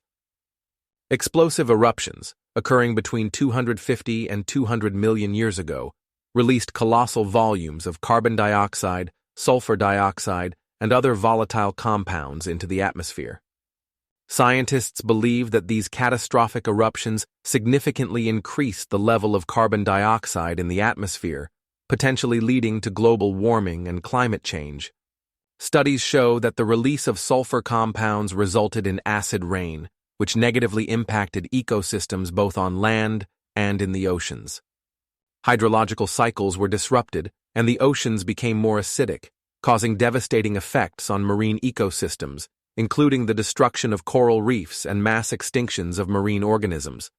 Explosive eruptions, occurring between 250 and 200 million years ago, released colossal volumes of carbon dioxide, sulfur dioxide, and other volatile compounds into the atmosphere. Scientists believe that these catastrophic eruptions significantly increased the level of carbon dioxide in the atmosphere, potentially leading to global warming and climate change. Studies show that the release of sulfur compounds resulted in acid rain, which negatively impacted ecosystems both on land and in the oceans. Hydrological cycles were disrupted, and the oceans became more acidic, causing devastating effects on marine ecosystems, including the destruction of coral reefs and mass extinctions of marine organisms.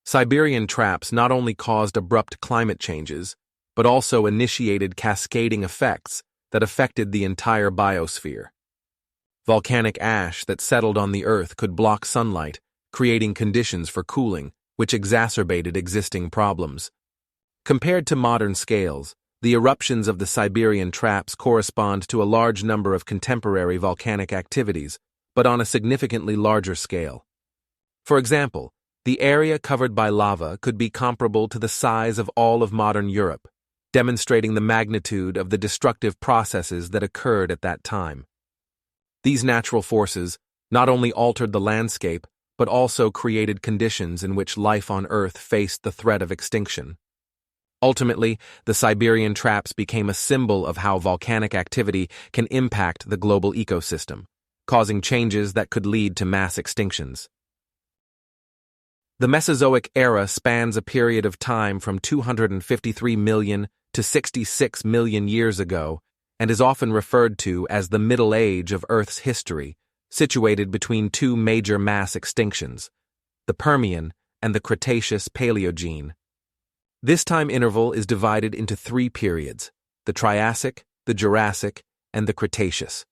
Siberian traps not only caused abrupt climate changes, but also initiated cascading effects that affected the entire biosphere. Volcanic ash that settled on the Earth could block sunlight, creating conditions for cooling, which exacerbated existing problems. Compared to modern scales, The eruptions of the Siberian traps correspond to a large number of contemporary volcanic activities, but on a significantly larger scale. For example, the area covered by lava could be comparable to the size of all of modern Europe, demonstrating the magnitude of the destructive processes that occurred at that time. These natural forces not only altered the landscape, but also created conditions in which life on Earth faced the threat of extinction. Ultimately, the Siberian traps became a symbol of how volcanic activity can impact the global ecosystem, causing changes that could lead to mass extinctions. The Mesozoic era spans a period of time from 253 million to 66 million years ago and is often referred to as the Middle Age of Earth's history, situated between two major mass extinctions, the Permian and the Cretaceous-Paleogene. This time interval is divided into three periods: the Triassic, the Jurassic, and the Cretaceous.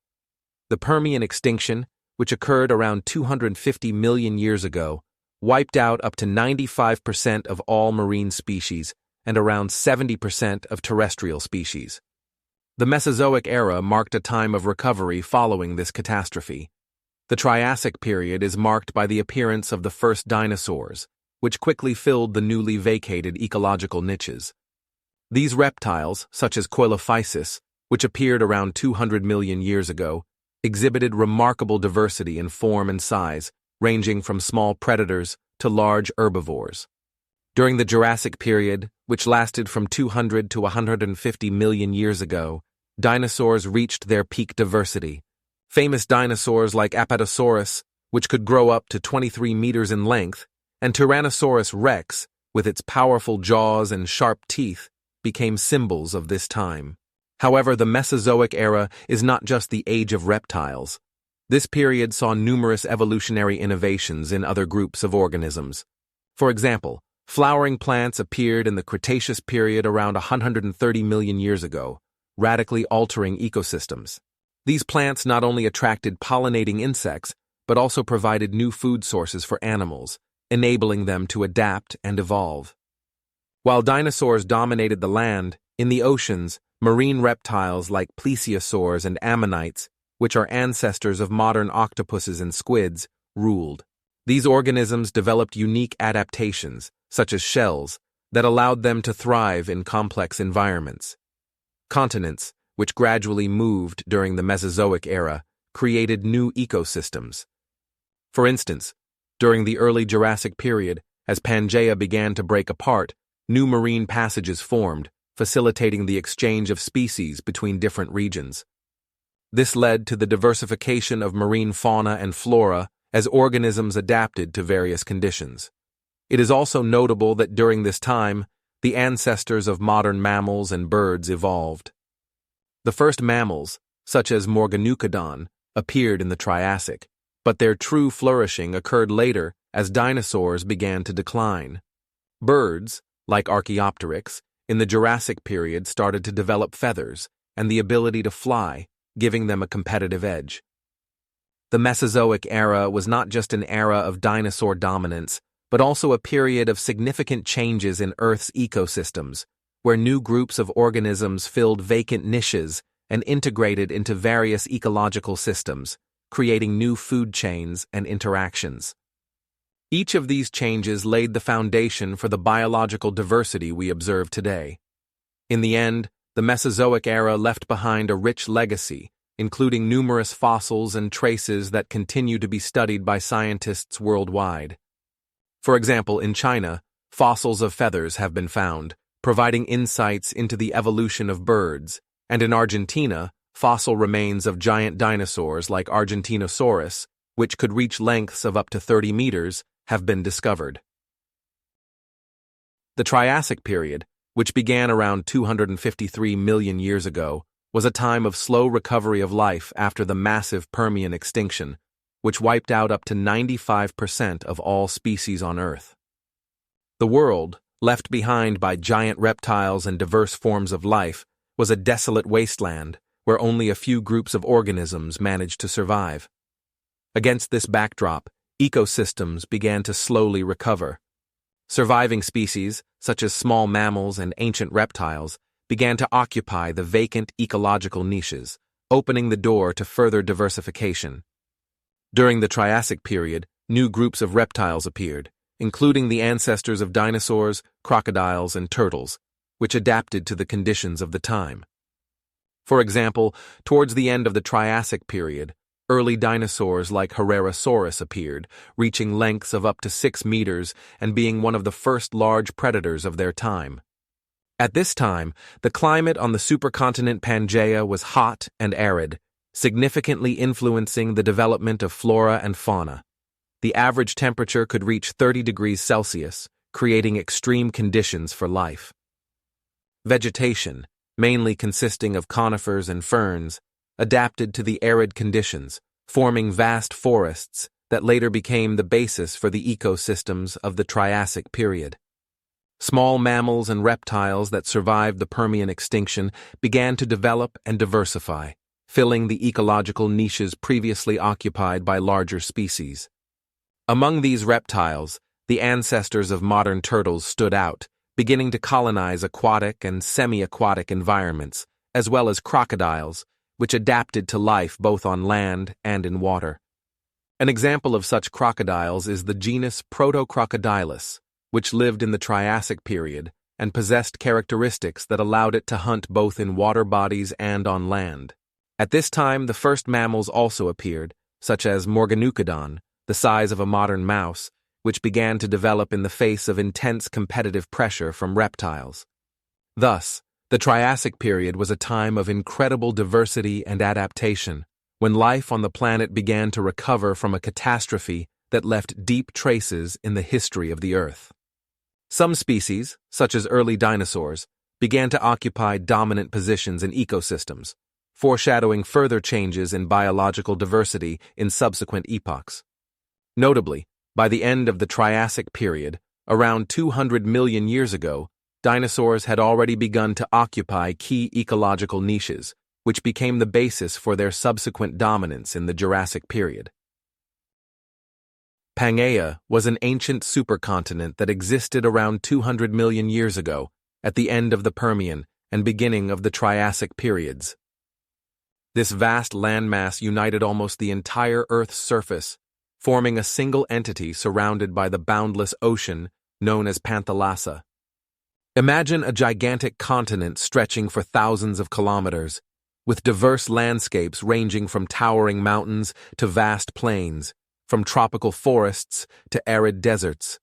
The Permian extinction, which occurred around 250 million years ago, wiped out up to 95% of all marine species and around 70% of terrestrial species. The Mesozoic era marked a time of recovery following this catastrophe. The Triassic period is marked by the appearance of the first dinosaurs, which quickly filled the newly vacated ecological niches. These reptiles, such as Coelophysis, which appeared around 200 million years ago, exhibited remarkable diversity in form and size, ranging from small predators to large herbivores. During the Jurassic period, which lasted from 200 to 150 million years ago, dinosaurs reached their peak diversity. Famous dinosaurs like Apatosaurus, which could grow up to 23 meters in length, and Tyrannosaurus rex, with its powerful jaws and sharp teeth, became symbols of this time. However, the Mesozoic era is not just the age of reptiles. This period saw numerous evolutionary innovations in other groups of organisms. For example, flowering plants appeared in the Cretaceous period around 130 million years ago, radically altering ecosystems. These plants not only attracted pollinating insects, but also provided new food sources for animals, enabling them to adapt and evolve. While dinosaurs dominated the land, in the oceans, marine reptiles like plesiosaurs and ammonites, which are ancestors of modern octopuses and squids, ruled. These organisms developed unique adaptations, such as shells, that allowed them to thrive in complex environments. Continents, which gradually moved during the Mesozoic era, created new ecosystems. For instance, during the early Jurassic period, as Pangaea began to break apart, new marine passages formed, facilitating the exchange of species between different regions. This led to the diversification of marine fauna and flora as organisms adapted to various conditions. It is also notable that during this time, the ancestors of modern mammals and birds evolved. The first mammals, such as Morganucodon, appeared in the Triassic, but their true flourishing occurred later as dinosaurs began to decline. Birds, like Archaeopteryx, in the Jurassic period started to develop feathers and the ability to fly, giving them a competitive edge. The Mesozoic era was not just an era of dinosaur dominance, but also a period of significant changes in Earth's ecosystems, where new groups of organisms filled vacant niches and integrated into various ecological systems, creating new food chains and interactions. Each of these changes laid the foundation for the biological diversity we observe today. In the end, the Mesozoic era left behind a rich legacy, including numerous fossils and traces that continue to be studied by scientists worldwide. For example, in China, fossils of feathers have been found, providing insights into the evolution of birds, and in Argentina, fossil remains of giant dinosaurs like Argentinosaurus, which could reach lengths of up to 30 meters, have been discovered. The Triassic period, which began around 253 million years ago, was a time of slow recovery of life after the massive Permian extinction, which wiped out up to 95% of all species on Earth. The world, left behind by giant reptiles and diverse forms of life, was a desolate wasteland where only a few groups of organisms managed to survive. Against this backdrop, ecosystems began to slowly recover. Surviving species, such as small mammals and ancient reptiles, began to occupy the vacant ecological niches, opening the door to further diversification. During the Triassic period, new groups of reptiles appeared, including the ancestors of dinosaurs, crocodiles, and turtles, which adapted to the conditions of the time. For example, towards the end of the Triassic period, early dinosaurs like Herrerasaurus appeared, reaching lengths of up to 6 meters and being one of the first large predators of their time. At this time, the climate on the supercontinent Pangaea was hot and arid, significantly influencing the development of flora and fauna. The average temperature could reach 30 degrees Celsius, creating extreme conditions for life. Vegetation, mainly consisting of conifers and ferns, adapted to the arid conditions, forming vast forests that later became the basis for the ecosystems of the Triassic period. Small mammals and reptiles that survived the Permian extinction began to develop and diversify, filling the ecological niches previously occupied by larger species. Among these reptiles, the ancestors of modern turtles stood out, beginning to colonize aquatic and semi-aquatic environments, as well as crocodiles, which adapted to life both on land and in water. An example of such crocodiles is the genus Protocrocodilus, which lived in the Triassic period and possessed characteristics that allowed it to hunt both in water bodies and on land. At this time, the first mammals also appeared, such as Morganucodon, the size of a modern mouse, which began to develop in the face of intense competitive pressure from reptiles. Thus, the Triassic period was a time of incredible diversity and adaptation, when life on the planet began to recover from a catastrophe that left deep traces in the history of the Earth. Some species, such as early dinosaurs, began to occupy dominant positions in ecosystems, foreshadowing further changes in biological diversity in subsequent epochs. Notably, by the end of the Triassic period, around 200 million years ago, dinosaurs had already begun to occupy key ecological niches, which became the basis for their subsequent dominance in the Jurassic period. Pangaea was an ancient supercontinent that existed around 200 million years ago, at the end of the Permian and beginning of the Triassic periods. This vast landmass united almost the entire Earth's surface, forming a single entity surrounded by the boundless ocean known as Panthalassa. Imagine a gigantic continent stretching for thousands of kilometers, with diverse landscapes ranging from towering mountains to vast plains, from tropical forests to arid deserts.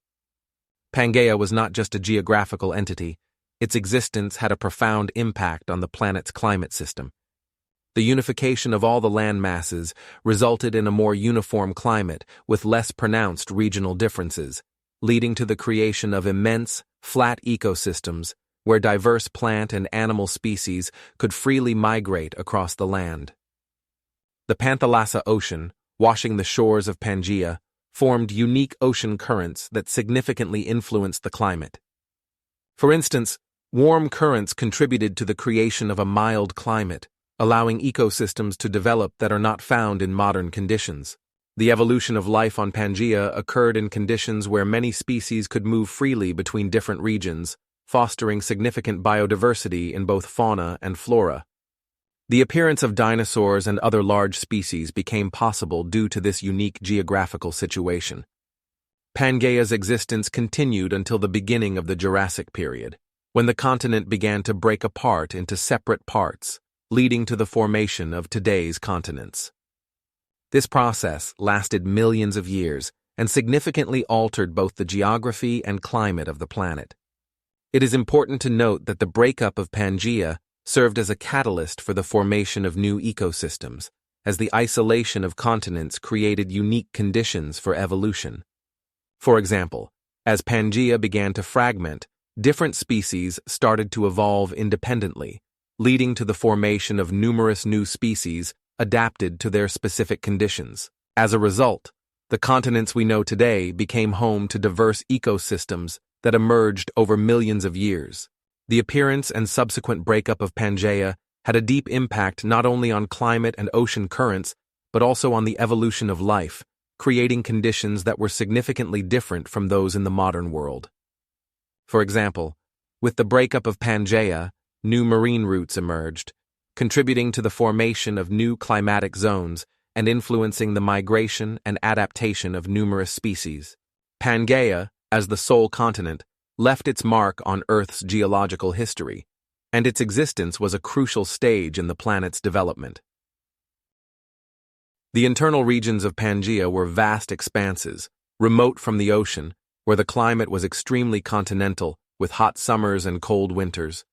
Pangaea was not just a geographical entity, its existence had a profound impact on the planet's climate system. The unification of all the land masses resulted in a more uniform climate with less pronounced regional differences, leading to the creation of immense, flat ecosystems where diverse plant and animal species could freely migrate across the land. The Panthalassa Ocean, washing the shores of Pangaea, formed unique ocean currents that significantly influenced the climate. For instance, warm currents contributed to the creation of a mild climate, allowing ecosystems to develop that are not found in modern conditions. The evolution of life on Pangaea occurred in conditions where many species could move freely between different regions, fostering significant biodiversity in both fauna and flora. The appearance of dinosaurs and other large species became possible due to this unique geographical situation. Pangaea's existence continued until the beginning of the Jurassic period, when the continent began to break apart into separate parts, leading to the formation of today's continents. This process lasted millions of years and significantly altered both the geography and climate of the planet. It is important to note that the breakup of Pangaea served as a catalyst for the formation of new ecosystems, as the isolation of continents created unique conditions for evolution. For example, as Pangaea began to fragment, different species started to evolve independently, leading to the formation of numerous new species adapted to their specific conditions. As a result, the continents we know today became home to diverse ecosystems that emerged over millions of years. The appearance and subsequent breakup of Pangaea had a deep impact not only on climate and ocean currents, but also on the evolution of life, creating conditions that were significantly different from those in the modern world. For example, with the breakup of Pangaea, new marine routes emerged, contributing to the formation of new climatic zones and influencing the migration and adaptation of numerous species. Pangaea, as the sole continent, left its mark on Earth's geological history, and its existence was a crucial stage in the planet's development. The internal regions of Pangaea were vast expanses, remote from the ocean, where the climate was extremely continental, with hot summers and cold winters.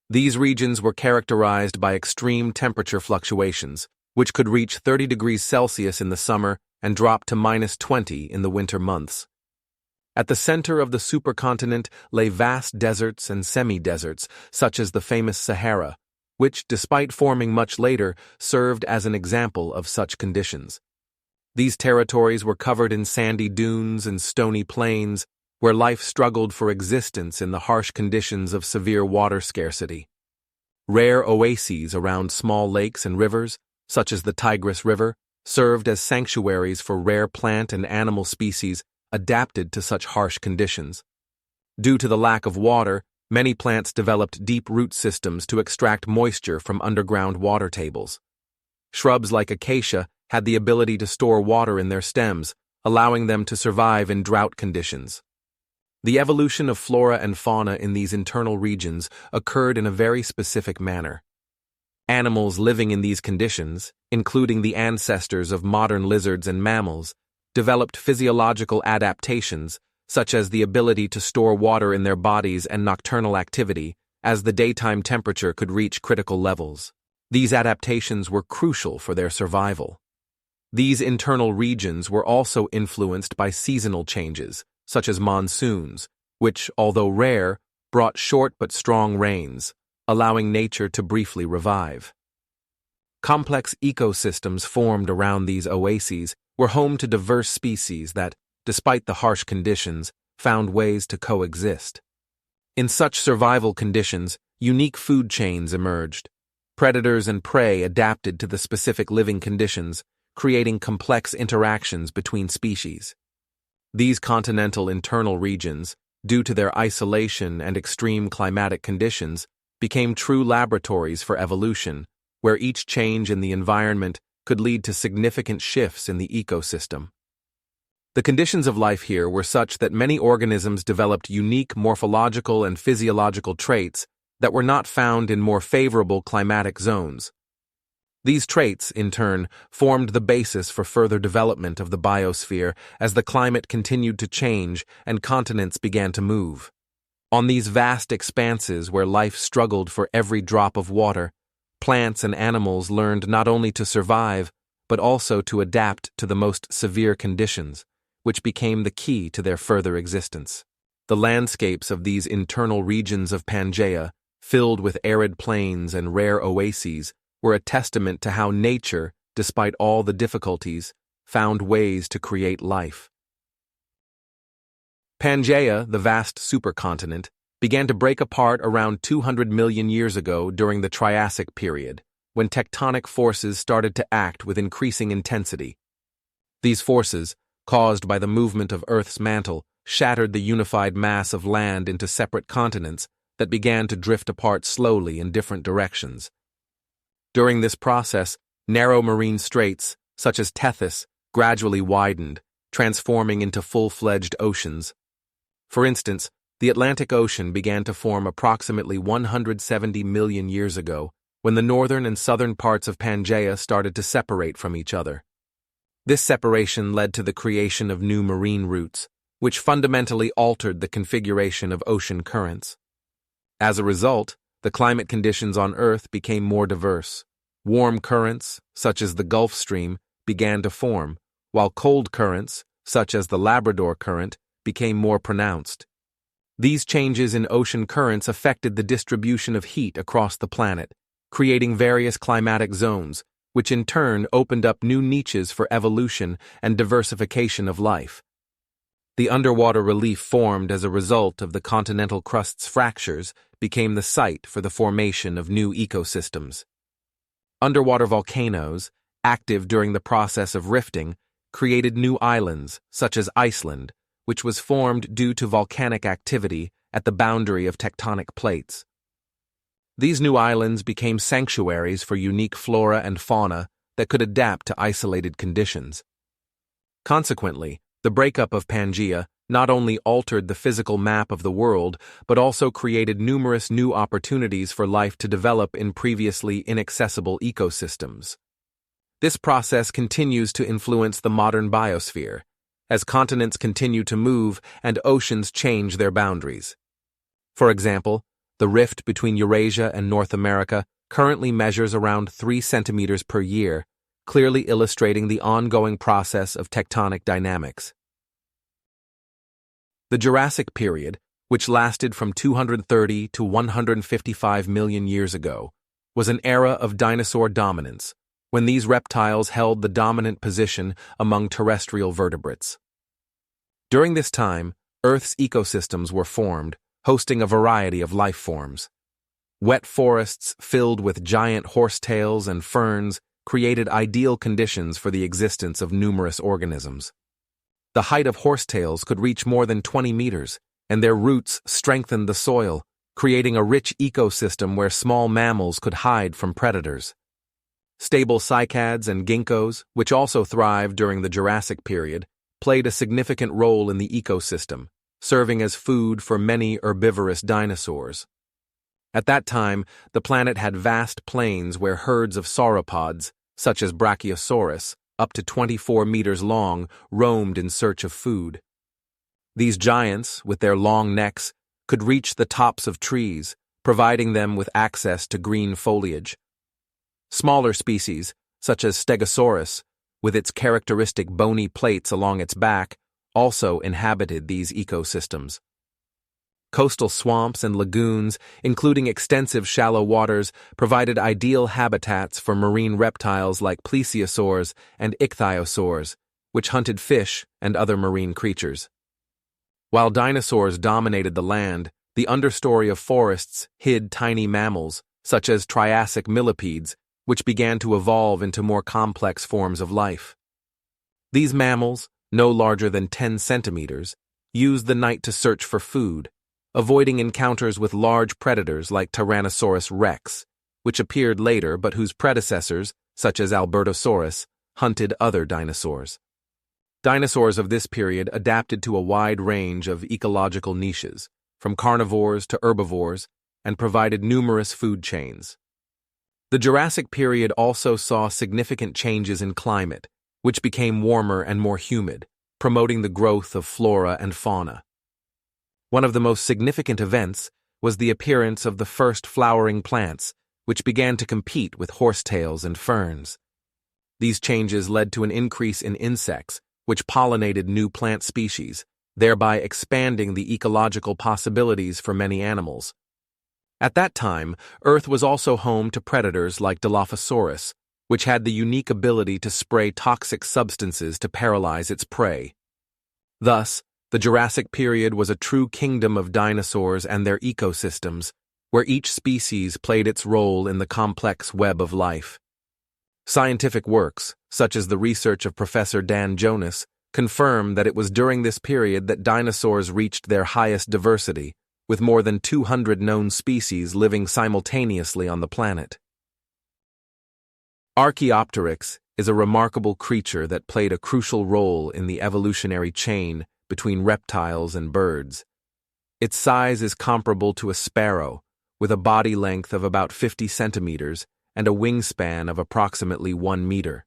These regions were characterized by extreme temperature fluctuations, which could reach 30 degrees Celsius in the summer and drop to -20 in the winter months. At the center of the supercontinent lay vast deserts and semi-deserts, such as the famous Sahara, which, despite forming much later, served as an example of such conditions. These territories were covered in sandy dunes and stony plains, where life struggled for existence in the harsh conditions of severe water scarcity. Rare oases around small lakes and rivers, such as the Tigris River, served as sanctuaries for rare plant and animal species adapted to such harsh conditions. Due to the lack of water, many plants developed deep root systems to extract moisture from underground water tables. Shrubs like acacia had the ability to store water in their stems, allowing them to survive in drought conditions. The evolution of flora and fauna in these internal regions occurred in a very specific manner. Animals living in these conditions, including the ancestors of modern lizards and mammals, developed physiological adaptations, such as the ability to store water in their bodies and nocturnal activity, as the daytime temperature could reach critical levels. These adaptations were crucial for their survival. These internal regions were also influenced by seasonal changes, such as monsoons, which, although rare, brought short but strong rains, allowing nature to briefly revive. Complex ecosystems formed around these oases were home to diverse species that, despite the harsh conditions, found ways to coexist. In such survival conditions, unique food chains emerged. Predators and prey adapted to the specific living conditions, creating complex interactions between species. These continental internal regions, due to their isolation and extreme climatic conditions, became true laboratories for evolution, where each change in the environment could lead to significant shifts in the ecosystem. The conditions of life here were such that many organisms developed unique morphological and physiological traits that were not found in more favorable climatic zones. These traits, in turn, formed the basis for further development of the biosphere as the climate continued to change and continents began to move. On these vast expanses where life struggled for every drop of water, plants and animals learned not only to survive, but also to adapt to the most severe conditions, which became the key to their further existence. The landscapes of these internal regions of Pangaea, filled with arid plains and rare oases, were a testament to how nature, despite all the difficulties, found ways to create life. Pangaea, the vast supercontinent, began to break apart around 200 million years ago during the Triassic period, when tectonic forces started to act with increasing intensity. These forces, caused by the movement of Earth's mantle, shattered the unified mass of land into separate continents that began to drift apart slowly in different directions. During this process, narrow marine straits, such as Tethys, gradually widened, transforming into full-fledged oceans. For instance, the Atlantic Ocean began to form approximately 170 million years ago, when the northern and southern parts of Pangaea started to separate from each other. This separation led to the creation of new marine routes, which fundamentally altered the configuration of ocean currents. As a result, the climate conditions on Earth became more diverse. Warm currents, such as the Gulf Stream, began to form, while cold currents, such as the Labrador Current, became more pronounced. These changes in ocean currents affected the distribution of heat across the planet, creating various climatic zones, which in turn opened up new niches for evolution and diversification of life. The underwater relief formed as a result of the continental crust's fractures became the site for the formation of new ecosystems. Underwater volcanoes, active during the process of rifting, created new islands, such as Iceland, which was formed due to volcanic activity at the boundary of tectonic plates. These new islands became sanctuaries for unique flora and fauna that could adapt to isolated conditions. Consequently, the breakup of Pangaea not only altered the physical map of the world, but also created numerous new opportunities for life to develop in previously inaccessible ecosystems. This process continues to influence the modern biosphere, as continents continue to move and oceans change their boundaries. For example, the rift between Eurasia and North America currently measures around 3 centimeters per year, clearly illustrating the ongoing process of tectonic dynamics. The Jurassic period, which lasted from 230 to 155 million years ago, was an era of dinosaur dominance, when these reptiles held the dominant position among terrestrial vertebrates. During this time, Earth's ecosystems were formed, hosting a variety of life forms. Wet forests filled with giant horsetails and ferns created ideal conditions for the existence of numerous organisms. The height of horsetails could reach more than 20 meters, and their roots strengthened the soil, creating a rich ecosystem where small mammals could hide from predators. Stable cycads and ginkgos, which also thrived during the Jurassic period, played a significant role in the ecosystem, serving as food for many herbivorous dinosaurs. At that time, the planet had vast plains where herds of sauropods, such as Brachiosaurus, up to 24 meters long, roamed in search of food. These giants, with their long necks, could reach the tops of trees, providing them with access to green foliage. Smaller species, such as Stegosaurus, with its characteristic bony plates along its back, also inhabited these ecosystems. Coastal swamps and lagoons, including extensive shallow waters, provided ideal habitats for marine reptiles like plesiosaurs and ichthyosaurs, which hunted fish and other marine creatures. While dinosaurs dominated the land, the understory of forests hid tiny mammals, such as Triassic millipedes, which began to evolve into more complex forms of life. These mammals, no larger than 10 centimeters, used the night to search for food, avoiding encounters with large predators like Tyrannosaurus rex, which appeared later but whose predecessors, such as Albertosaurus, hunted other dinosaurs. Dinosaurs of this period adapted to a wide range of ecological niches, from carnivores to herbivores, and provided numerous food chains. The Jurassic period also saw significant changes in climate, which became warmer and more humid, promoting the growth of flora and fauna. One of the most significant events was the appearance of the first flowering plants, which began to compete with horsetails and ferns. These changes led to an increase in insects, which pollinated new plant species, thereby expanding the ecological possibilities for many animals. At that time, Earth was also home to predators like Dilophosaurus, which had the unique ability to spray toxic substances to paralyze its prey. Thus, the Jurassic period was a true kingdom of dinosaurs and their ecosystems, where each species played its role in the complex web of life. Scientific works, such as the research of Professor Dan Jonas, confirm that it was during this period that dinosaurs reached their highest diversity, with more than 200 known species living simultaneously on the planet. Archaeopteryx is a remarkable creature that played a crucial role in the evolutionary chain between reptiles and birds. Its size is comparable to a sparrow, with a body length of about 50 centimeters and a wingspan of approximately 1 meter.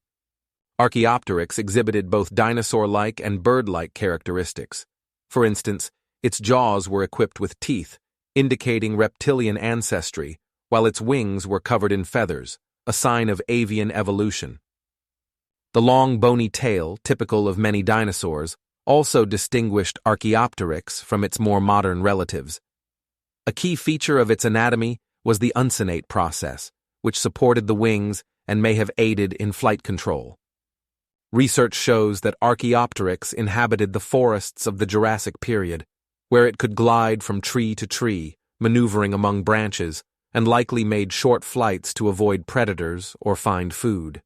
Archaeopteryx exhibited both dinosaur-like and bird-like characteristics. For instance, its jaws were equipped with teeth, indicating reptilian ancestry, while its wings were covered in feathers, a sign of avian evolution. The long bony tail, typical of many dinosaurs, also distinguished Archaeopteryx from its more modern relatives. A key feature of its anatomy was the uncinate process, which supported the wings and may have aided in flight control. Research shows that Archaeopteryx inhabited the forests of the Jurassic period, where it could glide from tree to tree, maneuvering among branches, and likely made short flights to avoid predators or find food.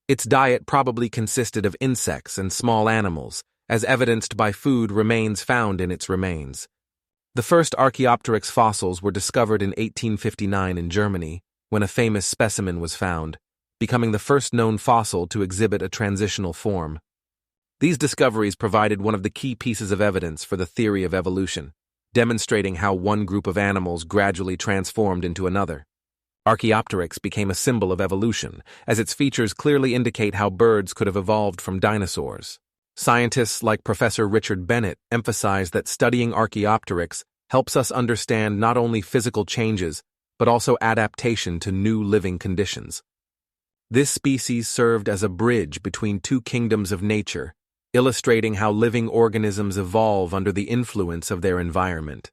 Its diet probably consisted of insects and small animals, as evidenced by food remains found in its remains. The first Archaeopteryx fossils were discovered in 1859 in Germany, when a famous specimen was found, becoming the first known fossil to exhibit a transitional form. These discoveries provided one of the key pieces of evidence for the theory of evolution, demonstrating how one group of animals gradually transformed into another. Archaeopteryx became a symbol of evolution, as its features clearly indicate how birds could have evolved from dinosaurs. Scientists like Professor Richard Bennett emphasize that studying Archaeopteryx helps us understand not only physical changes, but also adaptation to new living conditions. This species served as a bridge between two kingdoms of nature, illustrating how living organisms evolve under the influence of their environment.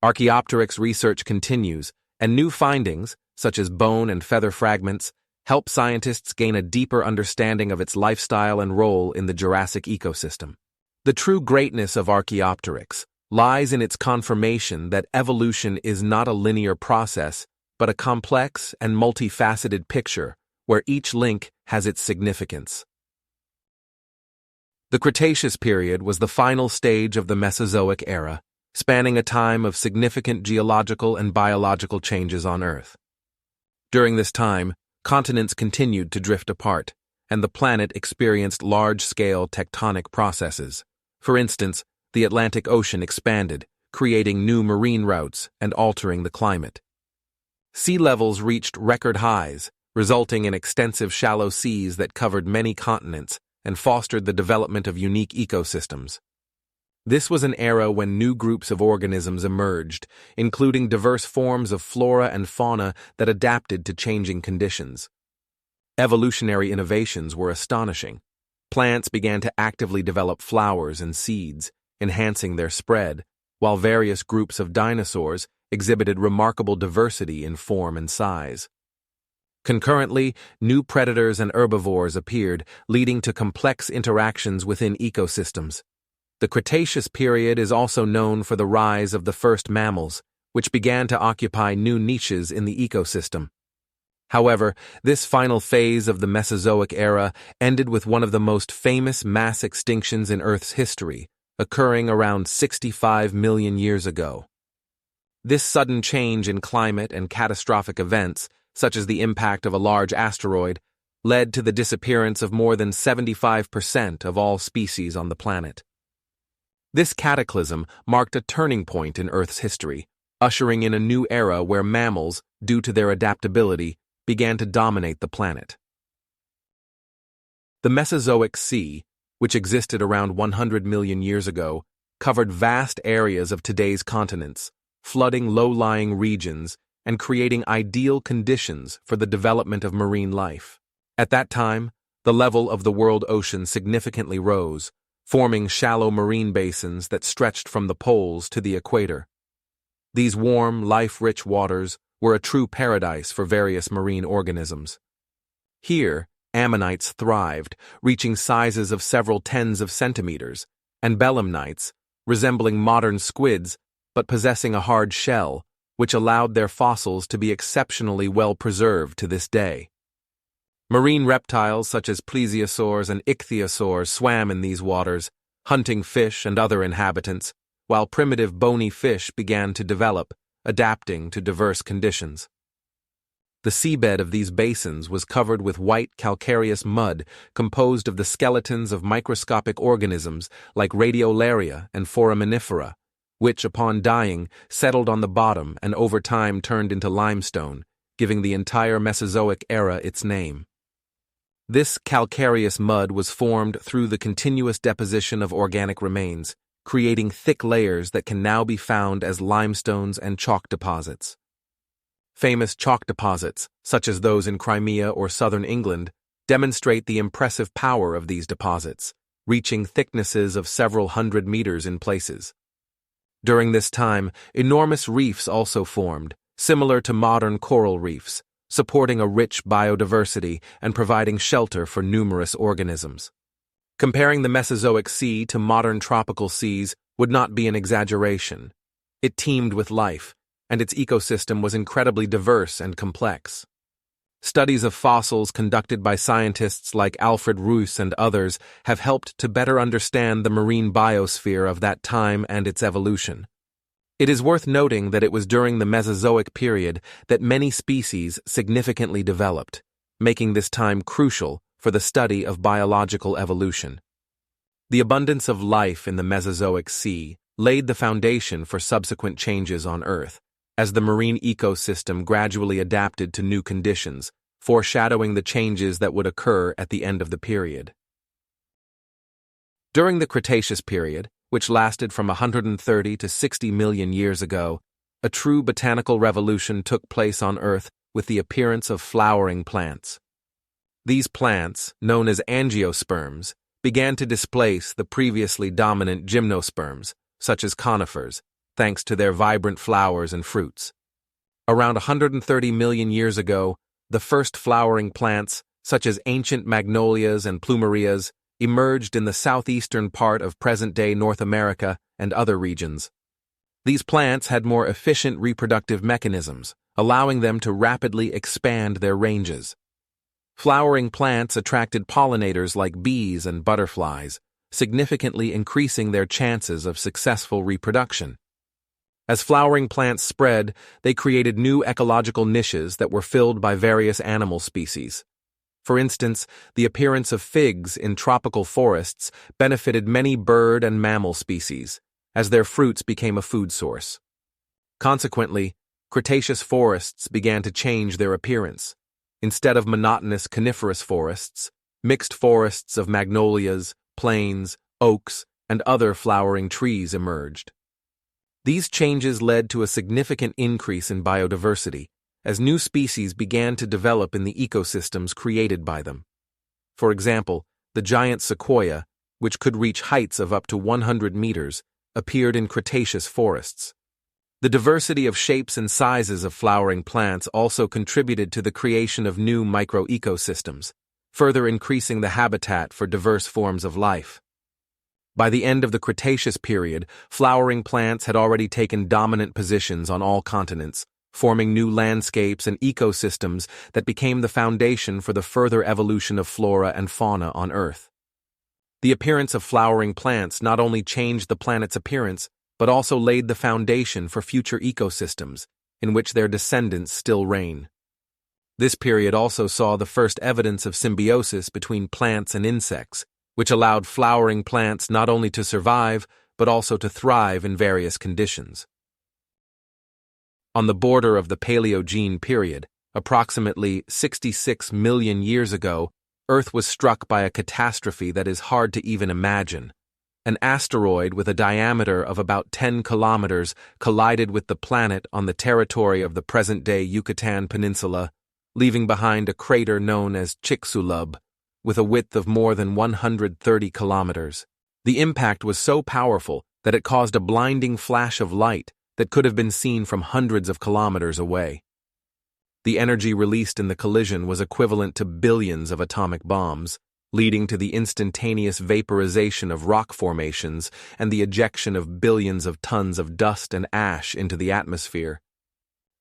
Archaeopteryx research continues, and new findings, such as bone and feather fragments, help scientists gain a deeper understanding of its lifestyle and role in the Jurassic ecosystem. The true greatness of Archaeopteryx lies in its confirmation that evolution is not a linear process, but a complex and multifaceted picture where each link has its significance. The Cretaceous period was the final stage of the Mesozoic era, spanning a time of significant geological and biological changes on Earth. During this time, continents continued to drift apart, and the planet experienced large-scale tectonic processes. For instance, the Atlantic Ocean expanded, creating new marine routes and altering the climate. Sea levels reached record highs, resulting in extensive shallow seas that covered many continents and fostered the development of unique ecosystems. This was an era when new groups of organisms emerged, including diverse forms of flora and fauna that adapted to changing conditions. Evolutionary innovations were astonishing. Plants began to actively develop flowers and seeds, enhancing their spread, while various groups of dinosaurs exhibited remarkable diversity in form and size. Concurrently, new predators and herbivores appeared, leading to complex interactions within ecosystems. The Cretaceous period is also known for the rise of the first mammals, which began to occupy new niches in the ecosystem. However, this final phase of the Mesozoic era ended with one of the most famous mass extinctions in Earth's history, occurring around 65 million years ago. This sudden change in climate and catastrophic events, such as the impact of a large asteroid, led to the disappearance of more than 75% of all species on the planet. This cataclysm marked a turning point in Earth's history, ushering in a new era where mammals, due to their adaptability, began to dominate the planet. The Mesozoic Sea, which existed around 100 million years ago, covered vast areas of today's continents, flooding low-lying regions and creating ideal conditions for the development of marine life. At that time, the level of the world ocean significantly rose, forming shallow marine basins that stretched from the poles to the equator. These warm, life-rich waters were a true paradise for various marine organisms. Here, ammonites thrived, reaching sizes of several tens of centimeters, and belemnites, resembling modern squids but possessing a hard shell, which allowed their fossils to be exceptionally well preserved to this day. Marine reptiles such as plesiosaurs and ichthyosaurs swam in these waters, hunting fish and other inhabitants, while primitive bony fish began to develop, adapting to diverse conditions. The seabed of these basins was covered with white calcareous mud composed of the skeletons of microscopic organisms like radiolaria and foraminifera, which, upon dying, settled on the bottom and over time turned into limestone, giving the entire Mesozoic era its name. This calcareous mud was formed through the continuous deposition of organic remains, creating thick layers that can now be found as limestones and chalk deposits. Famous chalk deposits, such as those in Crimea or southern England, demonstrate the impressive power of these deposits, reaching thicknesses of several hundred meters in places. During this time, enormous reefs also formed, similar to modern coral reefs, supporting a rich biodiversity and providing shelter for numerous organisms. Comparing the Mesozoic Sea to modern tropical seas would not be an exaggeration. It teemed with life, and its ecosystem was incredibly diverse and complex. Studies of fossils conducted by scientists like Alfred Ruys and others have helped to better understand the marine biosphere of that time and its evolution. It is worth noting that it was during the Mesozoic period that many species significantly developed, making this time crucial for the study of biological evolution. The abundance of life in the Mesozoic Sea laid the foundation for subsequent changes on Earth, as the marine ecosystem gradually adapted to new conditions, foreshadowing the changes that would occur at the end of the period. During the Cretaceous period, which lasted from 130 to 60 million years ago, a true botanical revolution took place on Earth with the appearance of flowering plants. These plants, known as angiosperms, began to displace the previously dominant gymnosperms, such as conifers, thanks to their vibrant flowers and fruits. Around 130 million years ago, the first flowering plants, such as ancient magnolias and plumerias, emerged in the southeastern part of present-day North America and other regions. These plants had more efficient reproductive mechanisms, allowing them to rapidly expand their ranges. Flowering plants attracted pollinators like bees and butterflies, significantly increasing their chances of successful reproduction. As flowering plants spread, they created new ecological niches that were filled by various animal species. For instance, the appearance of figs in tropical forests benefited many bird and mammal species, as their fruits became a food source. Consequently, Cretaceous forests began to change their appearance. Instead of monotonous coniferous forests, mixed forests of magnolias, planes, oaks, and other flowering trees emerged. These changes led to a significant increase in biodiversity, as new species began to develop in the ecosystems created by them. For example, the giant sequoia, which could reach heights of up to 100 meters, appeared in Cretaceous forests. The diversity of shapes and sizes of flowering plants also contributed to the creation of new microecosystems, further increasing the habitat for diverse forms of life. By the end of the Cretaceous period, flowering plants had already taken dominant positions on all continents, forming new landscapes and ecosystems that became the foundation for the further evolution of flora and fauna on Earth. The appearance of flowering plants not only changed the planet's appearance, but also laid the foundation for future ecosystems, in which their descendants still reign. This period also saw the first evidence of symbiosis between plants and insects, which allowed flowering plants not only to survive, but also to thrive in various conditions. On the border of the Paleogene period, approximately 66 million years ago, Earth was struck by a catastrophe that is hard to even imagine. An asteroid with a diameter of about 10 kilometers collided with the planet on the territory of the present-day Yucatan Peninsula, leaving behind a crater known as Chicxulub, with a width of more than 130 kilometers. The impact was so powerful that it caused a blinding flash of light that could have been seen from hundreds of kilometers away. The energy released in the collision was equivalent to billions of atomic bombs, leading to the instantaneous vaporization of rock formations and the ejection of billions of tons of dust and ash into the atmosphere.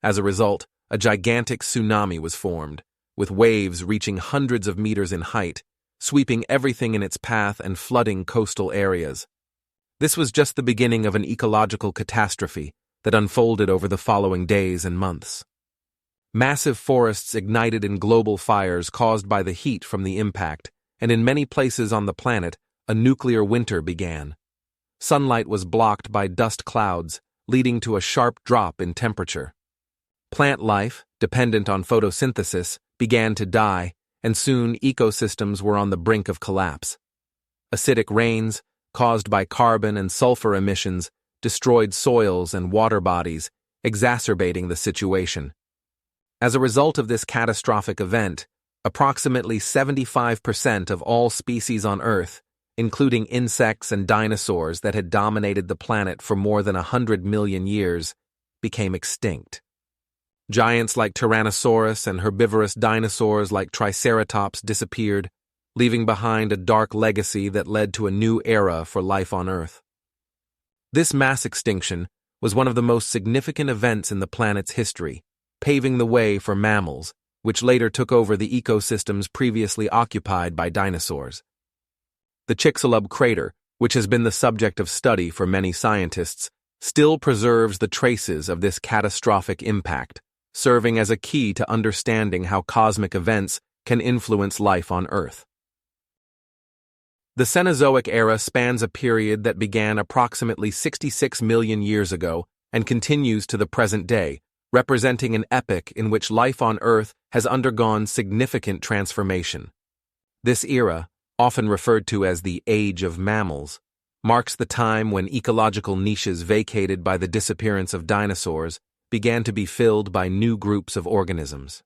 As a result, a gigantic tsunami was formed, with waves reaching hundreds of meters in height, sweeping everything in its path and flooding coastal areas. This was just the beginning of an ecological catastrophe that unfolded over the following days and months. Massive forests ignited in global fires caused by the heat from the impact, and in many places on the planet, a nuclear winter began. Sunlight was blocked by dust clouds, leading to a sharp drop in temperature. Plant life, dependent on photosynthesis, began to die, and soon ecosystems were on the brink of collapse. Acidic rains, caused by carbon and sulfur emissions, destroyed soils and water bodies, exacerbating the situation. As a result of this catastrophic event, approximately 75% of all species on Earth, including insects and dinosaurs that had dominated the planet for more than 100 million years, became extinct. Giants like Tyrannosaurus and herbivorous dinosaurs like Triceratops disappeared, leaving behind a dark legacy that led to a new era for life on Earth. This mass extinction was one of the most significant events in the planet's history, paving the way for mammals, which later took over the ecosystems previously occupied by dinosaurs. The Chicxulub crater, which has been the subject of study for many scientists, still preserves the traces of this catastrophic impact, serving as a key to understanding how cosmic events can influence life on Earth. The Cenozoic era spans a period that began approximately 66 million years ago and continues to the present day, representing an epoch in which life on Earth has undergone significant transformation. This era, often referred to as the Age of Mammals, marks the time when ecological niches vacated by the disappearance of dinosaurs began to be filled by new groups of organisms.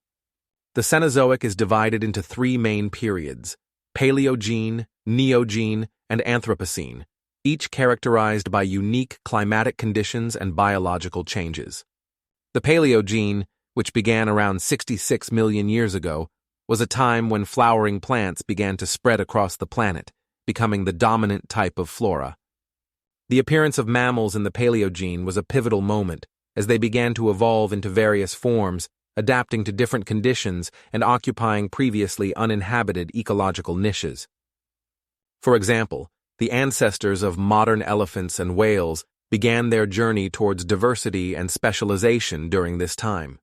The Cenozoic is divided into three main periods: Paleogene, Neogene, and Anthropocene, each characterized by unique climatic conditions and biological changes. The Paleogene, which began around 66 million years ago, was a time when flowering plants began to spread across the planet, becoming the dominant type of flora. The appearance of mammals in the Paleogene was a pivotal moment as they began to evolve into various forms, adapting to different conditions and occupying previously uninhabited ecological niches. For example, the ancestors of modern elephants and whales began their journey towards diversity and specialization during this time.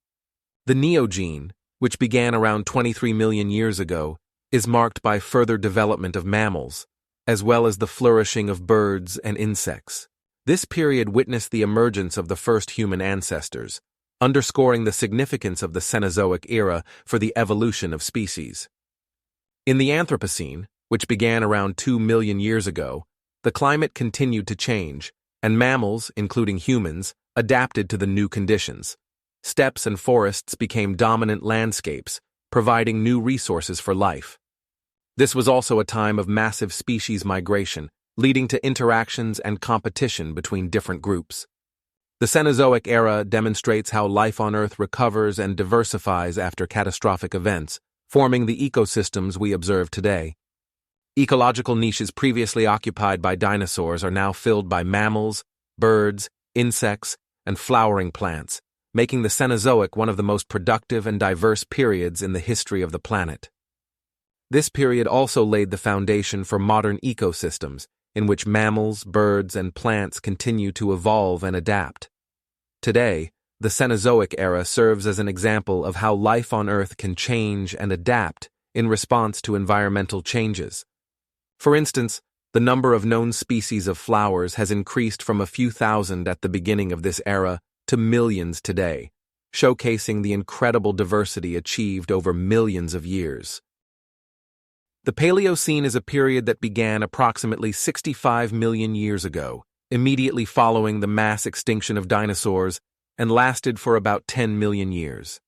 The Neogene, which began around 23 million years ago, is marked by further development of mammals, as well as the flourishing of birds and insects. This period witnessed the emergence of the first human ancestors, underscoring the significance of the Cenozoic era for the evolution of species. In the Anthropocene, which began around 2 million years ago, the climate continued to change, and mammals, including humans, adapted to the new conditions. Steppes and forests became dominant landscapes, providing new resources for life. This was also a time of massive species migration, leading to interactions and competition between different groups. The Cenozoic era demonstrates how life on Earth recovers and diversifies after catastrophic events, forming the ecosystems we observe today. Ecological niches previously occupied by dinosaurs are now filled by mammals, birds, insects, and flowering plants, making the Cenozoic one of the most productive and diverse periods in the history of the planet. This period also laid the foundation for modern ecosystems, in which mammals, birds, and plants continue to evolve and adapt. Today, the Cenozoic era serves as an example of how life on Earth can change and adapt in response to environmental changes. For instance, the number of known species of flowers has increased from a few thousand at the beginning of this era to millions today, showcasing the incredible diversity achieved over millions of years. The Paleocene is a period that began approximately 65 million years ago, immediately following the mass extinction of dinosaurs, and lasted for about 10 million years.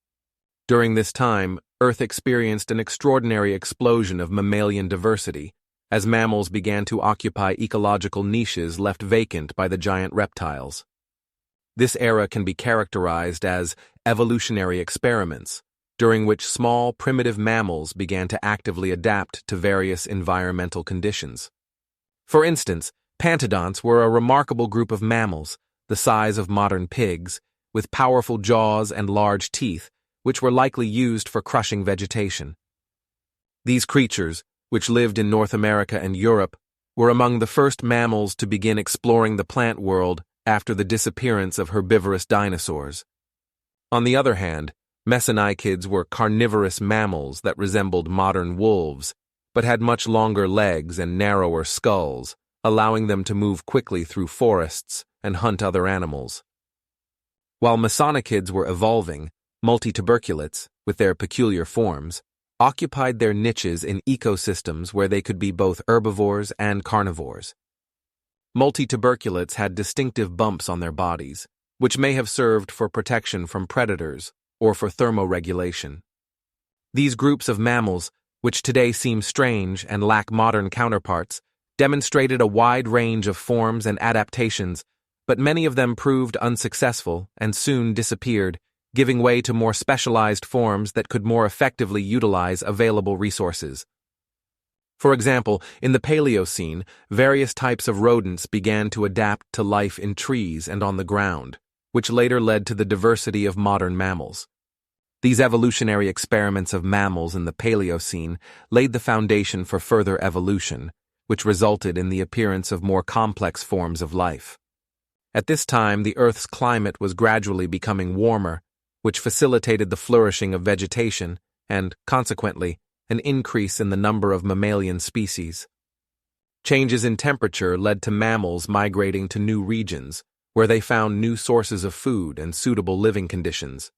During this time, Earth experienced an extraordinary explosion of mammalian diversity, as mammals began to occupy ecological niches left vacant by the giant reptiles. This era can be characterized as evolutionary experiments, during which small, primitive mammals began to actively adapt to various environmental conditions. For instance, pantodonts were a remarkable group of mammals, the size of modern pigs, with powerful jaws and large teeth, which were likely used for crushing vegetation. These creatures, which lived in North America and Europe, were among the first mammals to begin exploring the plant world after the disappearance of herbivorous dinosaurs. On the other hand, mesonychids were carnivorous mammals that resembled modern wolves, but had much longer legs and narrower skulls, allowing them to move quickly through forests and hunt other animals. While mesonychids were evolving, multituberculates, with their peculiar forms, occupied their niches in ecosystems where they could be both herbivores and carnivores. Multituberculates had distinctive bumps on their bodies, which may have served for protection from predators or for thermoregulation. These groups of mammals, which today seem strange and lack modern counterparts, demonstrated a wide range of forms and adaptations, but many of them proved unsuccessful and soon disappeared, giving way to more specialized forms that could more effectively utilize available resources. For example, in the Paleocene, various types of rodents began to adapt to life in trees and on the ground, which later led to the diversity of modern mammals. These evolutionary experiments of mammals in the Paleocene laid the foundation for further evolution, which resulted in the appearance of more complex forms of life. At this time, the Earth's climate was gradually becoming warmer, which facilitated the flourishing of vegetation and, consequently, an increase in the number of mammalian species. Changes in temperature led to mammals migrating to new regions, where they found new sources of food and suitable living conditions.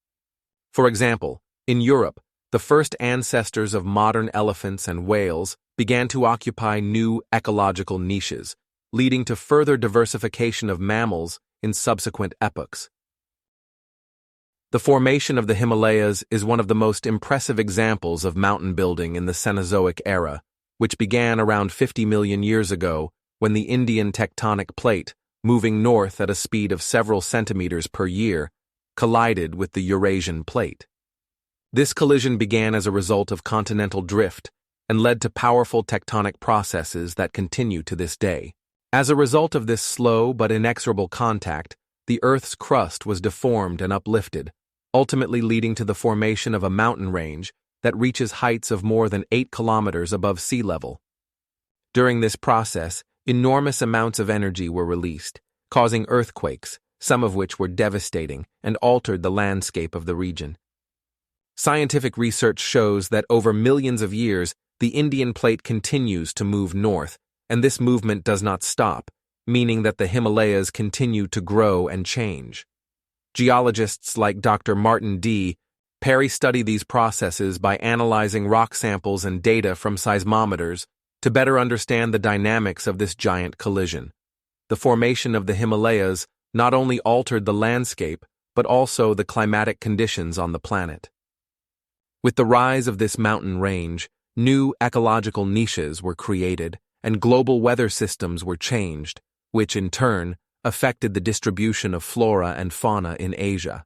For example, in Europe, the first ancestors of modern elephants and whales began to occupy new ecological niches, leading to further diversification of mammals in subsequent epochs. The formation of the Himalayas is one of the most impressive examples of mountain building in the Cenozoic era, which began around 50 million years ago when the Indian tectonic plate, moving north at a speed of several centimeters per year, collided with the Eurasian plate. This collision began as a result of continental drift and led to powerful tectonic processes that continue to this day. As a result of this slow but inexorable contact, the Earth's crust was deformed and uplifted, ultimately leading to the formation of a mountain range that reaches heights of more than 8 kilometers above sea level. During this process, enormous amounts of energy were released, causing earthquakes, some of which were devastating and altered the landscape of the region. Scientific research shows that over millions of years, the Indian plate continues to move north, and this movement does not stop, meaning that the Himalayas continue to grow and change. Geologists like Dr. Martin D. Perry study these processes by analyzing rock samples and data from seismometers to better understand the dynamics of this giant collision. The formation of the Himalayas not only altered the landscape, but also the climatic conditions on the planet. With the rise of this mountain range, new ecological niches were created and global weather systems were changed, which in turn affected the distribution of flora and fauna in Asia.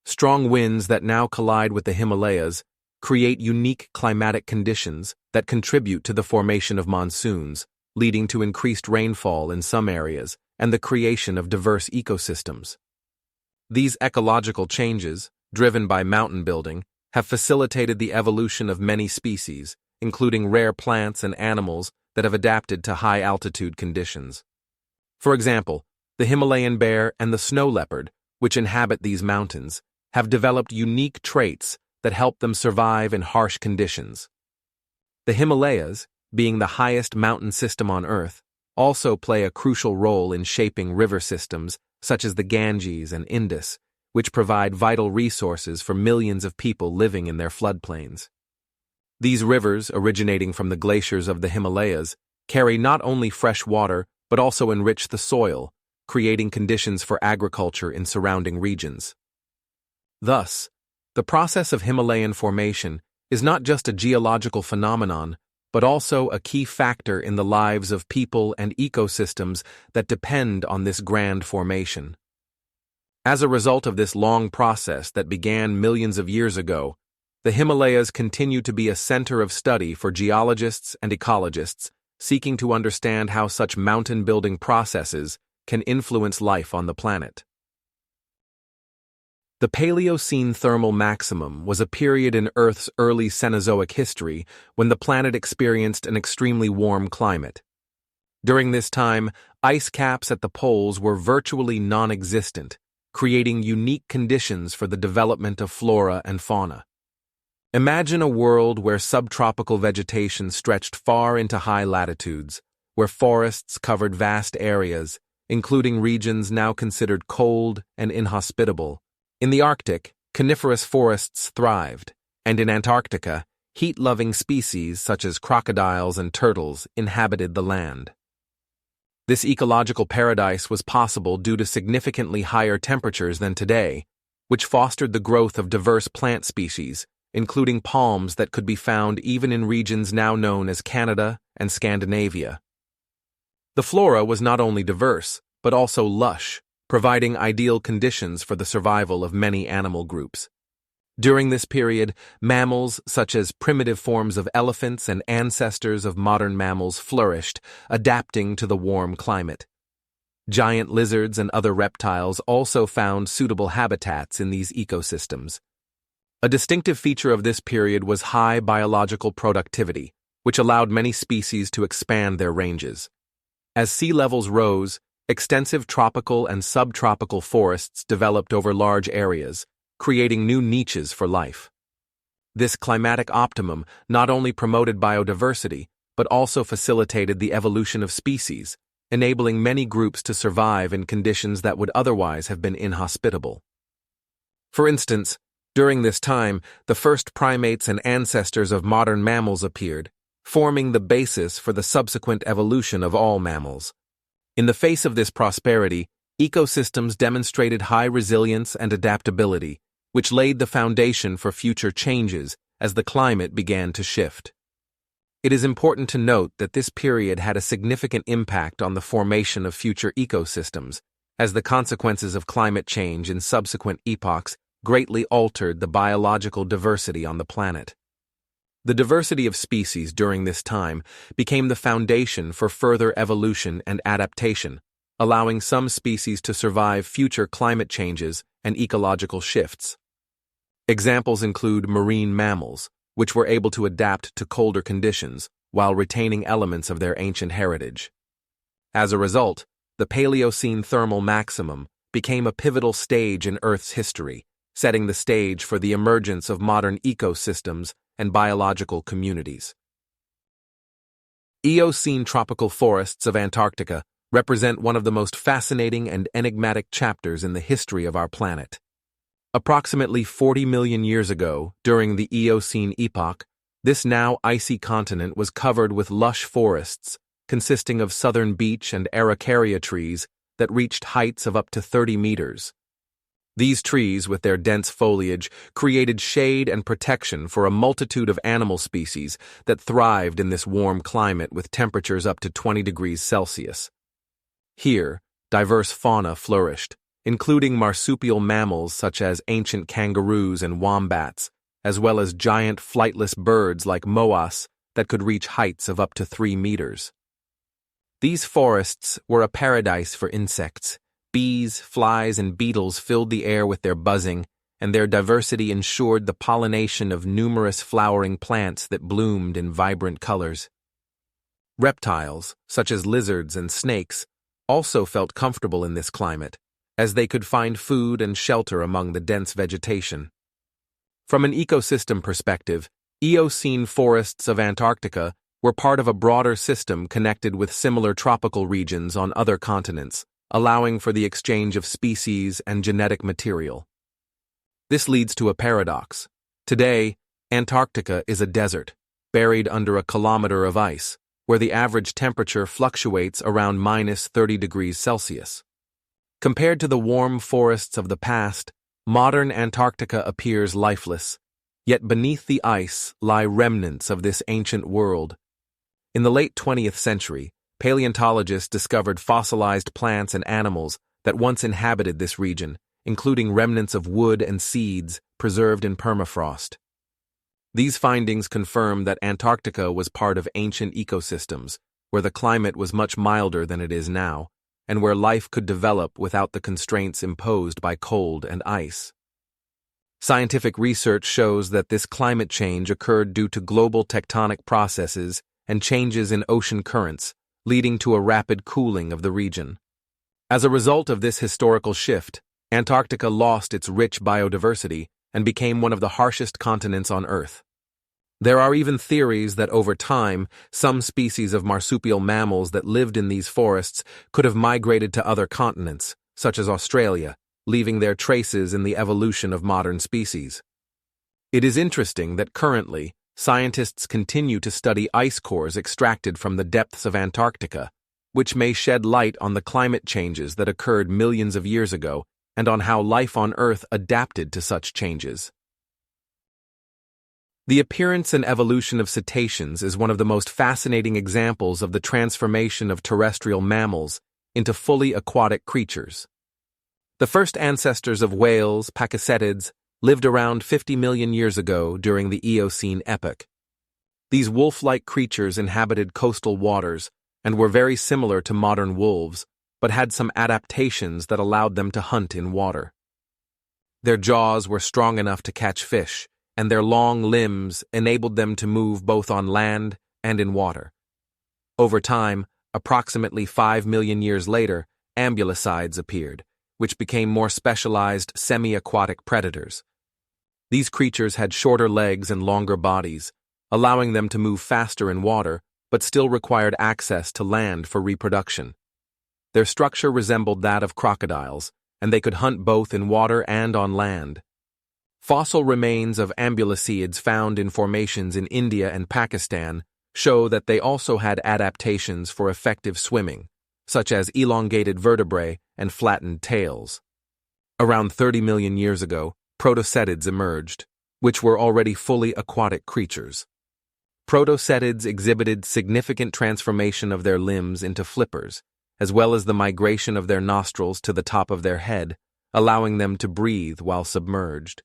Strong winds that now collide with the Himalayas create unique climatic conditions that contribute to the formation of monsoons, leading to increased rainfall in some areas and the creation of diverse ecosystems. These ecological changes, driven by mountain building, have facilitated the evolution of many species, including rare plants and animals that have adapted to high-altitude conditions. For example, the Himalayan bear and the snow leopard, which inhabit these mountains, have developed unique traits that help them survive in harsh conditions. The Himalayas, being the highest mountain system on Earth, also play a crucial role in shaping river systems such as the Ganges and Indus, which provide vital resources for millions of people living in their floodplains. These rivers, originating from the glaciers of the Himalayas, carry not only fresh water but also enrich the soil, creating conditions for agriculture in surrounding regions. Thus, the process of Himalayan formation is not just a geological phenomenon, but also a key factor in the lives of people and ecosystems that depend on this grand formation. As a result of this long process that began millions of years ago, the Himalayas continue to be a center of study for geologists and ecologists seeking to understand how such mountain-building processes can influence life on the planet. The Paleocene thermal maximum was a period in Earth's early Cenozoic history when the planet experienced an extremely warm climate. During this time, ice caps at the poles were virtually non-existent, creating unique conditions for the development of flora and fauna. Imagine a world where subtropical vegetation stretched far into high latitudes, where forests covered vast areas, including regions now considered cold and inhospitable. In the Arctic, coniferous forests thrived, and in Antarctica, heat-loving species such as crocodiles and turtles inhabited the land. This ecological paradise was possible due to significantly higher temperatures than today, which fostered the growth of diverse plant species, including palms that could be found even in regions now known as Canada and Scandinavia. The flora was not only diverse, but also lush, providing ideal conditions for the survival of many animal groups. During this period, mammals such as primitive forms of elephants and ancestors of modern mammals flourished, adapting to the warm climate. Giant lizards and other reptiles also found suitable habitats in these ecosystems. A distinctive feature of this period was high biological productivity, which allowed many species to expand their ranges. As sea levels rose, Extensive tropical and subtropical forests developed over large areas, creating new niches for life. This climatic optimum not only promoted biodiversity, but also facilitated the evolution of species, enabling many groups to survive in conditions that would otherwise have been inhospitable. For instance, during this time, the first primates and ancestors of modern mammals appeared, forming the basis for the subsequent evolution of all mammals. In the face of this prosperity, ecosystems demonstrated high resilience and adaptability, which laid the foundation for future changes as the climate began to shift. It is important to note that this period had a significant impact on the formation of future ecosystems, as the consequences of climate change in subsequent epochs greatly altered the biological diversity on the planet. The diversity of species during this time became the foundation for further evolution and adaptation, allowing some species to survive future climate changes and ecological shifts. Examples include marine mammals, which were able to adapt to colder conditions while retaining elements of their ancient heritage. As a result, the Paleocene thermal maximum became a pivotal stage in Earth's history, setting the stage for the emergence of modern ecosystems and biological communities. Eocene tropical forests of Antarctica represent one of the most fascinating and enigmatic chapters in the history of our planet. Approximately 40 million years ago, during the Eocene epoch, this now icy continent was covered with lush forests, consisting of southern beech and araucaria trees that reached heights of up to 30 meters. These trees, with their dense foliage, created shade and protection for a multitude of animal species that thrived in this warm climate with temperatures up to 20 degrees Celsius. Here, diverse fauna flourished, including marsupial mammals such as ancient kangaroos and wombats, as well as giant flightless birds like moas that could reach heights of up to 3 meters. These forests were a paradise for insects. Bees, flies, and beetles filled the air with their buzzing, and their diversity ensured the pollination of numerous flowering plants that bloomed in vibrant colors. Reptiles, such as lizards and snakes, also felt comfortable in this climate, as they could find food and shelter among the dense vegetation. From an ecosystem perspective, Eocene forests of Antarctica were part of a broader system connected with similar tropical regions on other continents, allowing for the exchange of species and genetic material. This leads to a paradox. Today, Antarctica is a desert, buried under a kilometer of ice, where the average temperature fluctuates around -30 degrees Celsius. Compared to the warm forests of the past, modern Antarctica appears lifeless, yet beneath the ice lie remnants of this ancient world. In the late 20th century, paleontologists discovered fossilized plants and animals that once inhabited this region, including remnants of wood and seeds preserved in permafrost. These findings confirm that Antarctica was part of ancient ecosystems, where the climate was much milder than it is now, and where life could develop without the constraints imposed by cold and ice. Scientific research shows that this climate change occurred due to global tectonic processes and changes in ocean currents, leading to a rapid cooling of the region. As a result of this historical shift, Antarctica lost its rich biodiversity and became one of the harshest continents on Earth. There are even theories that over time, some species of marsupial mammals that lived in these forests could have migrated to other continents, such as Australia, leaving their traces in the evolution of modern species. It is interesting that currently, scientists continue to study ice cores extracted from the depths of Antarctica, which may shed light on the climate changes that occurred millions of years ago and on how life on Earth adapted to such changes. The appearance and evolution of cetaceans is one of the most fascinating examples of the transformation of terrestrial mammals into fully aquatic creatures. The first ancestors of whales, pachycetids, lived around 50 million years ago during the Eocene epoch. These wolf-like creatures inhabited coastal waters and were very similar to modern wolves, but had some adaptations that allowed them to hunt in water. Their jaws were strong enough to catch fish, and their long limbs enabled them to move both on land and in water. Over time, approximately 5 million years later, ambulicides appeared, which became more specialized semi-aquatic predators. These creatures had shorter legs and longer bodies, allowing them to move faster in water, but still required access to land for reproduction. Their structure resembled that of crocodiles, and they could hunt both in water and on land. Fossil remains of ambulicids found in formations in India and Pakistan show that they also had adaptations for effective swimming, such as elongated vertebrae and flattened tails. Around 30 million years ago, protocetids emerged, which were already fully aquatic creatures. Protocetids exhibited significant transformation of their limbs into flippers, as well as the migration of their nostrils to the top of their head, allowing them to breathe while submerged.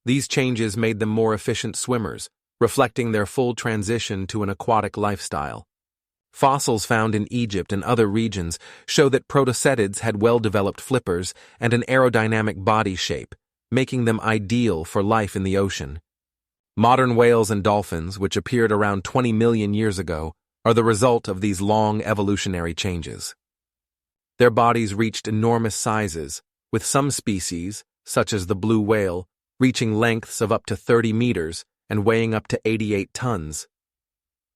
These changes made them more efficient swimmers, reflecting their full transition to an aquatic lifestyle. Fossils found in Egypt and other regions show that protocetids had well-developed flippers and an aerodynamic body shape, making them ideal for life in the ocean. Modern whales and dolphins, which appeared around 20 million years ago, are the result of these long evolutionary changes. Their bodies reached enormous sizes, with some species, such as the blue whale, reaching lengths of up to 30 meters and weighing up to 88 tons.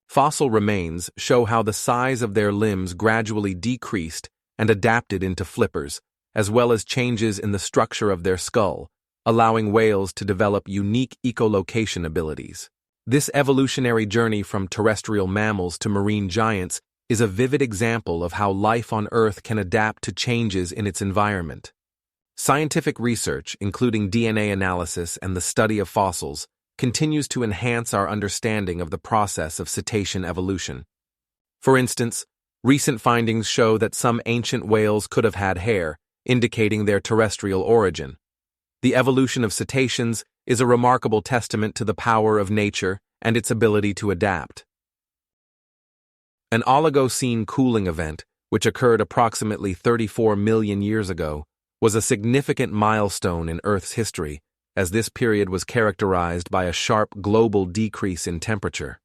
Fossil remains show how the size of their limbs gradually decreased and adapted into flippers, as well as changes in the structure of their skull, allowing whales to develop unique echolocation abilities. This evolutionary journey from terrestrial mammals to marine giants is a vivid example of how life on Earth can adapt to changes in its environment. Scientific research, including DNA analysis and the study of fossils, continues to enhance our understanding of the process of cetacean evolution. For instance, recent findings show that some ancient whales could have had hair, indicating their terrestrial origin. The evolution of cetaceans is a remarkable testament to the power of nature and its ability to adapt. An Oligocene cooling event, which occurred approximately 34 million years ago, was a significant milestone in Earth's history, as this period was characterized by a sharp global decrease in temperature.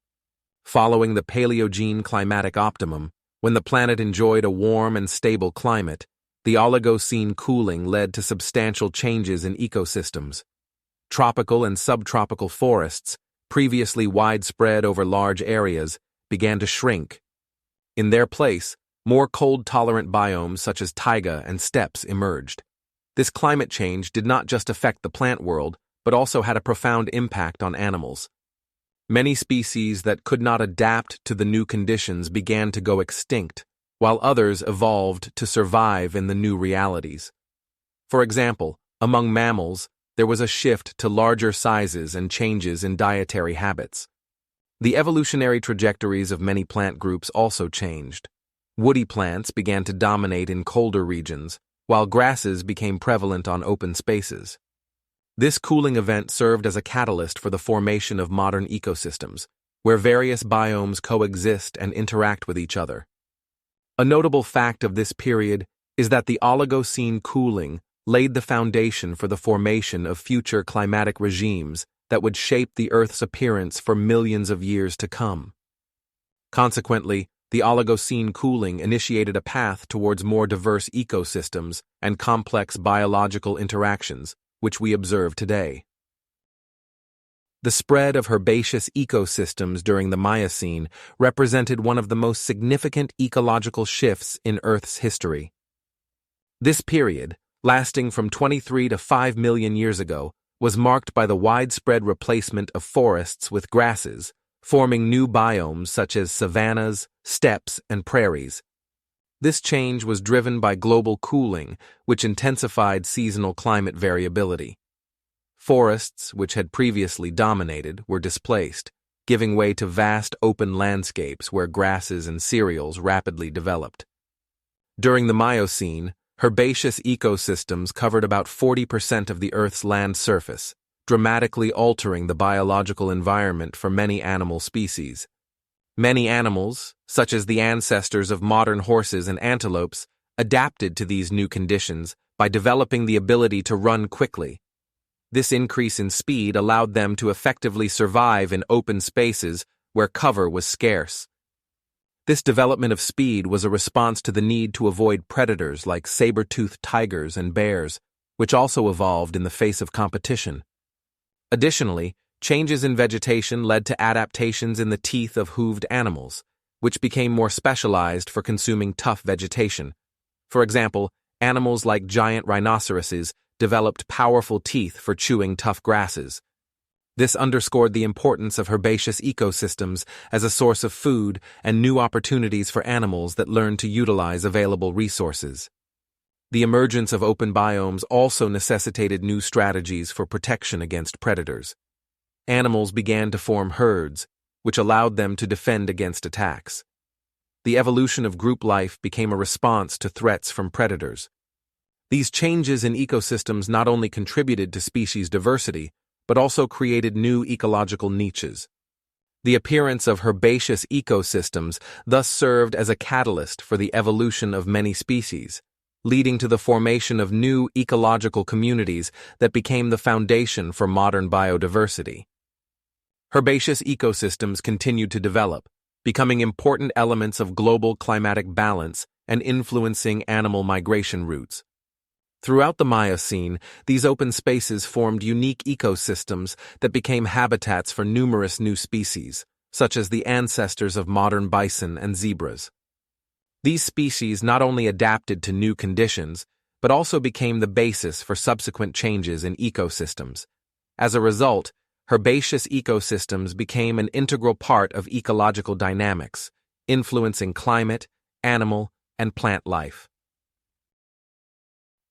Following the Paleogene climatic optimum, when the planet enjoyed a warm and stable climate, the Oligocene cooling led to substantial changes in ecosystems. Tropical and subtropical forests, previously widespread over large areas, began to shrink. In their place, more cold-tolerant biomes such as taiga and steppes emerged. This climate change did not just affect the plant world, but also had a profound impact on animals. Many species that could not adapt to the new conditions began to go extinct, while others evolved to survive in the new realities. For example, among mammals, there was a shift to larger sizes and changes in dietary habits. The evolutionary trajectories of many plant groups also changed. Woody plants began to dominate in colder regions, while grasses became prevalent on open spaces. This cooling event served as a catalyst for the formation of modern ecosystems, where various biomes coexist and interact with each other. A notable fact of this period is that the Oligocene cooling laid the foundation for the formation of future climatic regimes that would shape the Earth's appearance for millions of years to come. Consequently, the Oligocene cooling initiated a path towards more diverse ecosystems and complex biological interactions, which we observe today. The spread of herbaceous ecosystems during the Miocene represented one of the most significant ecological shifts in Earth's history. This period, lasting from 23 to 5 million years ago, was marked by the widespread replacement of forests with grasses, forming new biomes such as savannas, steppes, and prairies. This change was driven by global cooling, which intensified seasonal climate variability. Forests, which had previously dominated, were displaced, giving way to vast open landscapes where grasses and cereals rapidly developed. During the Miocene, herbaceous ecosystems covered about 40% of the Earth's land surface, dramatically altering the biological environment for many animal species. Many animals, such as the ancestors of modern horses and antelopes, adapted to these new conditions by developing the ability to run quickly. This increase in speed allowed them to effectively survive in open spaces where cover was scarce. This development of speed was a response to the need to avoid predators like saber-toothed tigers and bears, which also evolved in the face of competition. Additionally, changes in vegetation led to adaptations in the teeth of hooved animals, which became more specialized for consuming tough vegetation. For example, animals like giant rhinoceroses developed powerful teeth for chewing tough grasses. This underscored the importance of herbaceous ecosystems as a source of food and new opportunities for animals that learned to utilize available resources. The emergence of open biomes also necessitated new strategies for protection against predators. Animals began to form herds, which allowed them to defend against attacks. The evolution of group life became a response to threats from predators. These changes in ecosystems not only contributed to species diversity, but also created new ecological niches. The appearance of herbaceous ecosystems thus served as a catalyst for the evolution of many species, leading to the formation of new ecological communities that became the foundation for modern biodiversity. Herbaceous ecosystems continued to develop, becoming important elements of global climatic balance and influencing animal migration routes. Throughout the Miocene, these open spaces formed unique ecosystems that became habitats for numerous new species, such as the ancestors of modern bison and zebras. These species not only adapted to new conditions, but also became the basis for subsequent changes in ecosystems. As a result, herbaceous ecosystems became an integral part of ecological dynamics, influencing climate, animal, and plant life.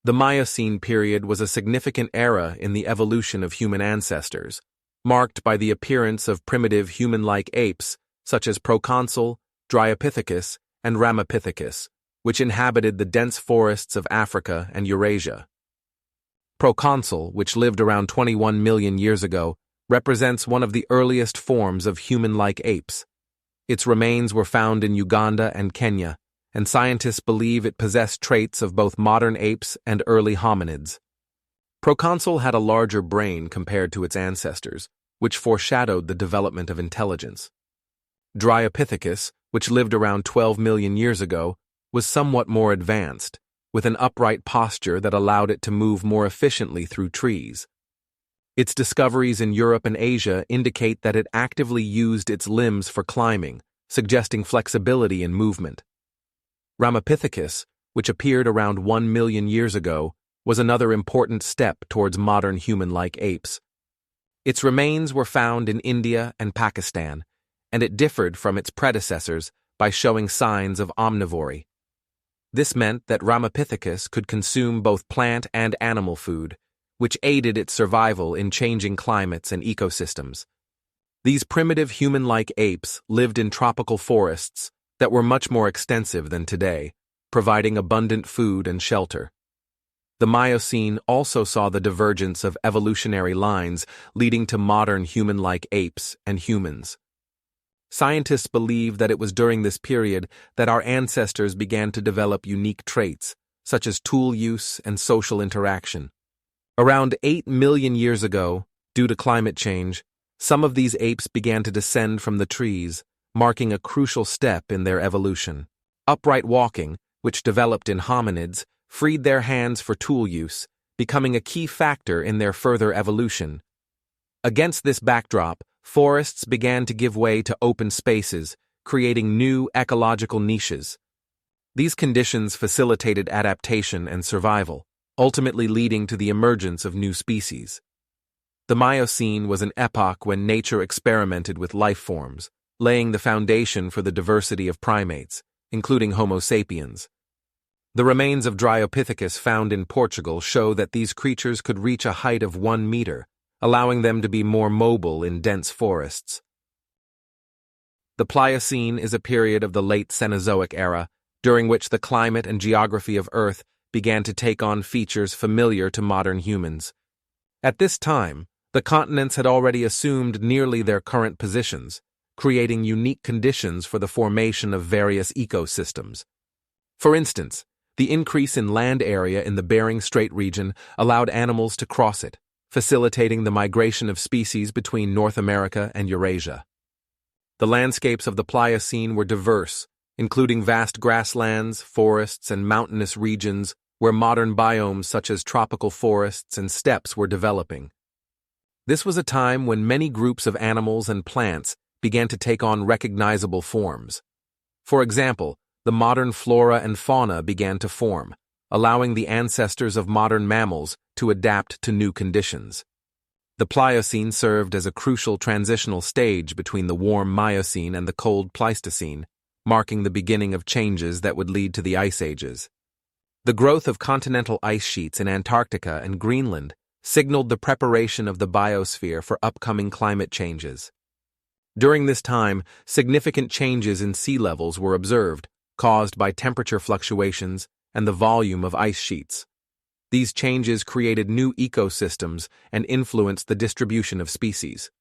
The Miocene period was a significant era in the evolution of human ancestors, marked by the appearance of primitive human-like apes such as Proconsul, Dryopithecus, and Ramapithecus, which inhabited the dense forests of Africa and Eurasia. Proconsul, which lived around 21 million years ago, represents one of the earliest forms of human-like apes. Its remains were found in Uganda and Kenya, and scientists believe it possessed traits of both modern apes and early hominids. Proconsul had a larger brain compared to its ancestors, which foreshadowed the development of intelligence. Dryopithecus, which lived around 12 million years ago, was somewhat more advanced, with an upright posture that allowed it to move more efficiently through trees. Its discoveries in Europe and Asia indicate that it actively used its limbs for climbing, suggesting flexibility in movement. Ramapithecus, which appeared around 1 million years ago, was another important step towards modern human-like apes. Its remains were found in India and Pakistan, and it differed from its predecessors by showing signs of omnivory. This meant that Ramapithecus could consume both plant and animal food, which aided its survival in changing climates and ecosystems. These primitive human-like apes lived in tropical forests that were much more extensive than today, providing abundant food and shelter. The Miocene also saw the divergence of evolutionary lines leading to modern human-like apes and humans. Scientists believe that it was during this period that our ancestors began to develop unique traits, such as tool use and social interaction. Around 8 million years ago, due to climate change, some of these apes began to descend from the trees, marking a crucial step in their evolution. Upright walking, which developed in hominids, freed their hands for tool use, becoming a key factor in their further evolution. Against this backdrop, forests began to give way to open spaces, creating new ecological niches. These conditions facilitated adaptation and survival, ultimately leading to the emergence of new species. The Miocene was an epoch when nature experimented with life forms, laying the foundation for the diversity of primates, including Homo sapiens. The remains of Dryopithecus found in Portugal show that these creatures could reach a height of 1 meter, allowing them to be more mobile in dense forests. The Pliocene is a period of the late Cenozoic era, during which the climate and geography of Earth began to take on features familiar to modern humans. At this time, the continents had already assumed nearly their current positions, creating unique conditions for the formation of various ecosystems. For instance, the increase in land area in the Bering Strait region allowed animals to cross it, facilitating the migration of species between North America and Eurasia. The landscapes of the Pliocene were diverse, including vast grasslands, forests, and mountainous regions where modern biomes such as tropical forests and steppes were developing. This was a time when many groups of animals and plants began to take on recognizable forms. For example, the modern flora and fauna began to form, allowing the ancestors of modern mammals to adapt to new conditions. The Pliocene served as a crucial transitional stage between the warm Miocene and the cold Pleistocene, marking the beginning of changes that would lead to the Ice Ages. The growth of continental ice sheets in Antarctica and Greenland signaled the preparation of the biosphere for upcoming climate changes. During this time, significant changes in sea levels were observed, caused by temperature fluctuations and the volume of ice sheets. These changes created new ecosystems and influenced the distribution of species.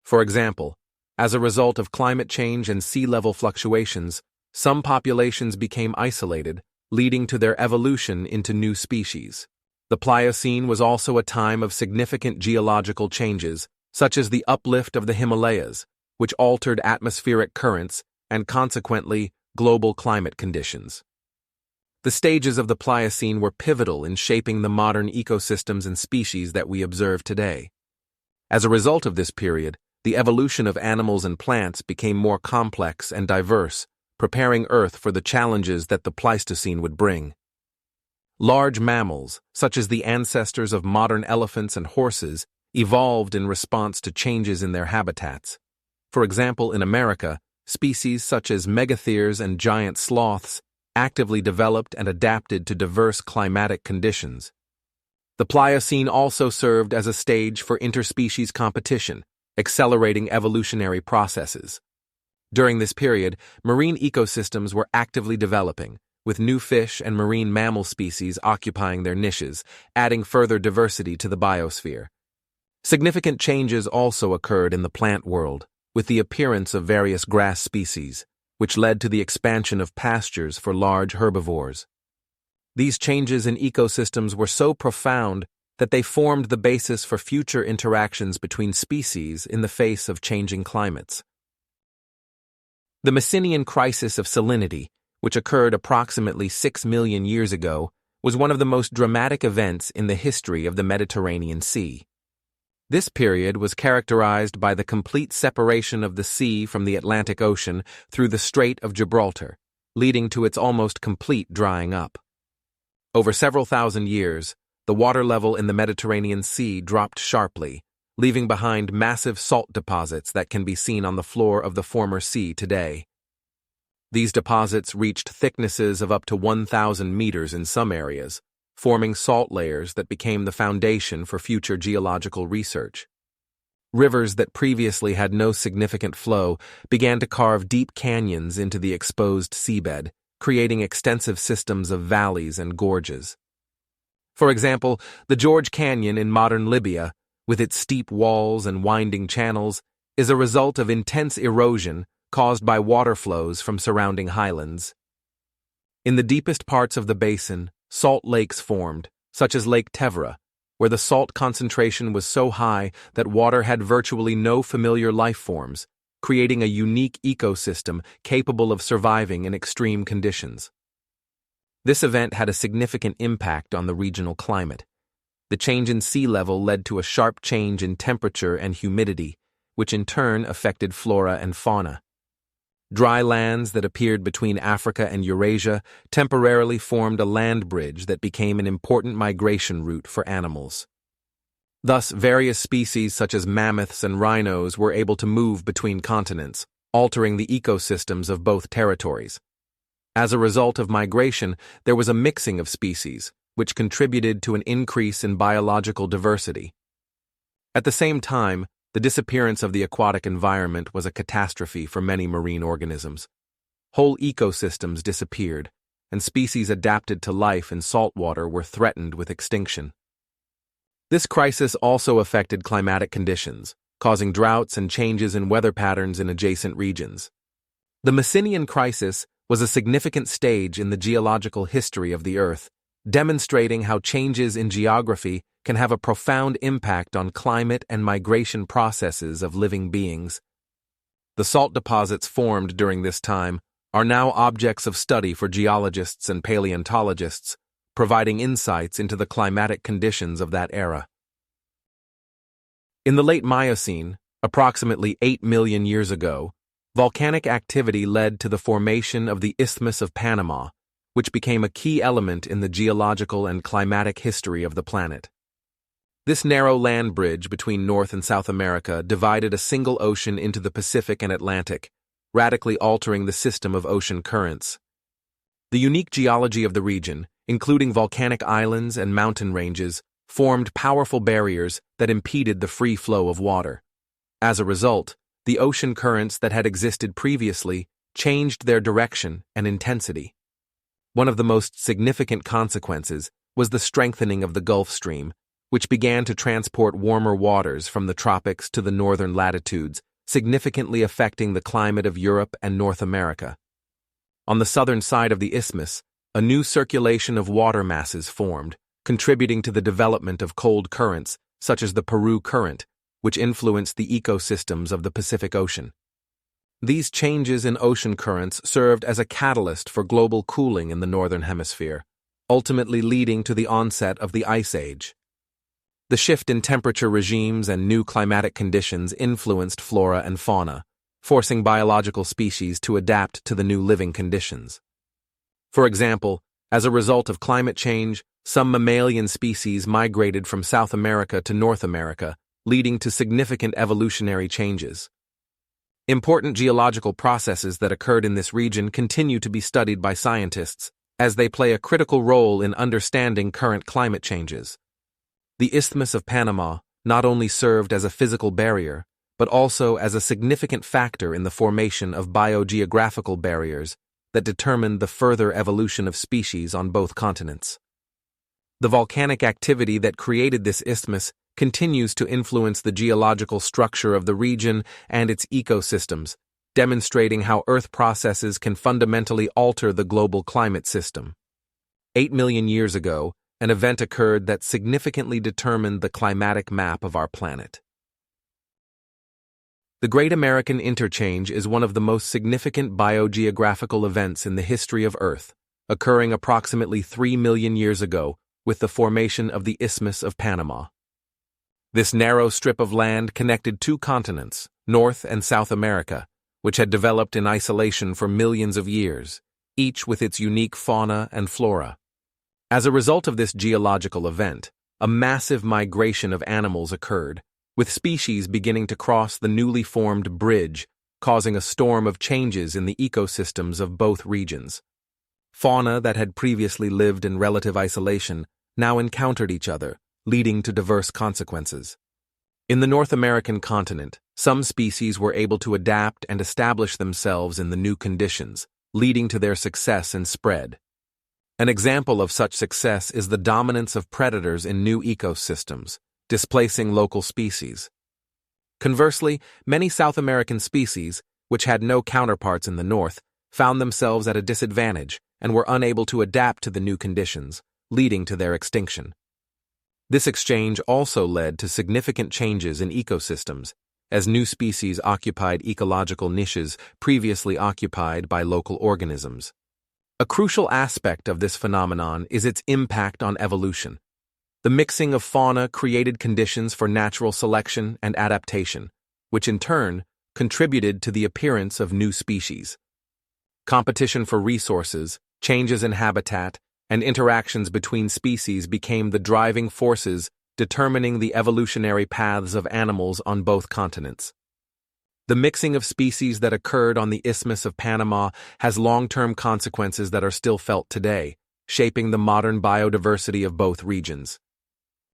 For example, as a result of climate change and sea level fluctuations, some populations became isolated, leading to their evolution into new species. The Pliocene was also a time of significant geological changes, such as the uplift of the Himalayas, which altered atmospheric currents and consequently global climate conditions. The stages of the Pliocene were pivotal in shaping the modern ecosystems and species that we observe today. As a result of this period, the evolution of animals and plants became more complex and diverse, preparing Earth for the challenges that the Pleistocene would bring. Large mammals, such as the ancestors of modern elephants and horses, evolved in response to changes in their habitats. For example, in America, species such as megatherids and giant sloths actively developed and adapted to diverse climatic conditions. The Pliocene also served as a stage for interspecies competition, accelerating evolutionary processes. During this period, marine ecosystems were actively developing, with new fish and marine mammal species occupying their niches, adding further diversity to the biosphere. Significant changes also occurred in the plant world, with the appearance of various grass species, which led to the expansion of pastures for large herbivores. These changes in ecosystems were so profound that they formed the basis for future interactions between species in the face of changing climates. The Messinian crisis of salinity, which occurred approximately 6 million years ago, was one of the most dramatic events in the history of the Mediterranean Sea. This period was characterized by the complete separation of the sea from the Atlantic Ocean through the Strait of Gibraltar, leading to its almost complete drying up. Over several thousand years, the water level in the Mediterranean Sea dropped sharply, leaving behind massive salt deposits that can be seen on the floor of the former sea today. These deposits reached thicknesses of up to 1,000 meters in some areas, forming salt layers that became the foundation for future geological research. Rivers that previously had no significant flow began to carve deep canyons into the exposed seabed, creating extensive systems of valleys and gorges. For example, the George Canyon in modern Libya, with its steep walls and winding channels, is a result of intense erosion caused by water flows from surrounding highlands. In the deepest parts of the basin, salt lakes formed, such as Lake Tevra, where the salt concentration was so high that water had virtually no familiar life forms, creating a unique ecosystem capable of surviving in extreme conditions. This event had a significant impact on the regional climate. The change in sea level led to a sharp change in temperature and humidity, which in turn affected flora and fauna. Dry lands that appeared between Africa and Eurasia temporarily formed a land bridge that became an important migration route for animals. Thus, various species such as mammoths and rhinos were able to move between continents, altering the ecosystems of both territories. As a result of migration, there was a mixing of species, which contributed to an increase in biological diversity. At the same time, the disappearance of the aquatic environment was a catastrophe for many marine organisms. Whole ecosystems disappeared, and species adapted to life in saltwater were threatened with extinction. This crisis also affected climatic conditions, causing droughts and changes in weather patterns in adjacent regions. The Messinian crisis was a significant stage in the geological history of the Earth, demonstrating how changes in geography can have a profound impact on climate and migration processes of living beings. The salt deposits formed during this time are now objects of study for geologists and paleontologists, providing insights into the climatic conditions of that era. In the late Miocene, approximately 8 million years ago, volcanic activity led to the formation of the Isthmus of Panama, which became a key element in the geological and climatic history of the planet. This narrow land bridge between North and South America divided a single ocean into the Pacific and Atlantic, radically altering the system of ocean currents. The unique geology of the region, including volcanic islands and mountain ranges, formed powerful barriers that impeded the free flow of water. As a result, the ocean currents that had existed previously changed their direction and intensity. One of the most significant consequences was the strengthening of the Gulf Stream, which began to transport warmer waters from the tropics to the northern latitudes, significantly affecting the climate of Europe and North America. On the southern side of the isthmus, a new circulation of water masses formed, contributing to the development of cold currents, such as the Peru Current, which influenced the ecosystems of the Pacific Ocean. These changes in ocean currents served as a catalyst for global cooling in the Northern Hemisphere, ultimately leading to the onset of the Ice Age. The shift in temperature regimes and new climatic conditions influenced flora and fauna, forcing biological species to adapt to the new living conditions. For example, as a result of climate change, some mammalian species migrated from South America to North America, leading to significant evolutionary changes. Important geological processes that occurred in this region continue to be studied by scientists, as they play a critical role in understanding current climate changes. The Isthmus of Panama not only served as a physical barrier, but also as a significant factor in the formation of biogeographical barriers that determined the further evolution of species on both continents. The volcanic activity that created this isthmus continues to influence the geological structure of the region and its ecosystems, demonstrating how Earth processes can fundamentally alter the global climate system. 8 million years ago, an event occurred that significantly determined the climatic map of our planet. The Great American Interchange is one of the most significant biogeographical events in the history of Earth, occurring approximately 3 million years ago with the formation of the Isthmus of Panama. This narrow strip of land connected two continents, North and South America, which had developed in isolation for millions of years, each with its unique fauna and flora. As a result of this geological event, a massive migration of animals occurred, with species beginning to cross the newly formed bridge, causing a storm of changes in the ecosystems of both regions. Fauna that had previously lived in relative isolation now encountered each other, leading to diverse consequences. In the North American continent, some species were able to adapt and establish themselves in the new conditions, leading to their success and spread. An example of such success is the dominance of predators in new ecosystems, displacing local species. Conversely, many South American species, which had no counterparts in the north, found themselves at a disadvantage and were unable to adapt to the new conditions, leading to their extinction. This exchange also led to significant changes in ecosystems, as new species occupied ecological niches previously occupied by local organisms. A crucial aspect of this phenomenon is its impact on evolution. The mixing of fauna created conditions for natural selection and adaptation, which in turn contributed to the appearance of new species. Competition for resources, changes in habitat, and interactions between species became the driving forces determining the evolutionary paths of animals on both continents. The mixing of species that occurred on the Isthmus of Panama has long-term consequences that are still felt today, shaping the modern biodiversity of both regions.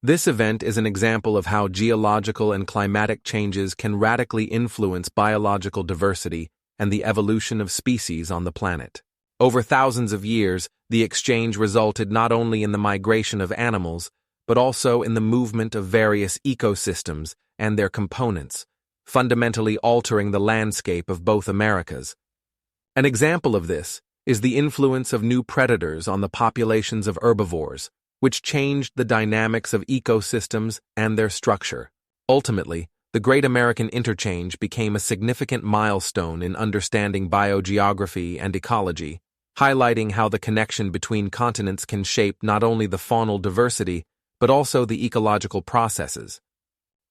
This event is an example of how geological and climatic changes can radically influence biological diversity and the evolution of species on the planet. Over thousands of years, the exchange resulted not only in the migration of animals, but also in the movement of various ecosystems and their components, fundamentally altering the landscape of both Americas. An example of this is the influence of new predators on the populations of herbivores, which changed the dynamics of ecosystems and their structure. Ultimately, the Great American Interchange became a significant milestone in understanding biogeography and ecology, highlighting how the connection between continents can shape not only the faunal diversity, but also the ecological processes.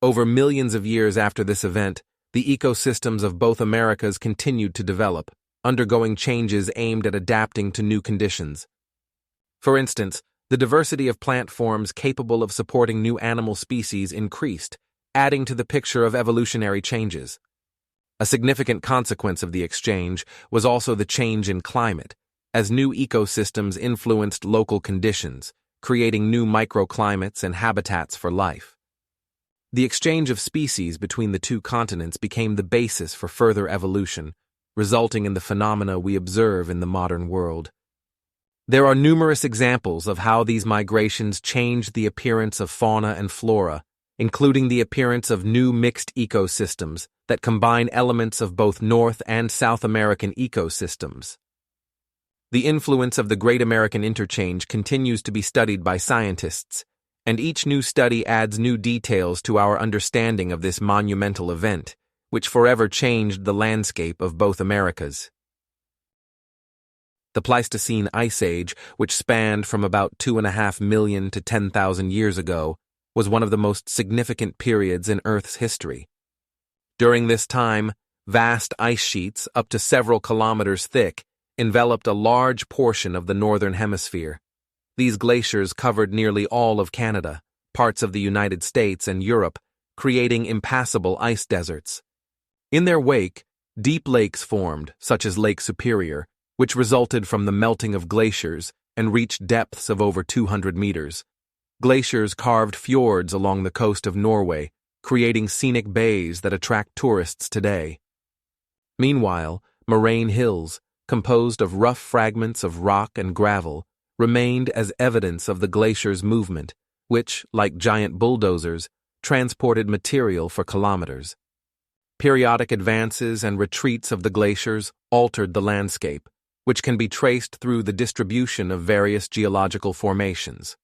Over millions of years after this event, the ecosystems of both Americas continued to develop, undergoing changes aimed at adapting to new conditions. For instance, the diversity of plant forms capable of supporting new animal species increased, adding to the picture of evolutionary changes. A significant consequence of the exchange was also the change in climate, as new ecosystems influenced local conditions, creating new microclimates and habitats for life. The exchange of species between the two continents became the basis for further evolution, resulting in the phenomena we observe in the modern world. There are numerous examples of how these migrations changed the appearance of fauna and flora, including the appearance of new mixed ecosystems that combine elements of both North and South American ecosystems. The influence of the Great American Interchange continues to be studied by scientists, and each new study adds new details to our understanding of this monumental event, which forever changed the landscape of both Americas. The Pleistocene Ice Age, which spanned from about 2.5 million to 10,000 years ago, was one of the most significant periods in Earth's history. During this time, vast ice sheets, up to several kilometers thick, enveloped a large portion of the northern hemisphere. These glaciers covered nearly all of Canada, parts of the United States and Europe, creating impassable ice deserts. In their wake, deep lakes formed, such as Lake Superior, which resulted from the melting of glaciers and reached depths of over 200 meters. Glaciers carved fjords along the coast of Norway, creating scenic bays that attract tourists today. Meanwhile, moraine hills, composed of rough fragments of rock and gravel, remained as evidence of the glacier's movement, which, like giant bulldozers, transported material for kilometers. Periodic advances and retreats of the glaciers altered the landscape, which can be traced through the distribution of various geological formations.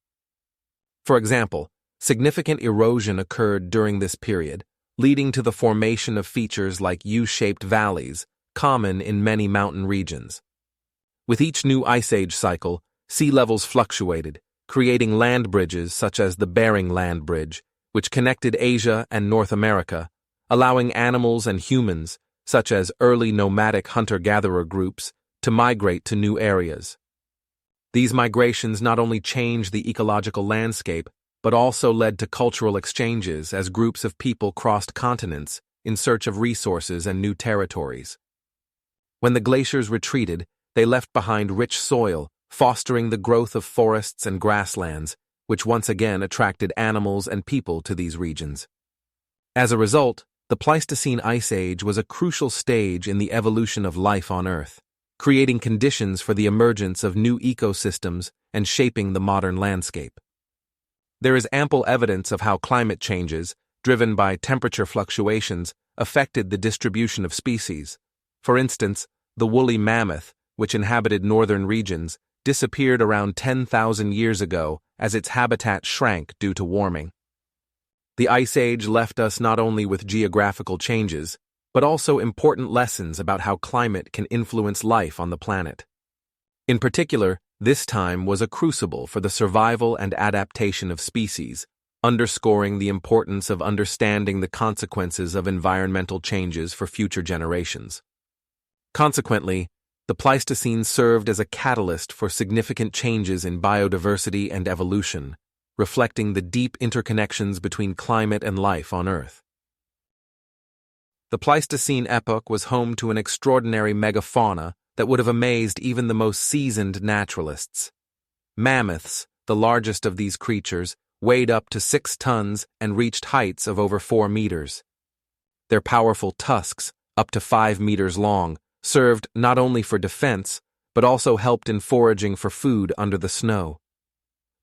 For example, significant erosion occurred during this period, leading to the formation of features like U-shaped valleys, common in many mountain regions. With each new ice age cycle, sea levels fluctuated, creating land bridges such as the Bering Land Bridge, which connected Asia and North America, allowing animals and humans, such as early nomadic hunter-gatherer groups, to migrate to new areas. These migrations not only changed the ecological landscape, but also led to cultural exchanges as groups of people crossed continents in search of resources and new territories. When the glaciers retreated, they left behind rich soil, fostering the growth of forests and grasslands, which once again attracted animals and people to these regions. As a result, the Pleistocene Ice Age was a crucial stage in the evolution of life on Earth, creating conditions for the emergence of new ecosystems and shaping the modern landscape. There is ample evidence of how climate changes, driven by temperature fluctuations, affected the distribution of species. For instance, the woolly mammoth, which inhabited northern regions, disappeared around 10,000 years ago as its habitat shrank due to warming. The Ice Age left us not only with geographical changes, but also important lessons about how climate can influence life on the planet. In particular, this time was a crucible for the survival and adaptation of species, underscoring the importance of understanding the consequences of environmental changes for future generations. Consequently, the Pleistocene served as a catalyst for significant changes in biodiversity and evolution, reflecting the deep interconnections between climate and life on Earth. The Pleistocene epoch was home to an extraordinary megafauna that would have amazed even the most seasoned naturalists. Mammoths, the largest of these creatures, weighed up to 6 tons and reached heights of over 4 meters. Their powerful tusks, up to 5 meters long, served not only for defense, but also helped in foraging for food under the snow.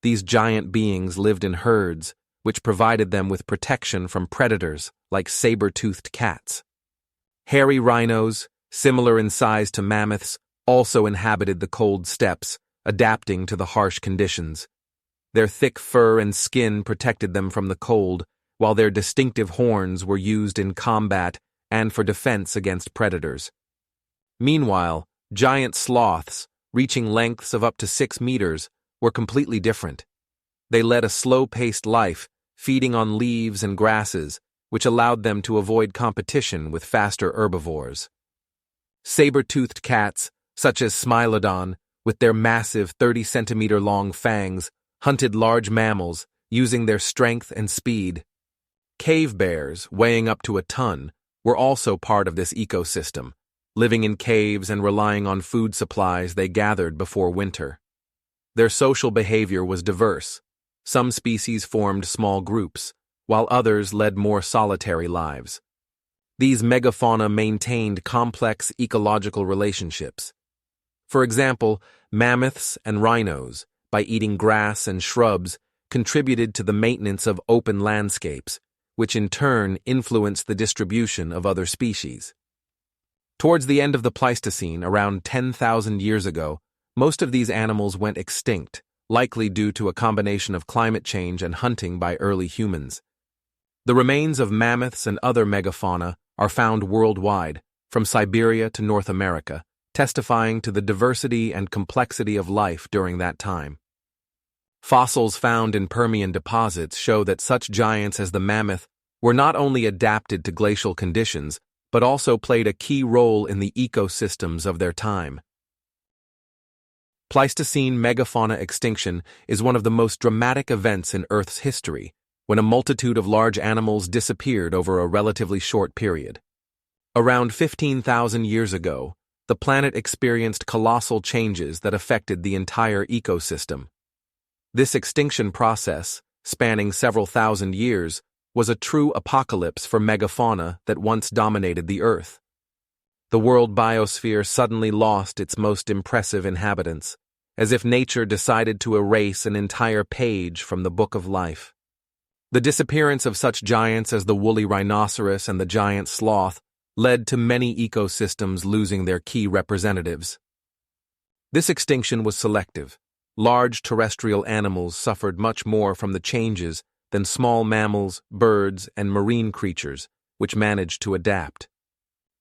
These giant beings lived in herds, which provided them with protection from predators like saber-toothed cats. Hairy rhinos, similar in size to mammoths, also inhabited the cold steppes, adapting to the harsh conditions. Their thick fur and skin protected them from the cold, while their distinctive horns were used in combat and for defense against predators. Meanwhile, giant sloths, reaching lengths of up to 6 meters, were completely different. They led a slow-paced life, feeding on leaves and grasses, which allowed them to avoid competition with faster herbivores. Saber-toothed cats, such as Smilodon, with their massive 30-centimeter-long fangs, hunted large mammals, using their strength and speed. Cave bears, weighing up to a ton, were also part of this ecosystem, living in caves and relying on food supplies they gathered before winter. Their social behavior was diverse. Some species formed small groups, while others led more solitary lives. These megafauna maintained complex ecological relationships. For example, mammoths and rhinos, by eating grass and shrubs, contributed to the maintenance of open landscapes, which in turn influenced the distribution of other species. Towards the end of the Pleistocene, around 10,000 years ago, most of these animals went extinct, likely due to a combination of climate change and hunting by early humans. The remains of mammoths and other megafauna are found worldwide, from Siberia to North America, testifying to the diversity and complexity of life during that time. Fossils found in Permian deposits show that such giants as the mammoth were not only adapted to glacial conditions, but also played a key role in the ecosystems of their time. Pleistocene megafauna extinction is one of the most dramatic events in Earth's history, when a multitude of large animals disappeared over a relatively short period. Around 15,000 years ago, the planet experienced colossal changes that affected the entire ecosystem. This extinction process, spanning several thousand years, was a true apocalypse for megafauna that once dominated the Earth. The world biosphere suddenly lost its most impressive inhabitants, as if nature decided to erase an entire page from the book of life. The disappearance of such giants as the woolly rhinoceros and the giant sloth led to many ecosystems losing their key representatives. This extinction was selective. Large terrestrial animals suffered much more from the changes than small mammals, birds, and marine creatures, which managed to adapt.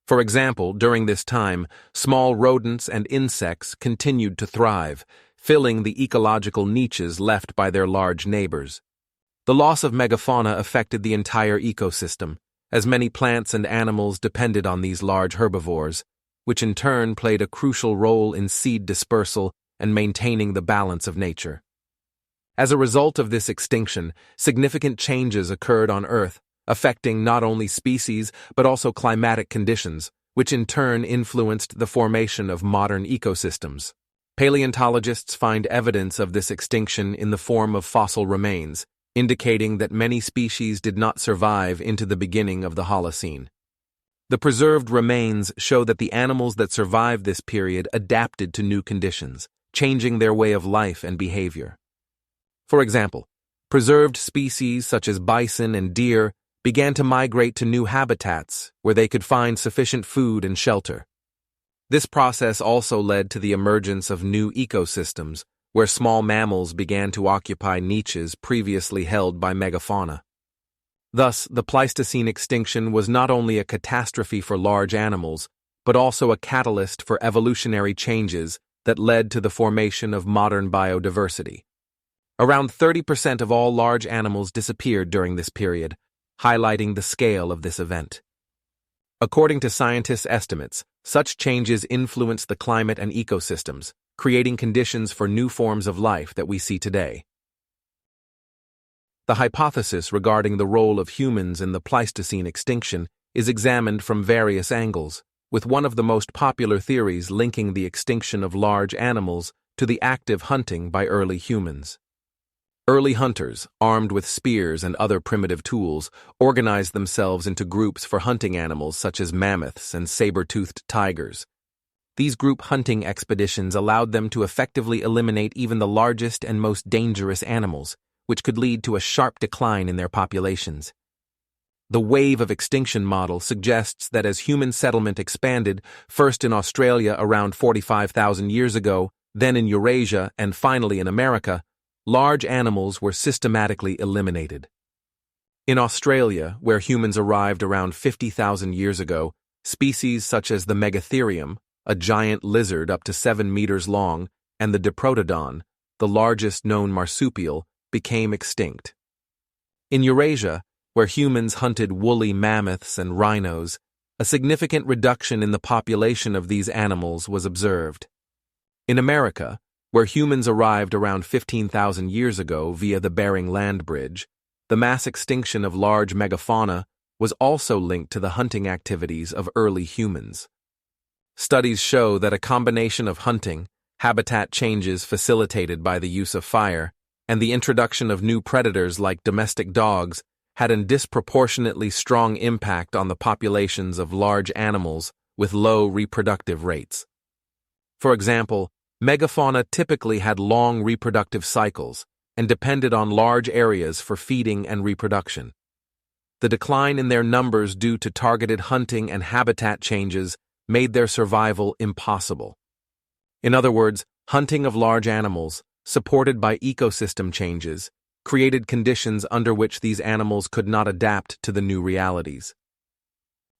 For example, during this time, small rodents and insects continued to thrive, filling the ecological niches left by their large neighbors. The loss of megafauna affected the entire ecosystem, as many plants and animals depended on these large herbivores, which in turn played a crucial role in seed dispersal and maintaining the balance of nature. As a result of this extinction, significant changes occurred on Earth, affecting not only species but also climatic conditions, which in turn influenced the formation of modern ecosystems. Paleontologists find evidence of this extinction in the form of fossil remains, indicating that many species did not survive into the beginning of the Holocene. The preserved remains show that the animals that survived this period adapted to new conditions, changing their way of life and behavior. For example, preserved species such as bison and deer began to migrate to new habitats where they could find sufficient food and shelter. This process also led to the emergence of new ecosystems, where small mammals began to occupy niches previously held by megafauna. Thus, the Pleistocene extinction was not only a catastrophe for large animals, but also a catalyst for evolutionary changes that led to the formation of modern biodiversity. Around 30% of all large animals disappeared during this period, highlighting the scale of this event. According to scientists' estimates, such changes influenced the climate and ecosystems, creating conditions for new forms of life that we see today. The hypothesis regarding the role of humans in the Pleistocene extinction is examined from various angles, with one of the most popular theories linking the extinction of large animals to the active hunting by early humans. Early hunters, armed with spears and other primitive tools, organized themselves into groups for hunting animals such as mammoths and saber-toothed tigers. These group hunting expeditions allowed them to effectively eliminate even the largest and most dangerous animals, which could lead to a sharp decline in their populations. The wave of extinction model suggests that as human settlement expanded, first in Australia around 45,000 years ago, then in Eurasia, and finally in America, large animals were systematically eliminated. In Australia, where humans arrived around 50,000 years ago, species such as the Megatherium, a giant lizard up to 7 meters long, and the Diprotodon, the largest known marsupial, became extinct. In Eurasia, where humans hunted woolly mammoths and rhinos, a significant reduction in the population of these animals was observed. In America, where humans arrived around 15,000 years ago via the Bering Land Bridge, the mass extinction of large megafauna was also linked to the hunting activities of early humans. Studies show that a combination of hunting, habitat changes facilitated by the use of fire, and the introduction of new predators like domestic dogs had a disproportionately strong impact on the populations of large animals with low reproductive rates. For example, megafauna typically had long reproductive cycles and depended on large areas for feeding and reproduction. The decline in their numbers due to targeted hunting and habitat changes made their survival impossible. In other words, hunting of large animals, supported by ecosystem changes, created conditions under which these animals could not adapt to the new realities.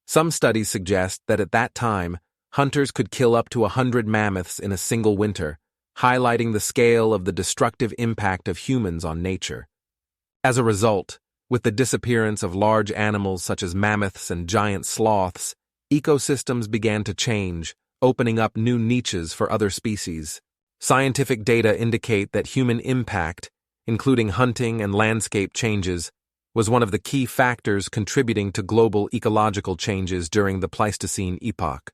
Some studies suggest that at that time, hunters could kill up to 100 mammoths in a single winter, highlighting the scale of the destructive impact of humans on nature. As a result, with the disappearance of large animals such as mammoths and giant sloths, ecosystems began to change, opening up new niches for other species. Scientific data indicate that human impact, including hunting and landscape changes, was one of the key factors contributing to global ecological changes during the Pleistocene epoch.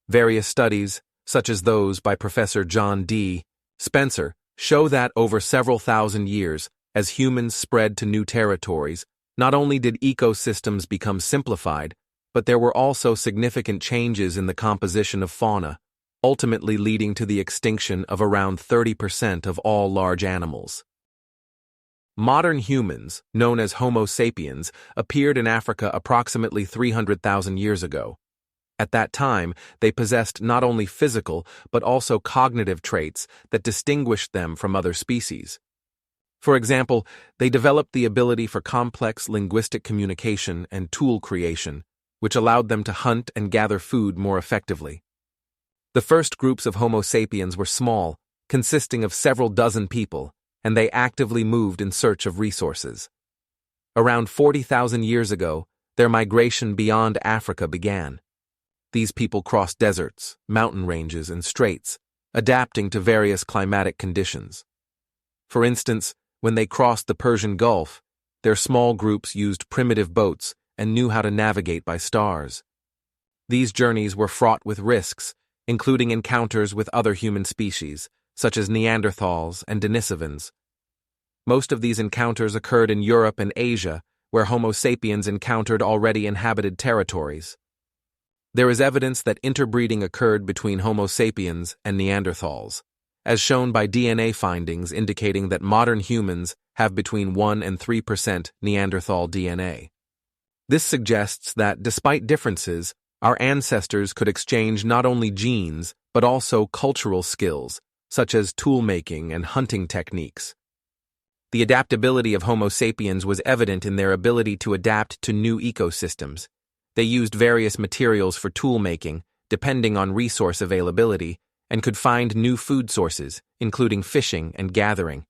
Various studies, such as those by Professor John D. Spencer, show that over several thousand years, as humans spread to new territories, not only did ecosystems become simplified, but there were also significant changes in the composition of fauna, ultimately leading to the extinction of around 30% of all large animals. Modern humans, known as Homo sapiens, appeared in Africa approximately 300,000 years ago. At that time, they possessed not only physical but also cognitive traits that distinguished them from other species. For example, they developed the ability for complex linguistic communication and tool creation, which allowed them to hunt and gather food more effectively. The first groups of Homo sapiens were small, consisting of several dozen people, and they actively moved in search of resources. Around 40,000 years ago, their migration beyond Africa began. These people crossed deserts, mountain ranges, and straits, adapting to various climatic conditions. For instance, when they crossed the Persian Gulf, their small groups used primitive boats and knew how to navigate by stars. These journeys were fraught with risks, including encounters with other human species, such as Neanderthals and Denisovans. Most of these encounters occurred in Europe and Asia, where Homo sapiens encountered already inhabited territories. There is evidence that interbreeding occurred between Homo sapiens and Neanderthals, as shown by DNA findings indicating that modern humans have between 1 and 3% Neanderthal DNA. This suggests that, despite differences, our ancestors could exchange not only genes, but also cultural skills, such as tool-making and hunting techniques. The adaptability of Homo sapiens was evident in their ability to adapt to new ecosystems. They used various materials for tool-making, depending on resource availability, and could find new food sources, including fishing and gathering.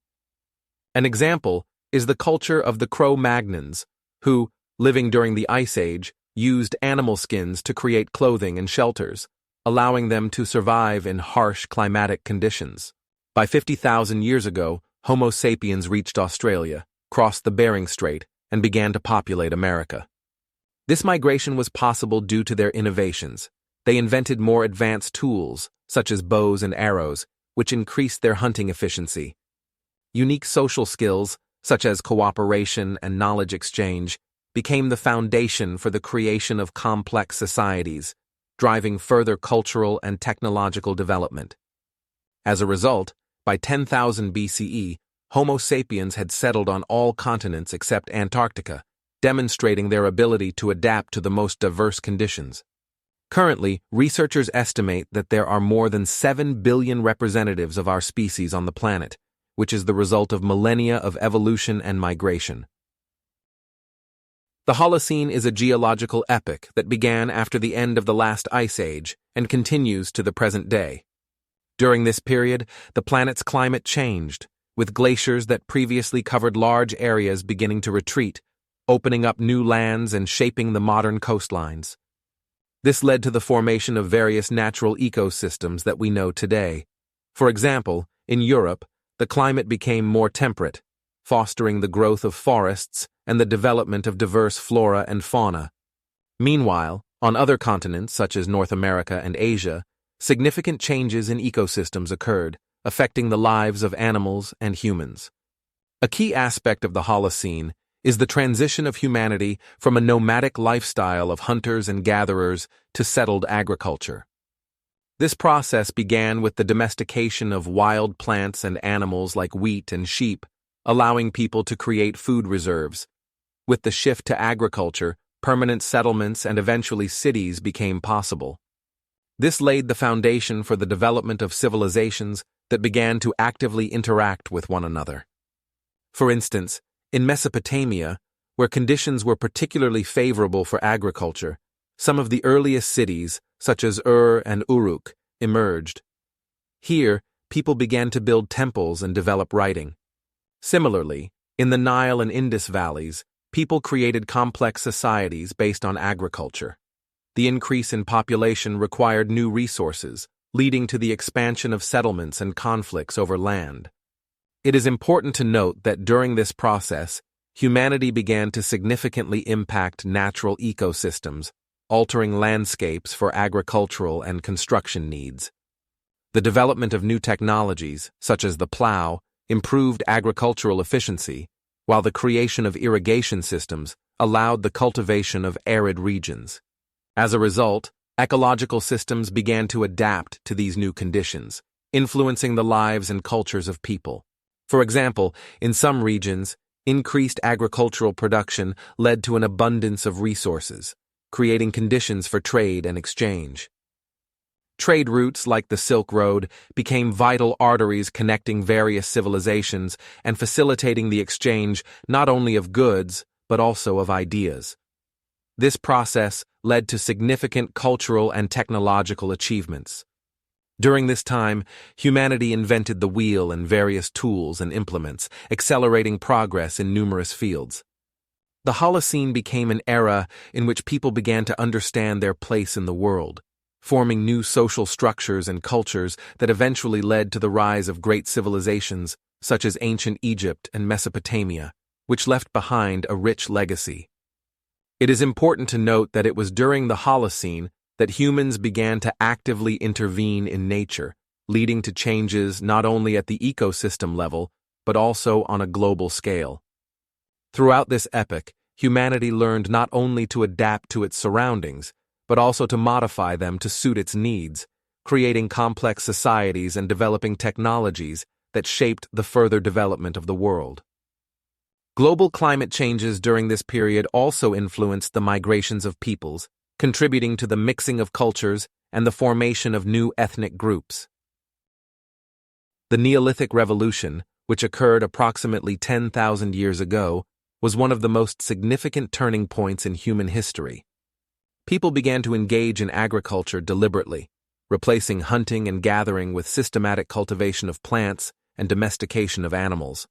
An example is the culture of the Cro-Magnons, who, living during the Ice Age, used animal skins to create clothing and shelters, allowing them to survive in harsh climatic conditions. By 50,000 years ago, Homo sapiens reached Australia, crossed the Bering Strait, and began to populate America. This migration was possible due to their innovations. They invented more advanced tools, such as bows and arrows, which increased their hunting efficiency. Unique social skills, such as cooperation and knowledge exchange, became the foundation for the creation of complex societies, driving further cultural and technological development. As a result, by 10,000 BCE, Homo sapiens had settled on all continents except Antarctica, demonstrating their ability to adapt to the most diverse conditions. Currently, researchers estimate that there are more than 7 billion representatives of our species on the planet, which is the result of millennia of evolution and migration. The Holocene is a geological epoch that began after the end of the last ice age and continues to the present day. During this period, the planet's climate changed, with glaciers that previously covered large areas beginning to retreat, opening up new lands and shaping the modern coastlines. This led to the formation of various natural ecosystems that we know today. For example, in Europe, the climate became more temperate, fostering the growth of forests and the development of diverse flora and fauna. Meanwhile, on other continents such as North America and Asia, significant changes in ecosystems occurred, affecting the lives of animals and humans. A key aspect of the Holocene is the transition of humanity from a nomadic lifestyle of hunters and gatherers to settled agriculture. This process began with the domestication of wild plants and animals like wheat and sheep, allowing people to create food reserves. With the shift to agriculture, permanent settlements and eventually cities became possible. This laid the foundation for the development of civilizations that began to actively interact with one another. For instance, in Mesopotamia, where conditions were particularly favorable for agriculture, some of the earliest cities, such as Ur and Uruk, emerged. Here, people began to build temples and develop writing. Similarly, in the Nile and Indus valleys, people created complex societies based on agriculture. The increase in population required new resources, leading to the expansion of settlements and conflicts over land. It is important to note that during this process, humanity began to significantly impact natural ecosystems, altering landscapes for agricultural and construction needs. The development of new technologies, such as the plow, improved agricultural efficiency, while the creation of irrigation systems allowed the cultivation of arid regions. As a result, ecological systems began to adapt to these new conditions, influencing the lives and cultures of people. For example, in some regions, increased agricultural production led to an abundance of resources, creating conditions for trade and exchange. Trade routes like the Silk Road became vital arteries connecting various civilizations and facilitating the exchange not only of goods, but also of ideas. This process led to significant cultural and technological achievements. During this time, humanity invented the wheel and various tools and implements, accelerating progress in numerous fields. The Holocene became an era in which people began to understand their place in the world, forming new social structures and cultures that eventually led to the rise of great civilizations such as ancient Egypt and Mesopotamia, which left behind a rich legacy. It is important to note that it was during the Holocene that humans began to actively intervene in nature, leading to changes not only at the ecosystem level, but also on a global scale. Throughout this epoch, humanity learned not only to adapt to its surroundings, but also to modify them to suit its needs, creating complex societies and developing technologies that shaped the further development of the world. Global climate changes during this period also influenced the migrations of peoples, contributing to the mixing of cultures and the formation of new ethnic groups. The Neolithic Revolution, which occurred approximately 10,000 years ago, was one of the most significant turning points in human history. People began to engage in agriculture deliberately, replacing hunting and gathering with systematic cultivation of plants and domestication of animals.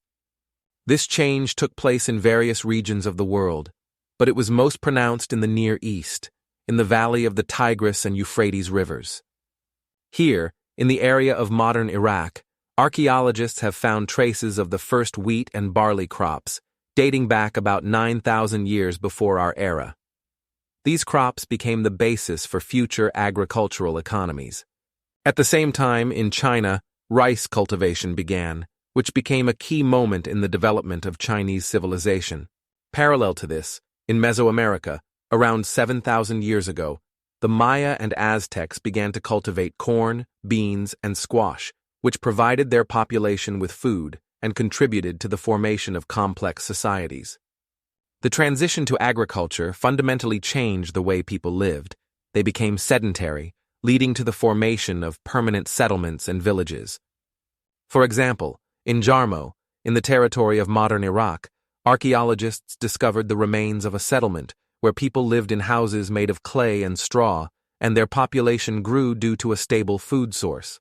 This change took place in various regions of the world, but it was most pronounced in the Near East, in the valley of the Tigris and Euphrates rivers. Here, in the area of modern Iraq, archaeologists have found traces of the first wheat and barley crops, dating back about 9,000 years before our era. These crops became the basis for future agricultural economies. At the same time, in China, rice cultivation began, which became a key moment in the development of Chinese civilization. Parallel to this, in Mesoamerica, around 7,000 years ago, the Maya and Aztecs began to cultivate corn, beans, and squash, which provided their population with food and contributed to the formation of complex societies. The transition to agriculture fundamentally changed the way people lived. They became sedentary, leading to the formation of permanent settlements and villages. For example, in Jarmo, in the territory of modern Iraq, Archaeologists discovered the remains of a settlement where people lived in houses made of clay and straw, and their population grew due to a stable food source.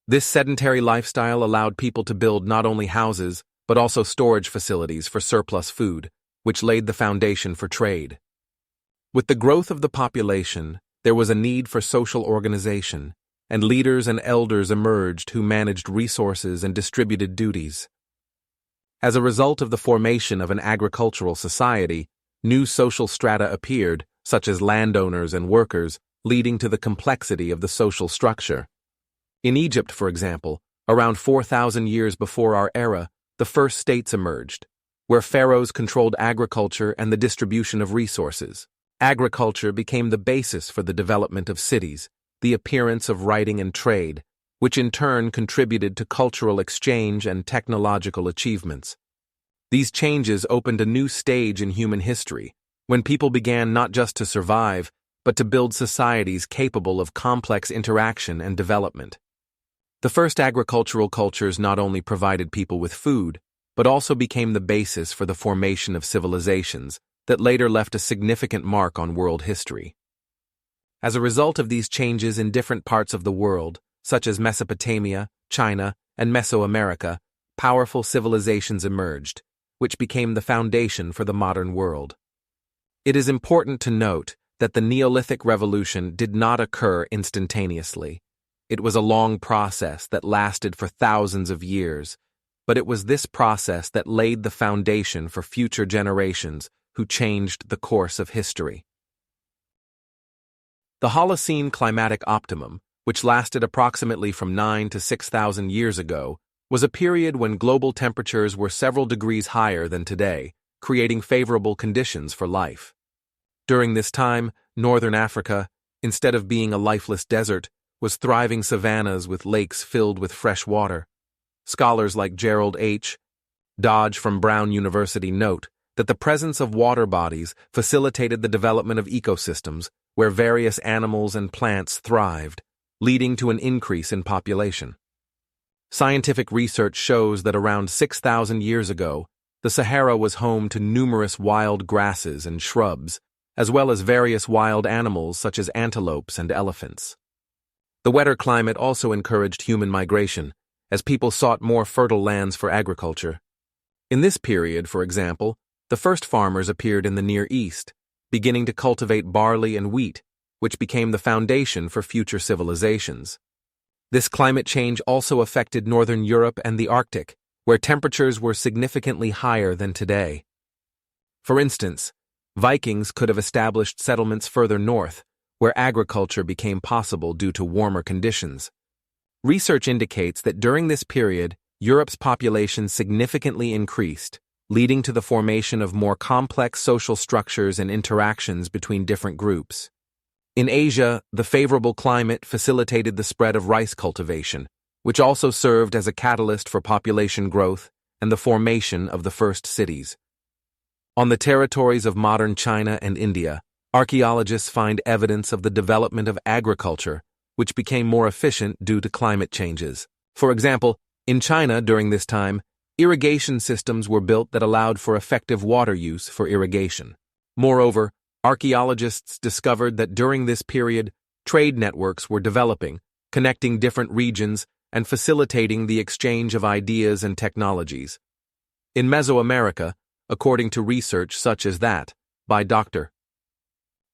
This sedentary lifestyle allowed people to build not only houses, but also storage facilities for surplus food, which laid the foundation for trade. With the growth of the population, there was a need for social organization, and leaders and elders emerged who managed resources and distributed duties. As a result of the formation of an agricultural society, new social strata appeared, such as landowners and workers, leading to the complexity of the social structure. In Egypt, for example, around 4,000 years before our era, the first states emerged, where pharaohs controlled agriculture and the distribution of resources. Agriculture became the basis for the development of cities, the appearance of writing and trade, which in turn contributed to cultural exchange and technological achievements. These changes opened a new stage in human history, when people began not just to survive, but to build societies capable of complex interaction and development. The first agricultural cultures not only provided people with food, but also became the basis for the formation of civilizations that later left a significant mark on world history. As a result of these changes in different parts of the world, such as Mesopotamia, China, and Mesoamerica, powerful civilizations emerged, which became the foundation for the modern world. It is important to note that the Neolithic Revolution did not occur instantaneously. It was a long process that lasted for thousands of years, but it was this process that laid the foundation for future generations who changed the course of history. The Holocene climatic optimum, which lasted approximately from 9 to 6,000 years ago, was a period when global temperatures were several degrees higher than today, creating favorable conditions for life. During this time, northern Africa, instead of being a lifeless desert, was thriving savannas with lakes filled with fresh water. Scholars like Gerald H. Dodge from Brown University note that the presence of water bodies facilitated the development of ecosystems where various animals and plants thrived, leading to an increase in population. Scientific research shows that around 6,000 years ago, the Sahara was home to numerous wild grasses and shrubs, as well as various wild animals such as antelopes and elephants. The wetter climate also encouraged human migration, as people sought more fertile lands for agriculture. In this period, for example, the first farmers appeared in the Near East, beginning to cultivate barley and wheat, which became the foundation for future civilizations. This climate change also affected northern Europe and the Arctic, where temperatures were significantly higher than today. For instance, Vikings could have established settlements further north, where agriculture became possible due to warmer conditions. Research indicates that during this period, Europe's population significantly increased, leading to the formation of more complex social structures and interactions between different groups. In Asia, the favorable climate facilitated the spread of rice cultivation, which also served as a catalyst for population growth and the formation of the first cities. On the territories of modern China and India, archaeologists find evidence of the development of agriculture, which became more efficient due to climate changes. For example, in China during this time, irrigation systems were built that allowed for effective water use for irrigation. Moreover, archaeologists discovered that during this period, trade networks were developing, connecting different regions and facilitating the exchange of ideas and technologies. In Mesoamerica, according to research such as that by Dr.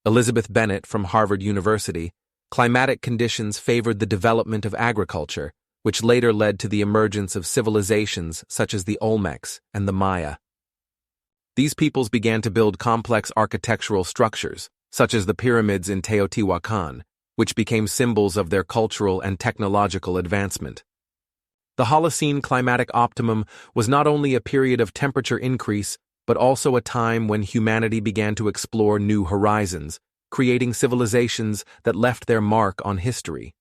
Elizabeth Bennett from Harvard University, climatic conditions favored the development of agriculture, which later led to the emergence of civilizations such as the Olmecs and the Maya. These peoples began to build complex architectural structures, such as the pyramids in Teotihuacan, which became symbols of their cultural and technological advancement. The Holocene climatic optimum was not only a period of temperature increase, but also a time when humanity began to explore new horizons, creating civilizations that left their mark on history.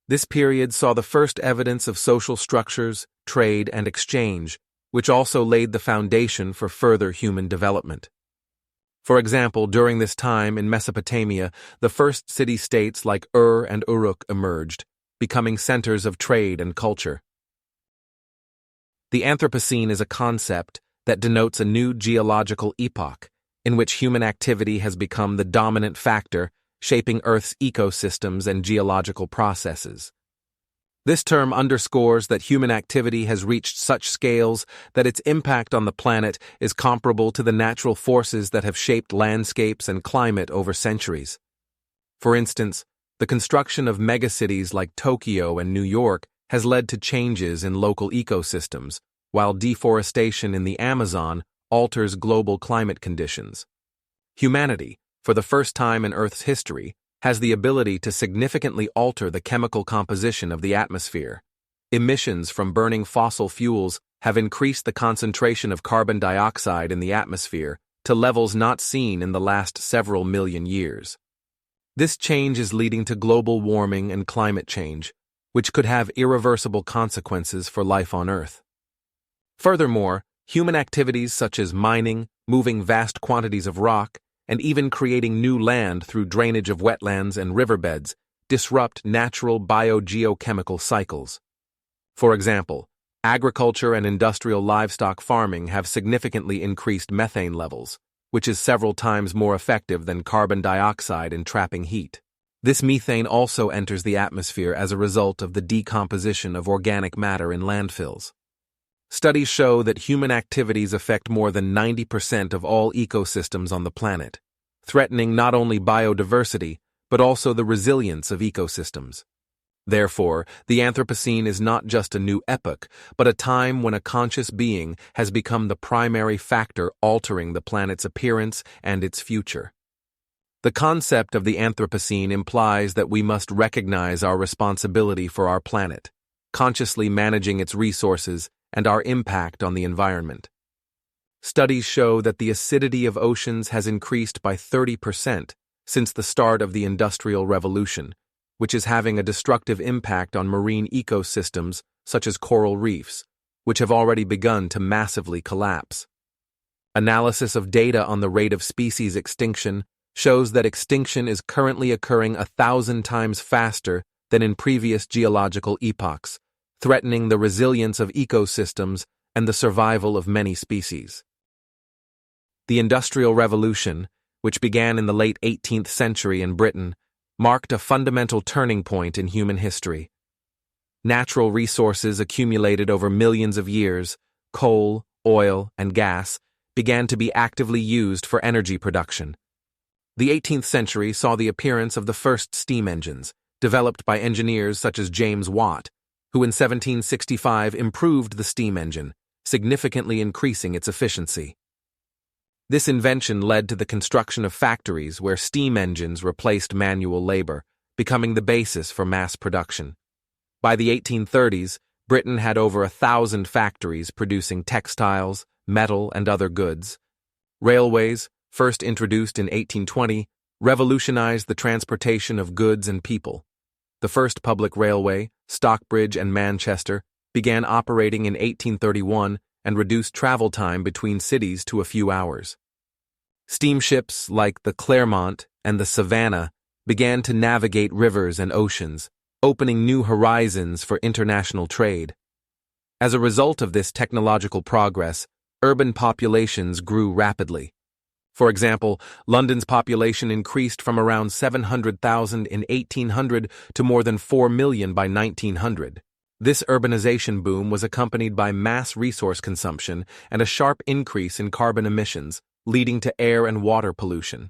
This period saw the first evidence of social structures, trade, and exchange, which also laid the foundation for further human development. For example, during this time in Mesopotamia, the first city-states like Ur and Uruk emerged, becoming centers of trade and culture. The Anthropocene is a concept that denotes a new geological epoch, in which human activity has become the dominant factor shaping Earth's ecosystems and geological processes. This term underscores that human activity has reached such scales that its impact on the planet is comparable to the natural forces that have shaped landscapes and climate over centuries. For instance, the construction of megacities like Tokyo and New York has led to changes in local ecosystems, while deforestation in the Amazon alters global climate conditions. Humanity, for the first time in Earth's history, has the ability to significantly alter the chemical composition of the atmosphere. Emissions from burning fossil fuels have increased the concentration of carbon dioxide in the atmosphere to levels not seen in the last several million years. This change is leading to global warming and climate change, which could have irreversible consequences for life on Earth. Furthermore, human activities such as mining, moving vast quantities of rock, and even creating new land through drainage of wetlands and riverbeds disrupt natural biogeochemical cycles. For example, agriculture and industrial livestock farming have significantly increased methane levels, which is several times more effective than carbon dioxide in trapping heat. This methane also enters the atmosphere as a result of the decomposition of organic matter in landfills. Studies show that human activities affect more than 90% of all ecosystems on the planet, threatening not only biodiversity, but also the resilience of ecosystems. Therefore, the Anthropocene is not just a new epoch, but a time when a conscious being has become the primary factor altering the planet's appearance and its future. The concept of the Anthropocene implies that we must recognize our responsibility for our planet, consciously managing its resources and our impact on the environment. Studies show that the acidity of oceans has increased by 30% since the start of the Industrial Revolution, which is having a destructive impact on marine ecosystems such as coral reefs, which have already begun to massively collapse. Analysis of data on the rate of species extinction shows that extinction is currently occurring 1,000 times faster than in previous geological epochs, threatening the resilience of ecosystems and the survival of many species. The Industrial Revolution, which began in the late 18th century in Britain, marked a fundamental turning point in human history. Natural resources accumulated over millions of years, coal, oil, and gas, began to be actively used for energy production. The 18th century saw the appearance of the first steam engines, developed by engineers such as James Watt, who in 1765 improved the steam engine, significantly increasing its efficiency. This invention led to the construction of factories where steam engines replaced manual labor, becoming the basis for mass production. By the 1830s, Britain had over 1,000 factories producing textiles, metal, and other goods. Railways, first introduced in 1820, revolutionized the transportation of goods and people. The first public railway, Stockbridge and Manchester, began operating in 1831 and reduced travel time between cities to a few hours. Steamships like the Clermont and the Savannah began to navigate rivers and oceans, opening new horizons for international trade. As a result of this technological progress, urban populations grew rapidly. For example, London's population increased from around 700,000 in 1800 to more than 4 million by 1900. This urbanization boom was accompanied by mass resource consumption and a sharp increase in carbon emissions, leading to air and water pollution.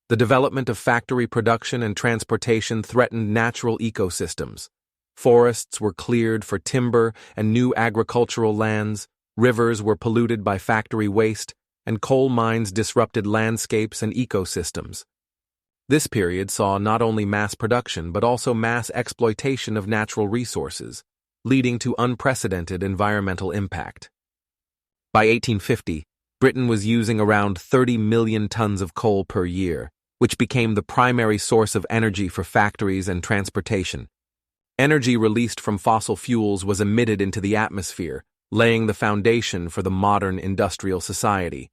The development of factory production and transportation threatened natural ecosystems. Forests were cleared for timber and new agricultural lands, rivers were polluted by factory waste, and coal mines disrupted landscapes and ecosystems. This period saw not only mass production but also mass exploitation of natural resources, leading to unprecedented environmental impact. By 1850, Britain was using around 30 million tons of coal per year, which became the primary source of energy for factories and transportation. Energy released from fossil fuels was emitted into the atmosphere, laying the foundation for the modern industrial society.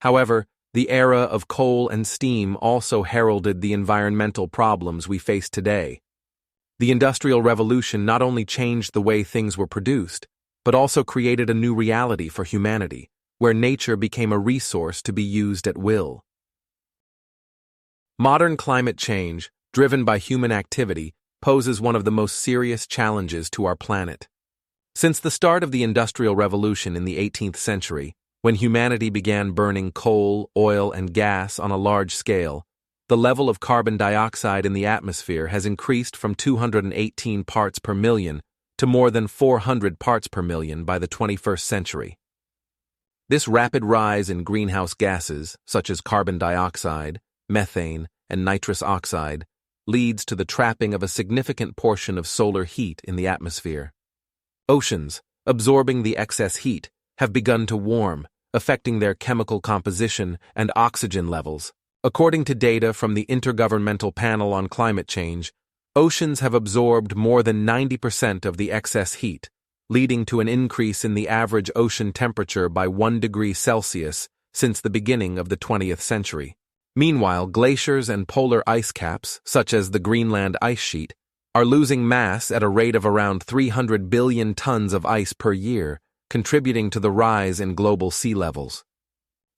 However, the era of coal and steam also heralded the environmental problems we face today. The Industrial Revolution not only changed the way things were produced, but also created a new reality for humanity, where nature became a resource to be used at will. Modern climate change, driven by human activity, poses one of the most serious challenges to our planet. Since the start of the Industrial Revolution in the 18th century, when humanity began burning coal, oil, and gas on a large scale, the level of carbon dioxide in the atmosphere has increased from 218 parts per million to more than 400 parts per million by the 21st century. This rapid rise in greenhouse gases, such as carbon dioxide, methane, and nitrous oxide, leads to the trapping of a significant portion of solar heat in the atmosphere. Oceans, absorbing the excess heat, have begun to warm, affecting their chemical composition and oxygen levels. According to data from the Intergovernmental Panel on Climate Change, oceans have absorbed more than 90% of the excess heat, leading to an increase in the average ocean temperature by 1 degree Celsius since the beginning of the 20th century. Meanwhile, glaciers and polar ice caps, such as the Greenland ice sheet, are losing mass at a rate of around 300 billion tons of ice per year, contributing to the rise in global sea levels.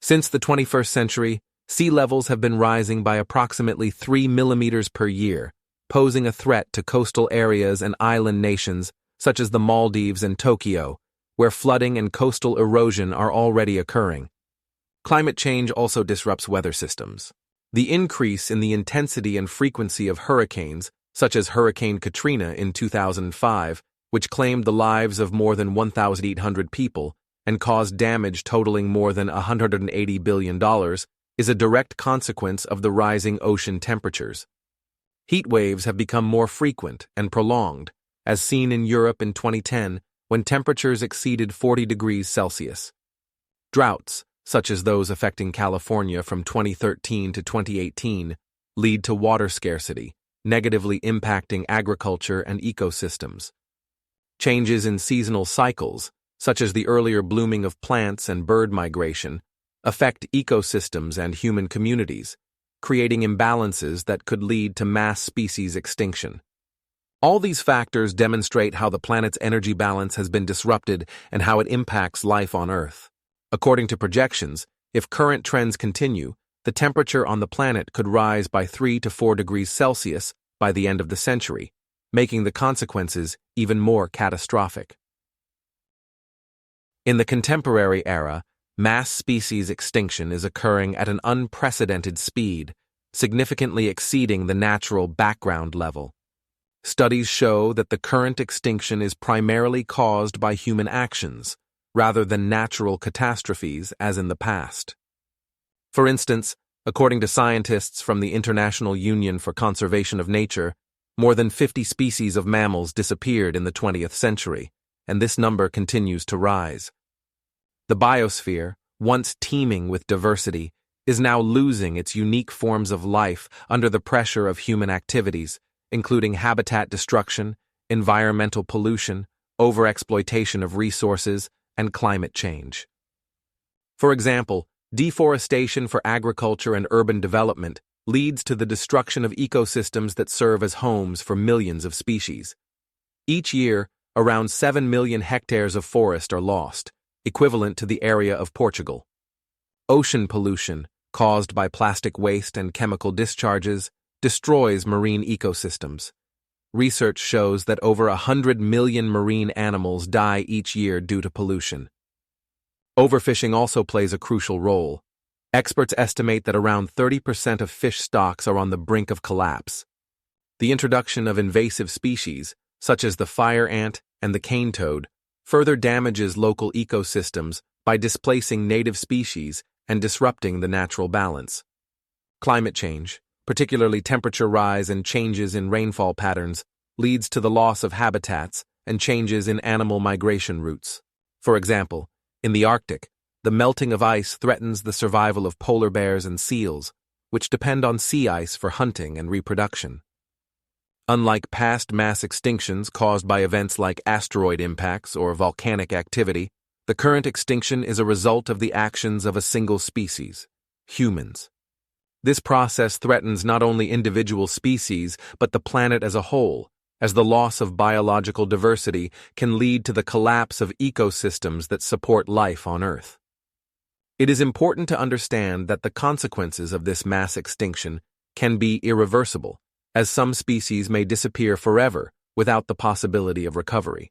Since the 21st century, sea levels have been rising by approximately 3 millimeters per year, posing a threat to coastal areas and island nations such as the Maldives and Tokyo, where flooding and coastal erosion are already occurring. Climate change also disrupts weather systems. The increase in the intensity and frequency of hurricanes, such as Hurricane Katrina in 2005, which claimed the lives of more than 1,800 people and caused damage totaling more than $180 billion, is a direct consequence of the rising ocean temperatures. Heat waves have become more frequent and prolonged, as seen in Europe in 2010 when temperatures exceeded 40 degrees Celsius. Droughts, such as those affecting California from 2013 to 2018, lead to water scarcity, negatively impacting agriculture and ecosystems. Changes in seasonal cycles, such as the earlier blooming of plants and bird migration, affect ecosystems and human communities, creating imbalances that could lead to mass species extinction. All these factors demonstrate how the planet's energy balance has been disrupted and how it impacts life on Earth. According to projections, if current trends continue, the temperature on the planet could rise by 3 to 4 degrees Celsius by the end of the century, making the consequences even more catastrophic. In the contemporary era, mass species extinction is occurring at an unprecedented speed, significantly exceeding the natural background level. Studies show that the current extinction is primarily caused by human actions, rather than natural catastrophes as in the past. For instance, according to scientists from the International Union for Conservation of Nature, more than 50 species of mammals disappeared in the 20th century, and this number continues to rise. The biosphere, once teeming with diversity, is now losing its unique forms of life under the pressure of human activities, including habitat destruction, environmental pollution, overexploitation of resources, and climate change. For example, deforestation for agriculture and urban development leads to the destruction of ecosystems that serve as homes for millions of species. Each year, around 7 million hectares of forest are lost, equivalent to the area of Portugal. Ocean pollution, caused by plastic waste and chemical discharges, destroys marine ecosystems. Research shows that over 100 million marine animals die each year due to pollution. Overfishing also plays a crucial role. Experts estimate that around 30% of fish stocks are on the brink of collapse. The introduction of invasive species, such as the fire ant and the cane toad, further damages local ecosystems by displacing native species and disrupting the natural balance. Climate change, particularly temperature rise and changes in rainfall patterns, leads to the loss of habitats and changes in animal migration routes. For example, in the Arctic, the melting of ice threatens the survival of polar bears and seals, which depend on sea ice for hunting and reproduction. Unlike past mass extinctions caused by events like asteroid impacts or volcanic activity, the current extinction is a result of the actions of a single species, humans. This process threatens not only individual species, but the planet as a whole, as the loss of biological diversity can lead to the collapse of ecosystems that support life on Earth. It is important to understand that the consequences of this mass extinction can be irreversible, as some species may disappear forever without the possibility of recovery.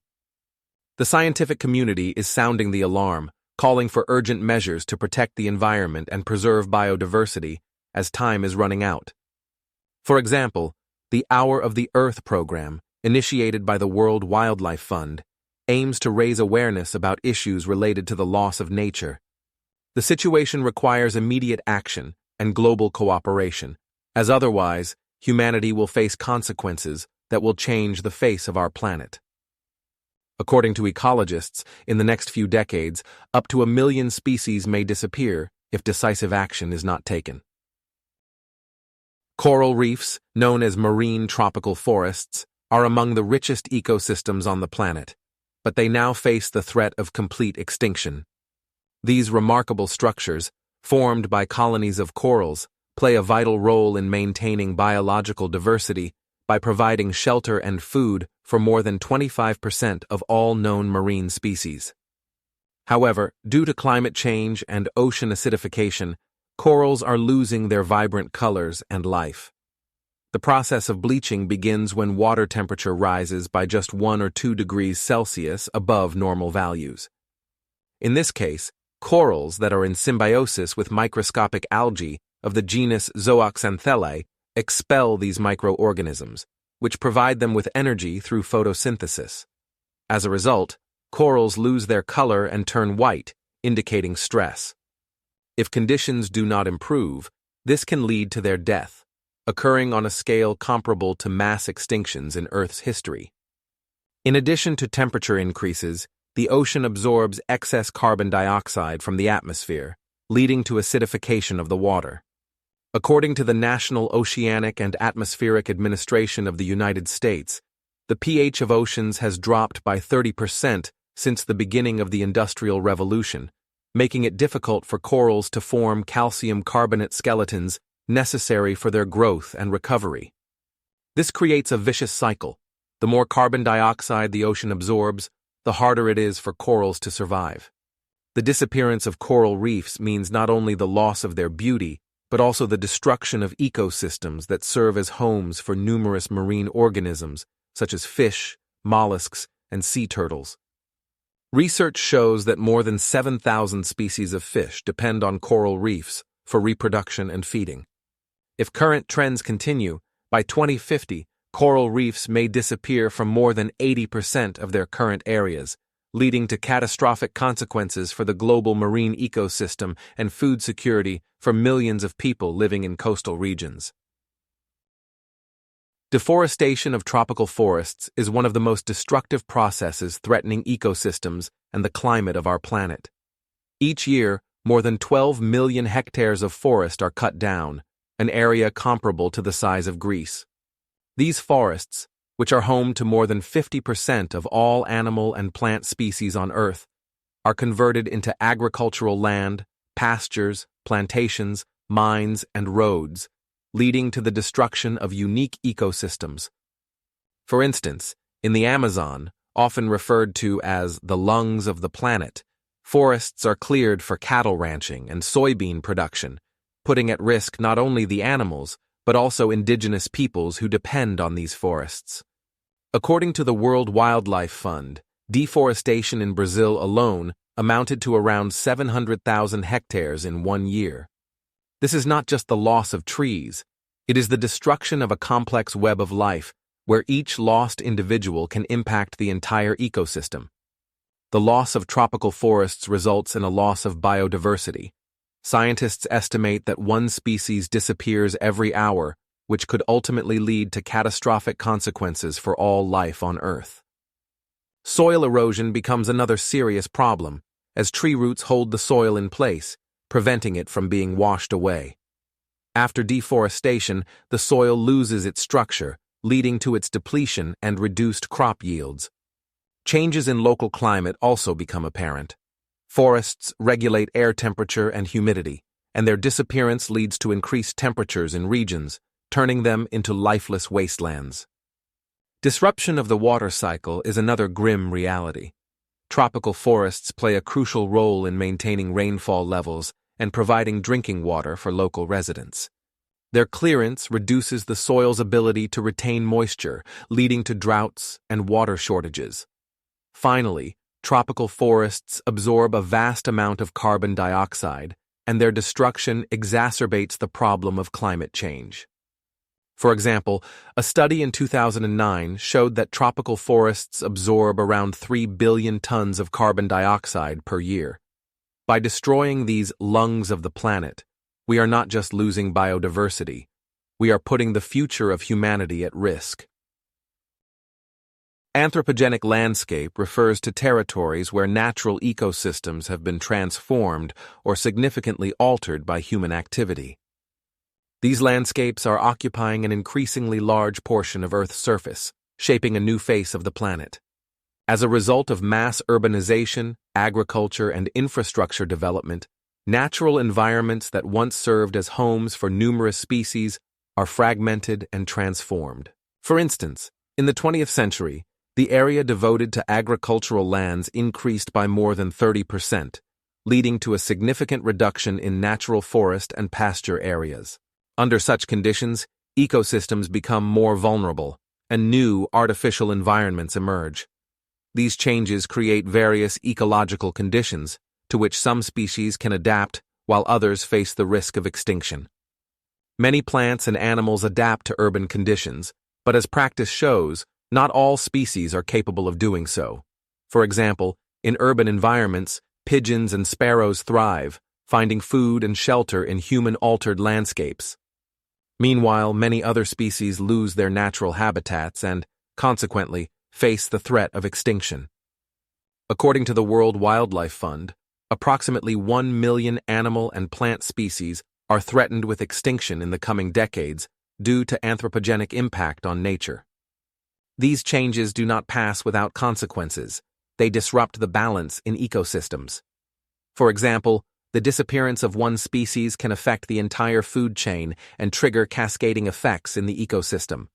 The scientific community is sounding the alarm, calling for urgent measures to protect the environment and preserve biodiversity as time is running out. For example, the Hour of the Earth program, initiated by the World Wildlife Fund, aims to raise awareness about issues related to the loss of nature. The situation requires immediate action and global cooperation, as otherwise, humanity will face consequences that will change the face of our planet. According to ecologists, in the next few decades, up to 1 million species may disappear if decisive action is not taken. Coral reefs, known as marine tropical forests, are among the richest ecosystems on the planet, but they now face the threat of complete extinction. These remarkable structures, formed by colonies of corals, play a vital role in maintaining biological diversity by providing shelter and food for more than 25% of all known marine species. However, due to climate change and ocean acidification, corals are losing their vibrant colors and life. The process of bleaching begins when water temperature rises by just 1 or 2 degrees Celsius above normal values. In this case, corals that are in symbiosis with microscopic algae of the genus Zooxanthellae expel these microorganisms, which provide them with energy through photosynthesis. As a result, corals lose their color and turn white, indicating stress. If conditions do not improve, this can lead to their death, occurring on a scale comparable to mass extinctions in Earth's history. In addition to temperature increases, the ocean absorbs excess carbon dioxide from the atmosphere, leading to acidification of the water. According to the National Oceanic and Atmospheric Administration of the United States, the pH of oceans has dropped by 30% since the beginning of the Industrial Revolution, making it difficult for corals to form calcium carbonate skeletons necessary for their growth and recovery. This creates a vicious cycle. The more carbon dioxide the ocean absorbs, the harder it is for corals to survive. The disappearance of coral reefs means not only the loss of their beauty, but also the destruction of ecosystems that serve as homes for numerous marine organisms, such as fish, mollusks, and sea turtles. Research shows that more than 7,000 species of fish depend on coral reefs for reproduction and feeding. If current trends continue, by 2050, coral reefs may disappear from more than 80% of their current areas, leading to catastrophic consequences for the global marine ecosystem and food security for millions of people living in coastal regions. Deforestation of tropical forests is one of the most destructive processes threatening ecosystems and the climate of our planet. Each year, more than 12 million hectares of forest are cut down, an area comparable to the size of Greece. These forests, which are home to more than 50% of all animal and plant species on Earth, are converted into agricultural land, pastures, plantations, mines, and roads, leading to the destruction of unique ecosystems. For instance, in the Amazon, often referred to as the lungs of the planet, forests are cleared for cattle ranching and soybean production, putting at risk not only the animals, but also indigenous peoples who depend on these forests. According to the World Wildlife Fund, deforestation in Brazil alone amounted to around 700,000 hectares in 1 year. This is not just the loss of trees, it is the destruction of a complex web of life where each lost individual can impact the entire ecosystem. The loss of tropical forests results in a loss of biodiversity. Scientists estimate that 1 species disappears every hour, which could ultimately lead to catastrophic consequences for all life on Earth. Soil erosion becomes another serious problem, as tree roots hold the soil in place, preventing it from being washed away. After deforestation, the soil loses its structure, leading to its depletion and reduced crop yields. Changes in local climate also become apparent. Forests regulate air temperature and humidity, and their disappearance leads to increased temperatures in regions, turning them into lifeless wastelands. Disruption of the water cycle is another grim reality. tropical forests play a crucial role in maintaining rainfall levels and providing drinking water for local residents. Their clearance reduces the soil's ability to retain moisture, leading to droughts and water shortages. Finally, tropical forests absorb a vast amount of carbon dioxide, and their destruction exacerbates the problem of climate change. For example, a study in 2009 showed that tropical forests absorb around 3 billion tons of carbon dioxide per year. By destroying these lungs of the planet, we are not just losing biodiversity, we are putting the future of humanity at risk. Anthropogenic landscape refers to territories where natural ecosystems have been transformed or significantly altered by human activity. These landscapes are occupying an increasingly large portion of Earth's surface, shaping a new face of the planet. As a result of mass urbanization, agriculture, and infrastructure development, natural environments that once served as homes for numerous species are fragmented and transformed. For instance, in the 20th century, the area devoted to agricultural lands increased by more than 30%, leading to a significant reduction in natural forest and pasture areas. Under such conditions, ecosystems become more vulnerable, and new artificial environments emerge. These changes create various ecological conditions, to which some species can adapt while others face the risk of extinction. Many plants and animals adapt to urban conditions, but as practice shows, not all species are capable of doing so. For example, in urban environments, pigeons and sparrows thrive, finding food and shelter in human-altered landscapes. Meanwhile, many other species lose their natural habitats and, consequently, face the threat of extinction. According to the World Wildlife Fund, approximately 1 million animal and plant species are threatened with extinction in the coming decades due to anthropogenic impact on nature. These changes do not pass without consequences. They disrupt the balance in ecosystems. For example, the disappearance of one species can affect the entire food chain and trigger cascading effects in the ecosystem.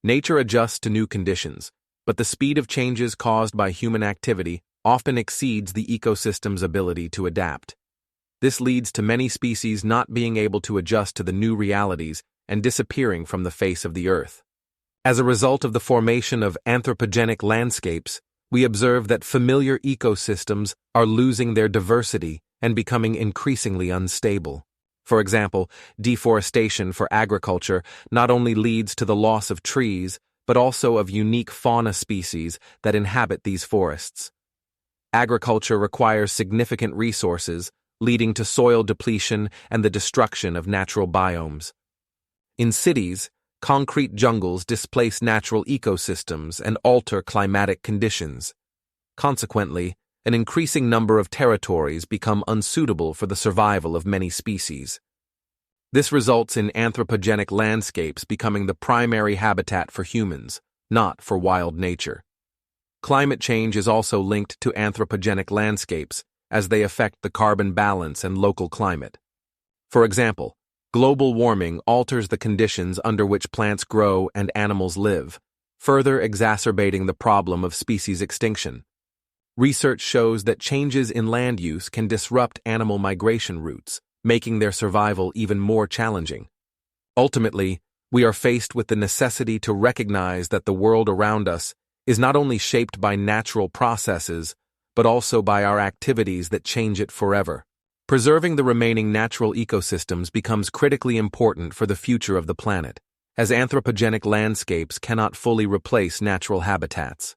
Nature adjusts to new conditions, but the speed of changes caused by human activity often exceeds the ecosystem's ability to adapt. This leads to many species not being able to adjust to the new realities and disappearing from the face of the earth. As a result of the formation of anthropogenic landscapes, we observe that familiar ecosystems are losing their diversity and becoming increasingly unstable. For example, deforestation for agriculture not only leads to the loss of trees, but also of unique fauna species that inhabit these forests. Agriculture requires significant resources, leading to soil depletion and the destruction of natural biomes. In cities, concrete jungles displace natural ecosystems and alter climatic conditions. Consequently, an increasing number of territories become unsuitable for the survival of many species. This results in anthropogenic landscapes becoming the primary habitat for humans, not for wild nature. Climate change is also linked to anthropogenic landscapes, as they affect the carbon balance and local climate. For example, global warming alters the conditions under which plants grow and animals live, further exacerbating the problem of species extinction. Research shows that changes in land use can disrupt animal migration routes, making their survival even more challenging. Ultimately, we are faced with the necessity to recognize that the world around us is not only shaped by natural processes, but also by our activities that change it forever. Preserving the remaining natural ecosystems becomes critically important for the future of the planet, as anthropogenic landscapes cannot fully replace natural habitats.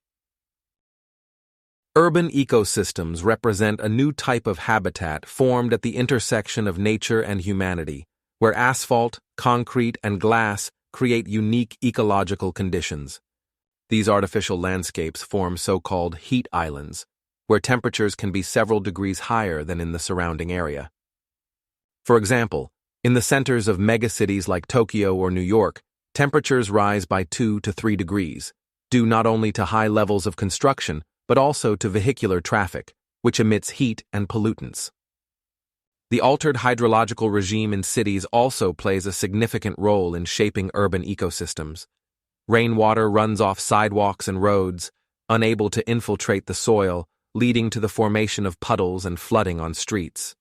Urban ecosystems represent a new type of habitat formed at the intersection of nature and humanity, where asphalt, concrete, and glass create unique ecological conditions. These artificial landscapes form so-called heat islands, where temperatures can be several degrees higher than in the surrounding area. For example, in the centers of megacities like Tokyo or New York, temperatures rise by 2 to 3 degrees, due not only to high levels of construction, but also to vehicular traffic, which emits heat and pollutants. The altered hydrological regime in cities also plays a significant role in shaping urban ecosystems. Rainwater runs off sidewalks and roads, unable to infiltrate the soil, leading to the formation of puddles and flooding on streets.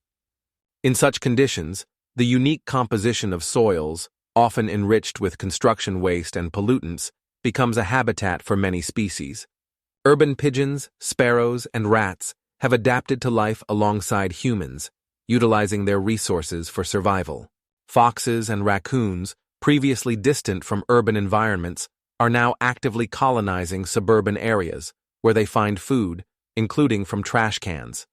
In such conditions, the unique composition of soils, often enriched with construction waste and pollutants, becomes a habitat for many species. Urban pigeons, sparrows, and rats have adapted to life alongside humans, utilizing their resources for survival. Foxes and raccoons, previously distant from urban environments, are now actively colonizing suburban areas, where they find food, including from trash cans.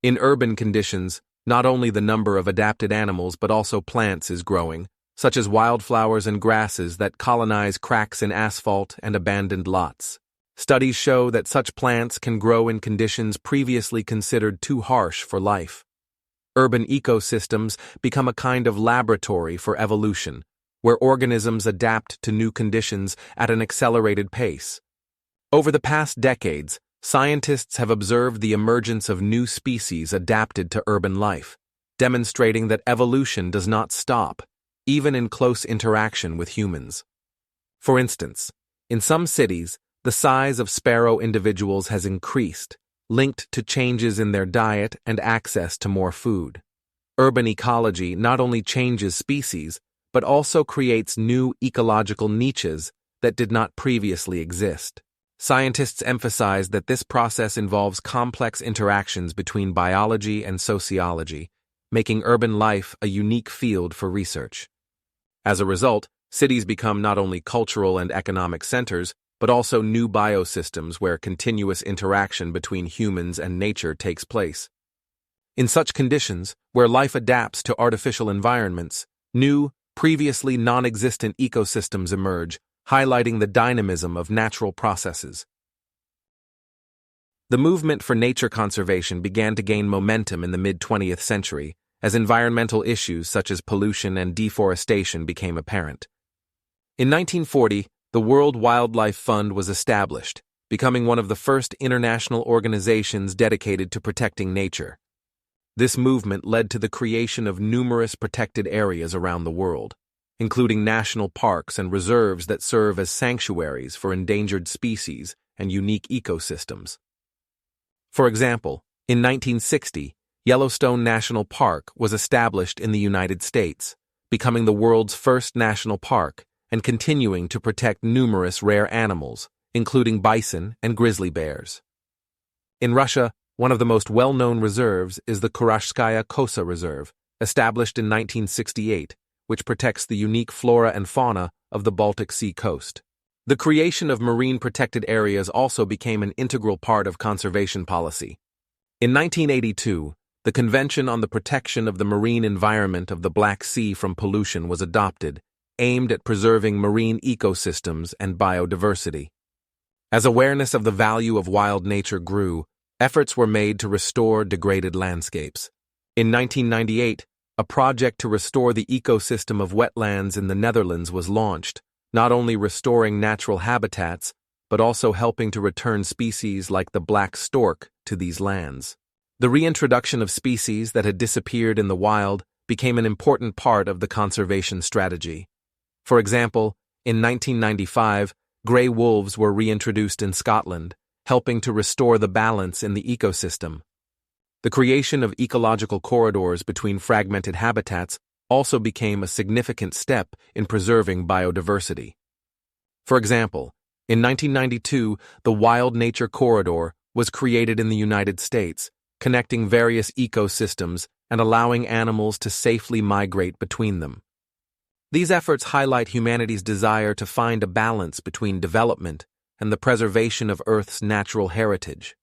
In urban conditions, not only the number of adapted animals but also plants is growing, such as wildflowers and grasses that colonize cracks in asphalt and abandoned lots. Studies show that such plants can grow in conditions previously considered too harsh for life. Urban ecosystems become a kind of laboratory for evolution, where organisms adapt to new conditions at an accelerated pace. Over the past decades, scientists have observed the emergence of new species adapted to urban life, demonstrating that evolution does not stop, even in close interaction with humans. For instance, in some cities, the size of sparrow individuals has increased, linked to changes in their diet and access to more food. Urban ecology not only changes species, but also creates new ecological niches that did not previously exist. Scientists emphasize that this process involves complex interactions between biology and sociology, making urban life a unique field for research. As a result, cities become not only cultural and economic centers, but also new biosystems where continuous interaction between humans and nature takes place. In such conditions, where life adapts to artificial environments, new, previously non-existent ecosystems emerge, highlighting the dynamism of natural processes. The movement for nature conservation began to gain momentum in the mid-20th century, as environmental issues such as pollution and deforestation became apparent. In 1940, the World Wildlife Fund was established, becoming one of the first international organizations dedicated to protecting nature. This movement led to the creation of numerous protected areas around the world, including national parks and reserves that serve as sanctuaries for endangered species and unique ecosystems. For example, in 1960, Yellowstone National Park was established in the United States, becoming the world's first national park and continuing to protect numerous rare animals, including bison and grizzly bears. In Russia, one of the most well-known reserves is the Kurashskaya Kosa Reserve, established in 1968, which protects the unique flora and fauna of the Baltic Sea coast. The creation of marine protected areas also became an integral part of conservation policy. In 1982, the Convention on the Protection of the Marine Environment of the Black Sea from Pollution was adopted, aimed at preserving marine ecosystems and biodiversity. As awareness of the value of wild nature grew, efforts were made to restore degraded landscapes. In 1998, a project to restore the ecosystem of wetlands in the Netherlands was launched, not only restoring natural habitats, but also helping to return species like the black stork to these lands. The reintroduction of species that had disappeared in the wild became an important part of the conservation strategy. For example, in 1995, gray wolves were reintroduced in Scotland, helping to restore the balance in the ecosystem. The creation of ecological corridors between fragmented habitats also became a significant step in preserving biodiversity. For example, in 1992, the Wild Nature Corridor was created in the United States, connecting various ecosystems and allowing animals to safely migrate between them. These efforts highlight humanity's desire to find a balance between development and the preservation of Earth's natural heritage.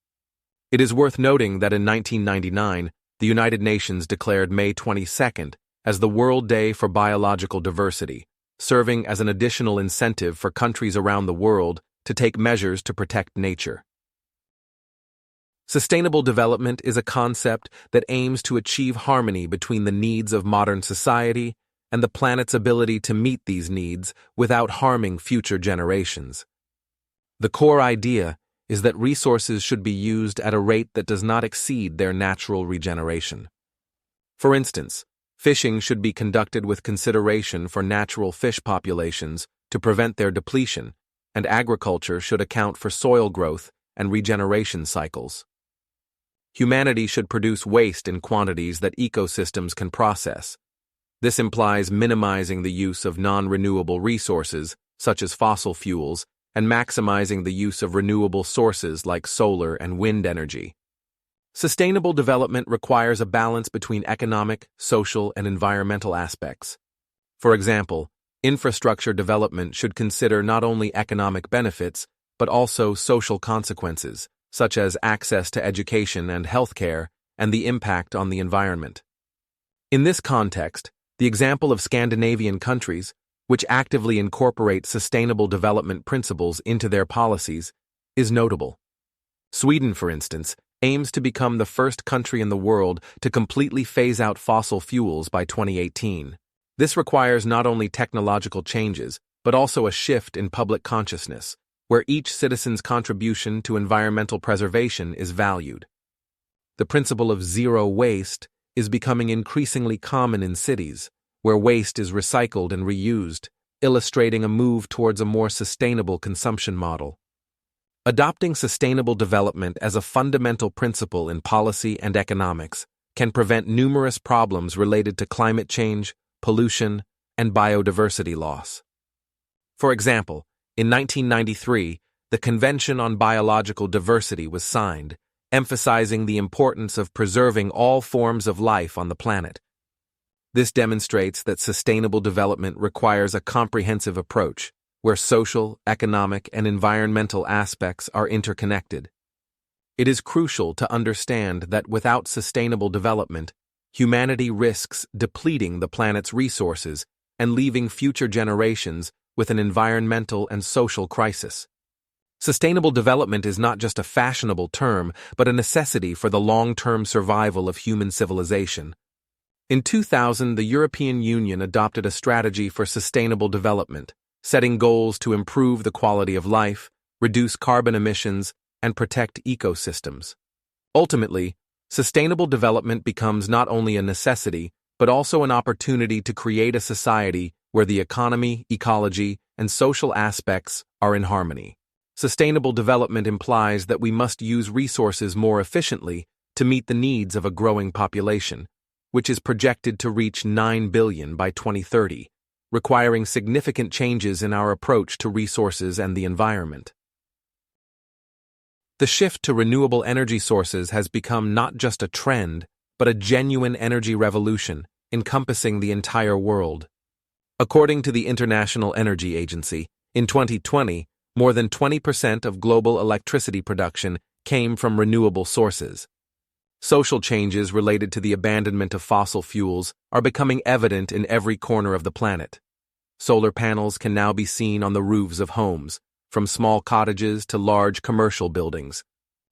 It is worth noting that in 1999, the United Nations declared May 22nd as the World Day for Biological Diversity, serving as an additional incentive for countries around the world to take measures to protect nature. Sustainable development is a concept that aims to achieve harmony between the needs of modern society and the planet's ability to meet these needs without harming future generations. The core idea is that resources should be used at a rate that does not exceed their natural regeneration. For instance, fishing should be conducted with consideration for natural fish populations to prevent their depletion, and agriculture should account for soil growth and regeneration cycles. humanity should produce waste in quantities that ecosystems can process. This implies minimizing the use of non-renewable resources, such as fossil fuels, and maximizing the use of renewable sources like solar and wind energy. Sustainable development requires a balance between economic, social, and environmental aspects. For example, infrastructure development should consider not only economic benefits, but also social consequences, such as access to education and healthcare, and the impact on the environment. In this context, the example of Scandinavian countries, which actively incorporate sustainable development principles into their policies, is notable. Sweden, for instance, aims to become the first country in the world to completely phase out fossil fuels by 2018. This requires not only technological changes, but also a shift in public consciousness, where each citizen's contribution to environmental preservation is valued. The principle of zero waste is becoming increasingly common in cities, where waste is recycled and reused, illustrating a move towards a more sustainable consumption model. Adopting sustainable development as a fundamental principle in policy and economics can prevent numerous problems related to climate change, pollution, and biodiversity loss. For example, in 1993, the Convention on Biological Diversity was signed, emphasizing the importance of preserving all forms of life on the planet. This demonstrates that sustainable development requires a comprehensive approach, where social, economic, and environmental aspects are interconnected. It is crucial to understand that without sustainable development, humanity risks depleting the planet's resources and leaving future generations with an environmental and social crisis. Sustainable development is not just a fashionable term, but a necessity for the long-term survival of human civilization. In 2000, the European Union adopted a strategy for sustainable development, setting goals to improve the quality of life, reduce carbon emissions, and protect ecosystems. Ultimately, sustainable development becomes not only a necessity, but also an opportunity to create a society where the economy, ecology, and social aspects are in harmony. Sustainable development implies that we must use resources more efficiently to meet the needs of a growing population, which is projected to reach 9 billion by 2030, requiring significant changes in our approach to resources and the environment. The shift to renewable energy sources has become not just a trend, but a genuine energy revolution, encompassing the entire world. According to the International Energy Agency, in 2020, more than 20% of global electricity production came from renewable sources. Social changes related to the abandonment of fossil fuels are becoming evident in every corner of the planet. Solar panels can now be seen on the roofs of homes, from small cottages to large commercial buildings.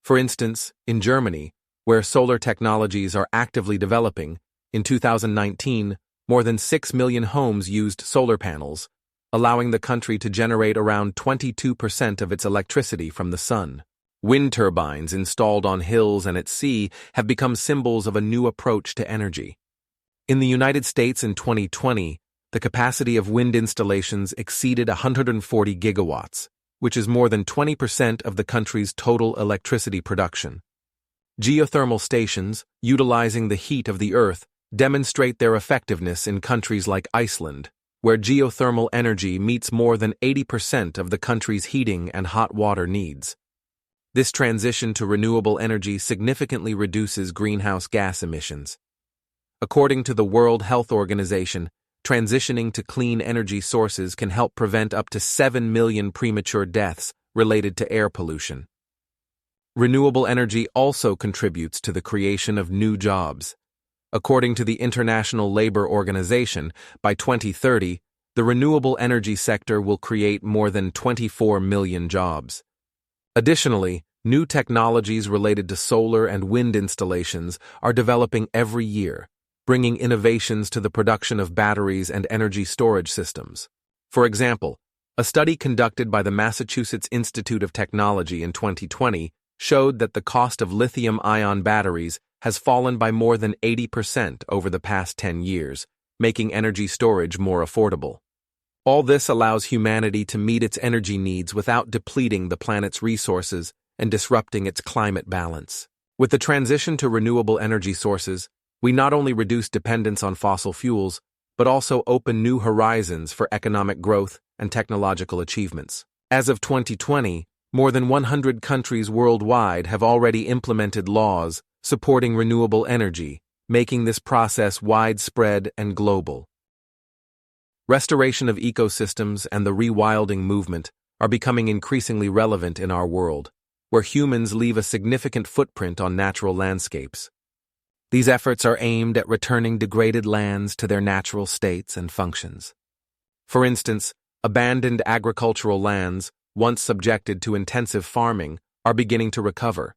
For instance, in Germany, where solar technologies are actively developing, in 2019, more than 6 million homes used solar panels, allowing the country to generate around 22% of its electricity from the sun. Wind turbines installed on hills and at sea have become symbols of a new approach to energy. In the United States in 2020, the capacity of wind installations exceeded 140 gigawatts, which is more than 20% of the country's total electricity production. Geothermal stations, utilizing the heat of the earth, demonstrate their effectiveness in countries like Iceland, where geothermal energy meets more than 80% of the country's heating and hot water needs. This transition to renewable energy significantly reduces greenhouse gas emissions. According to the World Health Organization, transitioning to clean energy sources can help prevent up to 7 million premature deaths related to air pollution. Renewable energy also contributes to the creation of new jobs. According to the International Labour Organization, by 2030, the renewable energy sector will create more than 24 million jobs. Additionally, new technologies related to solar and wind installations are developing every year, bringing innovations to the production of batteries and energy storage systems. For example, a study conducted by the Massachusetts Institute of Technology in 2020 showed that the cost of lithium-ion batteries has fallen by more than 80% over the past 10 years, making energy storage more affordable. All this allows humanity to meet its energy needs without depleting the planet's resources and disrupting its climate balance. With the transition to renewable energy sources, we not only reduce dependence on fossil fuels, but also open new horizons for economic growth and technological achievements. As of 2020, more than 100 countries worldwide have already implemented laws supporting renewable energy, making this process widespread and global. Restoration of ecosystems and the rewilding movement are becoming increasingly relevant in our world, where humans leave a significant footprint on natural landscapes. These efforts are aimed at returning degraded lands to their natural states and functions. For instance, abandoned agricultural lands, once subjected to intensive farming, are beginning to recover.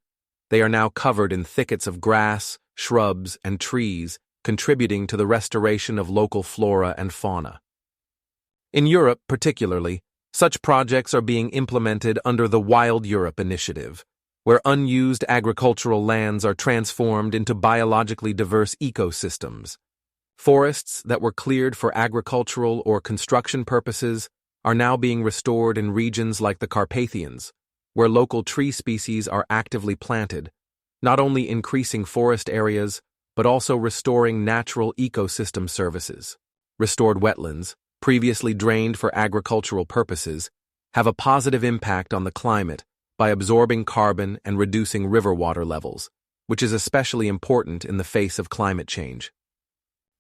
They are now covered in thickets of grass, shrubs, and trees, contributing to the restoration of local flora and fauna. In Europe, particularly, such projects are being implemented under the Wild Europe initiative, where unused agricultural lands are transformed into biologically diverse ecosystems. Forests that were cleared for agricultural or construction purposes are now being restored in regions like the Carpathians, where local tree species are actively planted, not only increasing forest areas, but also restoring natural ecosystem services. Restored wetlands, previously drained for agricultural purposes, have a positive impact on the climate by absorbing carbon and reducing river water levels, which is especially important in the face of climate change.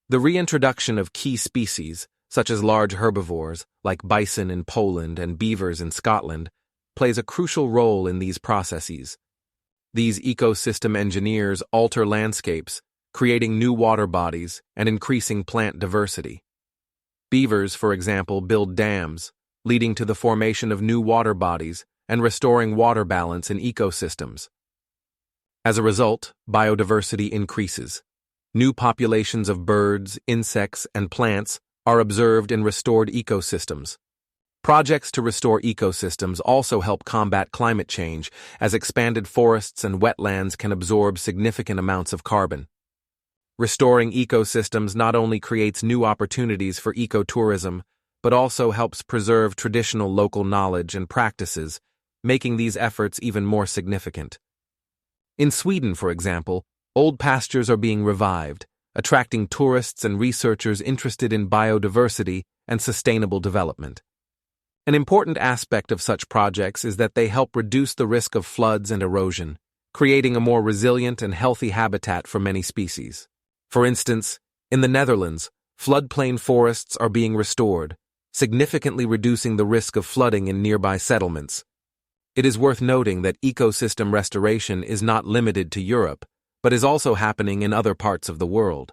The reintroduction of key species, such as large herbivores like bison in Poland and beavers in Scotland, plays a crucial role in these processes. These ecosystem engineers alter landscapes, creating new water bodies and increasing plant diversity. Beavers, for example, build dams, leading to the formation of new water bodies and restoring water balance in ecosystems. As a result, biodiversity increases. New populations of birds, insects, and plants are observed in restored ecosystems. Projects to restore ecosystems also help combat climate change, as expanded forests and wetlands can absorb significant amounts of carbon. Restoring ecosystems not only creates new opportunities for ecotourism, but also helps preserve traditional local knowledge and practices, making these efforts even more significant. In Sweden, for example, old pastures are being revived, attracting tourists and researchers interested in biodiversity and sustainable development. An important aspect of such projects is that they help reduce the risk of floods and erosion, creating a more resilient and healthy habitat for many species. For instance, in the Netherlands, floodplain forests are being restored, significantly reducing the risk of flooding in nearby settlements. It is worth noting that ecosystem restoration is not limited to Europe, but is also happening in other parts of the world.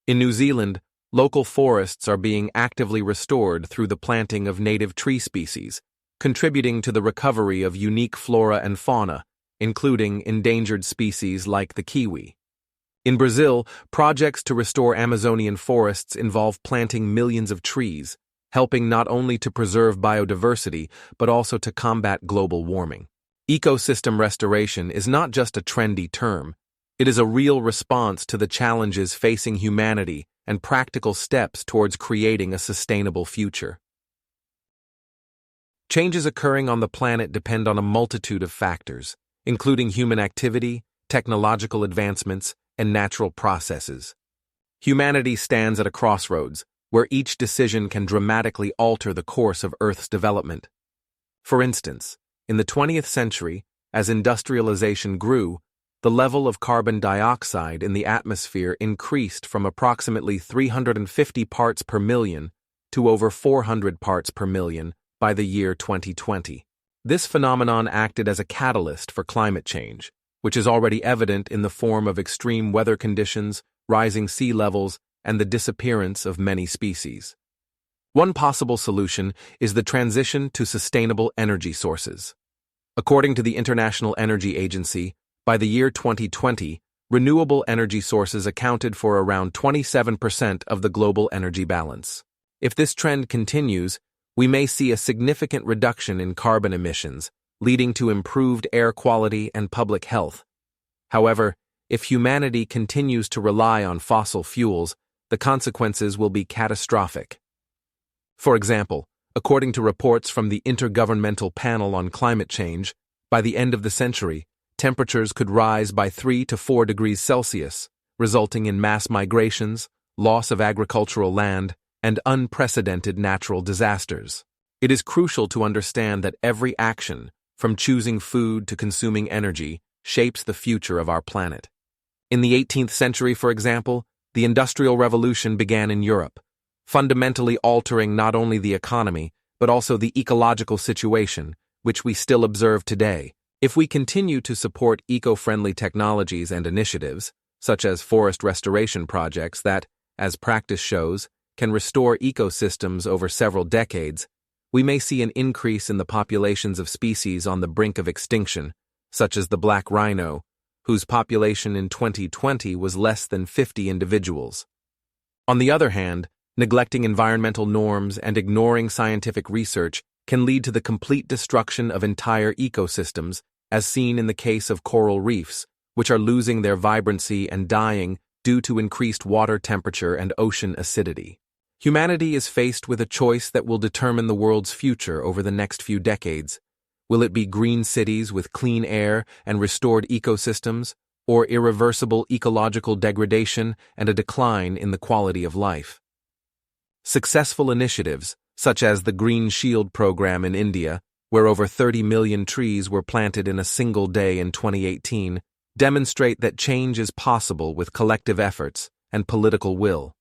In New Zealand, local forests are being actively restored through the planting of native tree species, contributing to the recovery of unique flora and fauna, including endangered species like the kiwi. In Brazil, projects to restore Amazonian forests involve planting millions of trees, helping not only to preserve biodiversity, but also to combat global warming. Ecosystem restoration is not just a trendy term. It is a real response to the challenges facing humanity and practical steps towards creating a sustainable future. Changes occurring on the planet depend on a multitude of factors, including human activity, technological advancements, and natural processes. Humanity stands at a crossroads, where each decision can dramatically alter the course of Earth's development. For instance, in the 20th century, as industrialization grew, the level of carbon dioxide in the atmosphere increased from approximately 350 parts per million to over 400 parts per million by the year 2020. This phenomenon acted as a catalyst for climate change, which is already evident in the form of extreme weather conditions, rising sea levels, and the disappearance of many species. One possible solution is the transition to sustainable energy sources. According to the International Energy Agency, by the year 2020, renewable energy sources accounted for around 27% of the global energy balance. If this trend continues, we may see a significant reduction in carbon emissions, leading to improved air quality and public health. However, if humanity continues to rely on fossil fuels, the consequences will be catastrophic. For example, according to reports from the Intergovernmental Panel on Climate Change, by the end of the century, temperatures could rise by 3 to 4 degrees Celsius, resulting in mass migrations, loss of agricultural land, and unprecedented natural disasters. It is crucial to understand that every action, from choosing food to consuming energy, shapes the future of our planet. In the 18th century, for example, the Industrial Revolution began in Europe, fundamentally altering not only the economy, but also the ecological situation, which we still observe today. If we continue to support eco-friendly technologies and initiatives, such as forest restoration projects that, as practice shows, can restore ecosystems over several decades, we may see an increase in the populations of species on the brink of extinction, such as the black rhino, whose population in 2020 was less than 50 individuals. On the other hand, neglecting environmental norms and ignoring scientific research can lead to the complete destruction of entire ecosystems, as seen in the case of coral reefs, which are losing their vibrancy and dying due to increased water temperature and ocean acidity. Humanity is faced with a choice that will determine the world's future over the next few decades. Will it be green cities with clean air and restored ecosystems, or irreversible ecological degradation and a decline in the quality of life? Successful initiatives, such as the Green Shield program in India, where over 30 million trees were planted in a single day in 2018, demonstrate that change is possible with collective efforts and political will.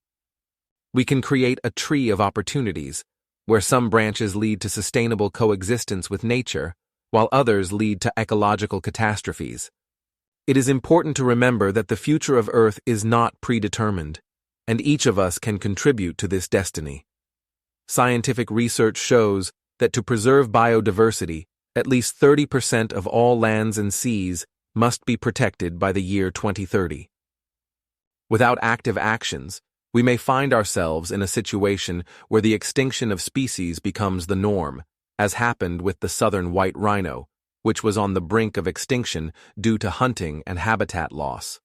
We can create a tree of opportunities, where some branches lead to sustainable coexistence with nature, while others lead to ecological catastrophes. It is important to remember that the future of Earth is not predetermined, and each of us can contribute to this destiny. Scientific research shows that to preserve biodiversity, at least 30% of all lands and seas must be protected by the year 2030. Without active actions, we may find ourselves in a situation where the extinction of species becomes the norm, as happened with the southern white rhino, which was on the brink of extinction due to hunting and habitat loss.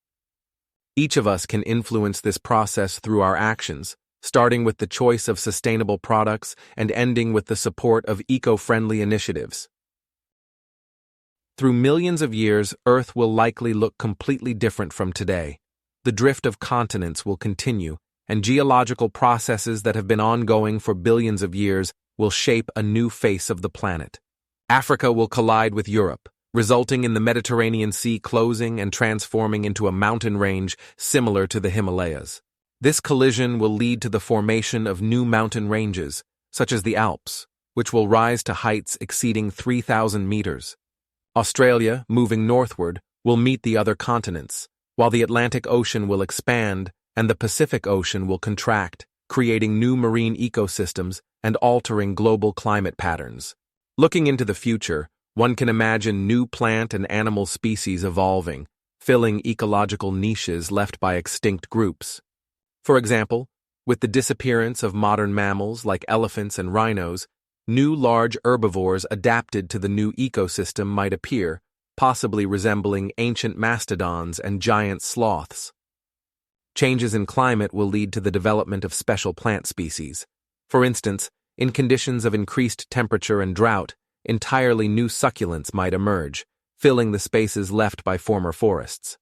Each of us can influence this process through our actions, starting with the choice of sustainable products and ending with the support of eco-friendly initiatives. Through millions of years, Earth will likely look completely different from today. The drift of continents will continue, and geological processes that have been ongoing for billions of years will shape a new face of the planet. Africa will collide with Europe, resulting in the Mediterranean Sea closing and transforming into a mountain range similar to the Himalayas. This collision will lead to the formation of new mountain ranges, such as the Alps, which will rise to heights exceeding 3,000 meters. Australia, moving northward, will meet the other continents, while the Atlantic Ocean will expand and the Pacific Ocean will contract, creating new marine ecosystems and altering global climate patterns. Looking into the future, one can imagine new plant and animal species evolving, filling ecological niches left by extinct groups. For example, with the disappearance of modern mammals like elephants and rhinos, new large herbivores adapted to the new ecosystem might appear, possibly resembling ancient mastodons and giant sloths. Changes in climate will lead to the development of special plant species. For instance, in conditions of increased temperature and drought, entirely new succulents might emerge, filling the spaces left by former forests.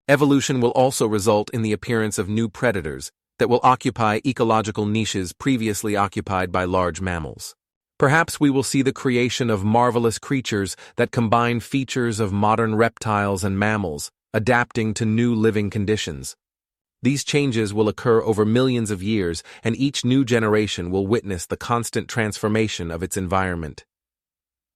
Evolution will also result in the appearance of new predators that will occupy ecological niches previously occupied by large mammals. Perhaps we will see the creation of marvelous creatures that combine features of modern reptiles and mammals, adapting to new living conditions. These changes will occur over millions of years, and each new generation will witness the constant transformation of its environment.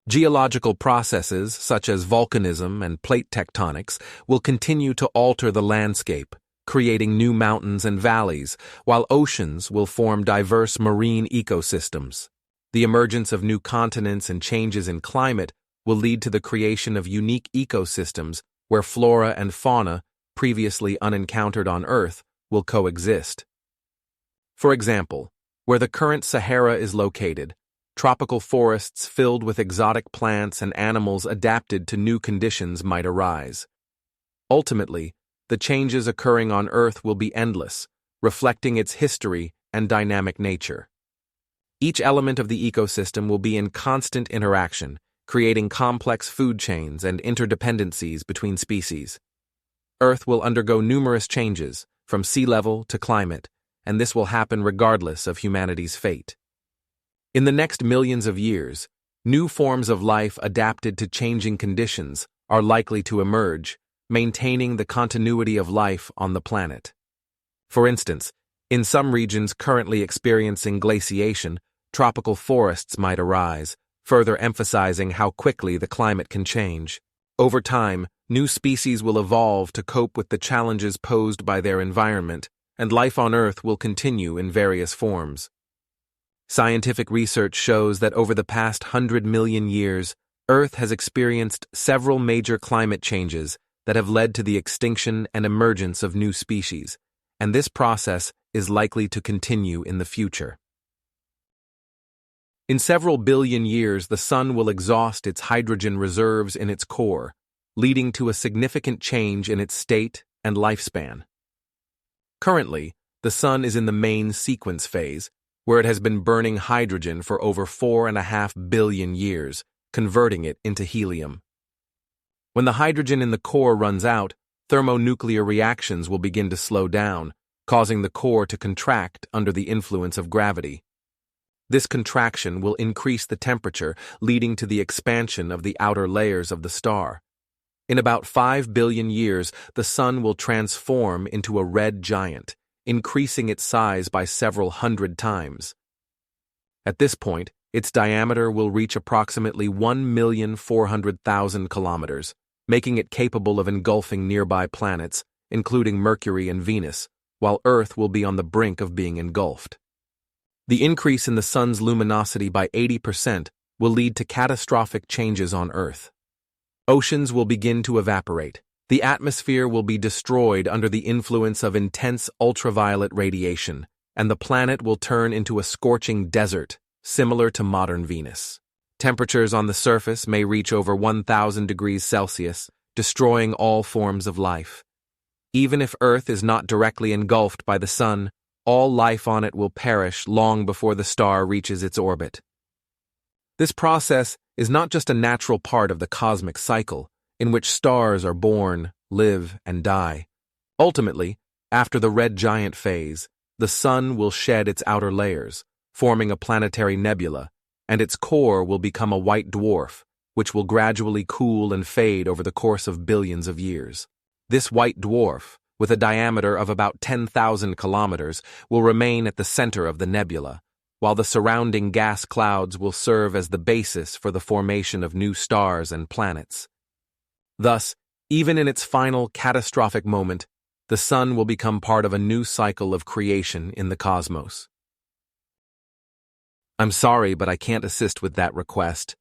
Geological processes, such as volcanism and plate tectonics, will continue to alter the landscape, creating new mountains and valleys, while oceans will form diverse marine ecosystems. The emergence of new continents and changes in climate will lead to the creation of unique ecosystems where flora and fauna, previously unencountered on Earth, will coexist. For example, where the current Sahara is located, tropical forests filled with exotic plants and animals adapted to new conditions might arise. Ultimately, the changes occurring on Earth will be endless, reflecting its history and dynamic nature. Each element of the ecosystem will be in constant interaction, creating complex food chains and interdependencies between species. Earth will undergo numerous changes, from sea level to climate, and this will happen regardless of humanity's fate. In the next millions of years, new forms of life adapted to changing conditions are likely to emerge, maintaining the continuity of life on the planet. For instance, in some regions currently experiencing glaciation, tropical forests might arise, further emphasizing how quickly the climate can change. Over time, new species will evolve to cope with the challenges posed by their environment, and life on Earth will continue in various forms. Scientific research shows that over the past 100 million years, Earth has experienced several major climate changes that have led to the extinction and emergence of new species, and this process is likely to continue in the future. In several billion years, the Sun will exhaust its hydrogen reserves in its core, leading to a significant change in its state and lifespan. Currently, the Sun is in the main sequence phase, where it has been burning hydrogen for over 4.5 billion years, converting it into helium. When the hydrogen in the core runs out, thermonuclear reactions will begin to slow down, causing the core to contract under the influence of gravity. This contraction will increase the temperature, leading to the expansion of the outer layers of the star. In about 5 billion years, the Sun will transform into a red giant, increasing its size by several hundred times. At this point, its diameter will reach approximately 1,400,000 kilometers, making it capable of engulfing nearby planets, including Mercury and Venus, while Earth will be on the brink of being engulfed. The increase in the Sun's luminosity by 80% will lead to catastrophic changes on Earth. Oceans will begin to evaporate. The atmosphere will be destroyed under the influence of intense ultraviolet radiation, and the planet will turn into a scorching desert, similar to modern Venus. Temperatures on the surface may reach over 1,000 degrees Celsius, destroying all forms of life. Even if Earth is not directly engulfed by the Sun, all life on it will perish long before the star reaches its orbit. This process is not just a natural part of the cosmic cycle, in which stars are born, live, and die. Ultimately, after the red giant phase, the Sun will shed its outer layers, forming a planetary nebula, and its core will become a white dwarf, which will gradually cool and fade over the course of billions of years. This white dwarf, with a diameter of about 10,000 kilometers, will remain at the center of the nebula, while the surrounding gas clouds will serve as the basis for the formation of new stars and planets. Thus, even in its final catastrophic moment, the Sun will become part of a new cycle of creation in the cosmos. I'm sorry, but I can't assist with that request.